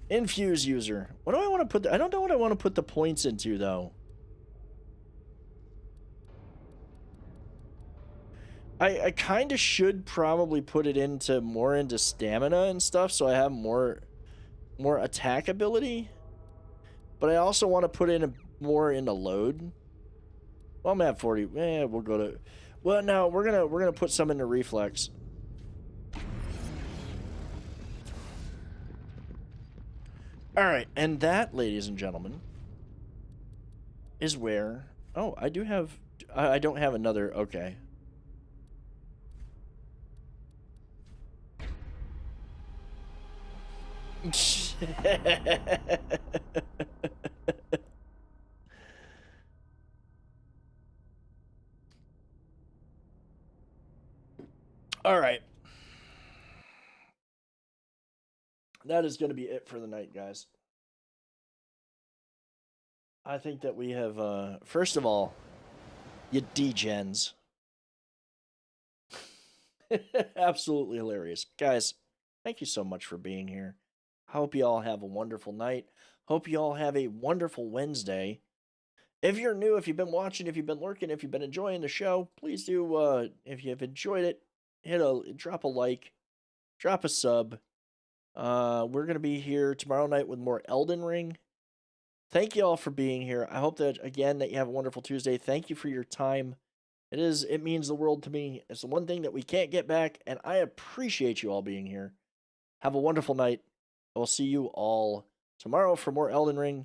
Infuse user. What do I want to put? I don't know what I want to put the points into, though. I kind of should probably put it into more into stamina and stuff, so I have more attack ability. But I also want to put in more into load. Well, I'm at 40. We'll go to. Well, no, we're gonna put some into reflex. All right, and that, ladies and gentlemen, is where. Oh, I do have. I don't have another. Okay. All right. That is going to be it for the night, guys. I think that we have, first of all, you degens. Absolutely hilarious. Guys, thank you so much for being here. I hope you all have a wonderful night. Hope you all have a wonderful Wednesday. If you're new, if you've been watching, if you've been lurking, if you've been enjoying the show, please do, if you've enjoyed it, drop a like, drop a sub, We're going to be here tomorrow night with more Elden Ring. Thank you all for being here. I hope that, again, that you have a wonderful Tuesday. Thank you for your time. It means the world to me. It's the one thing that we can't get back, and I appreciate you all being here. Have a wonderful night. I will see you all tomorrow for more Elden Ring.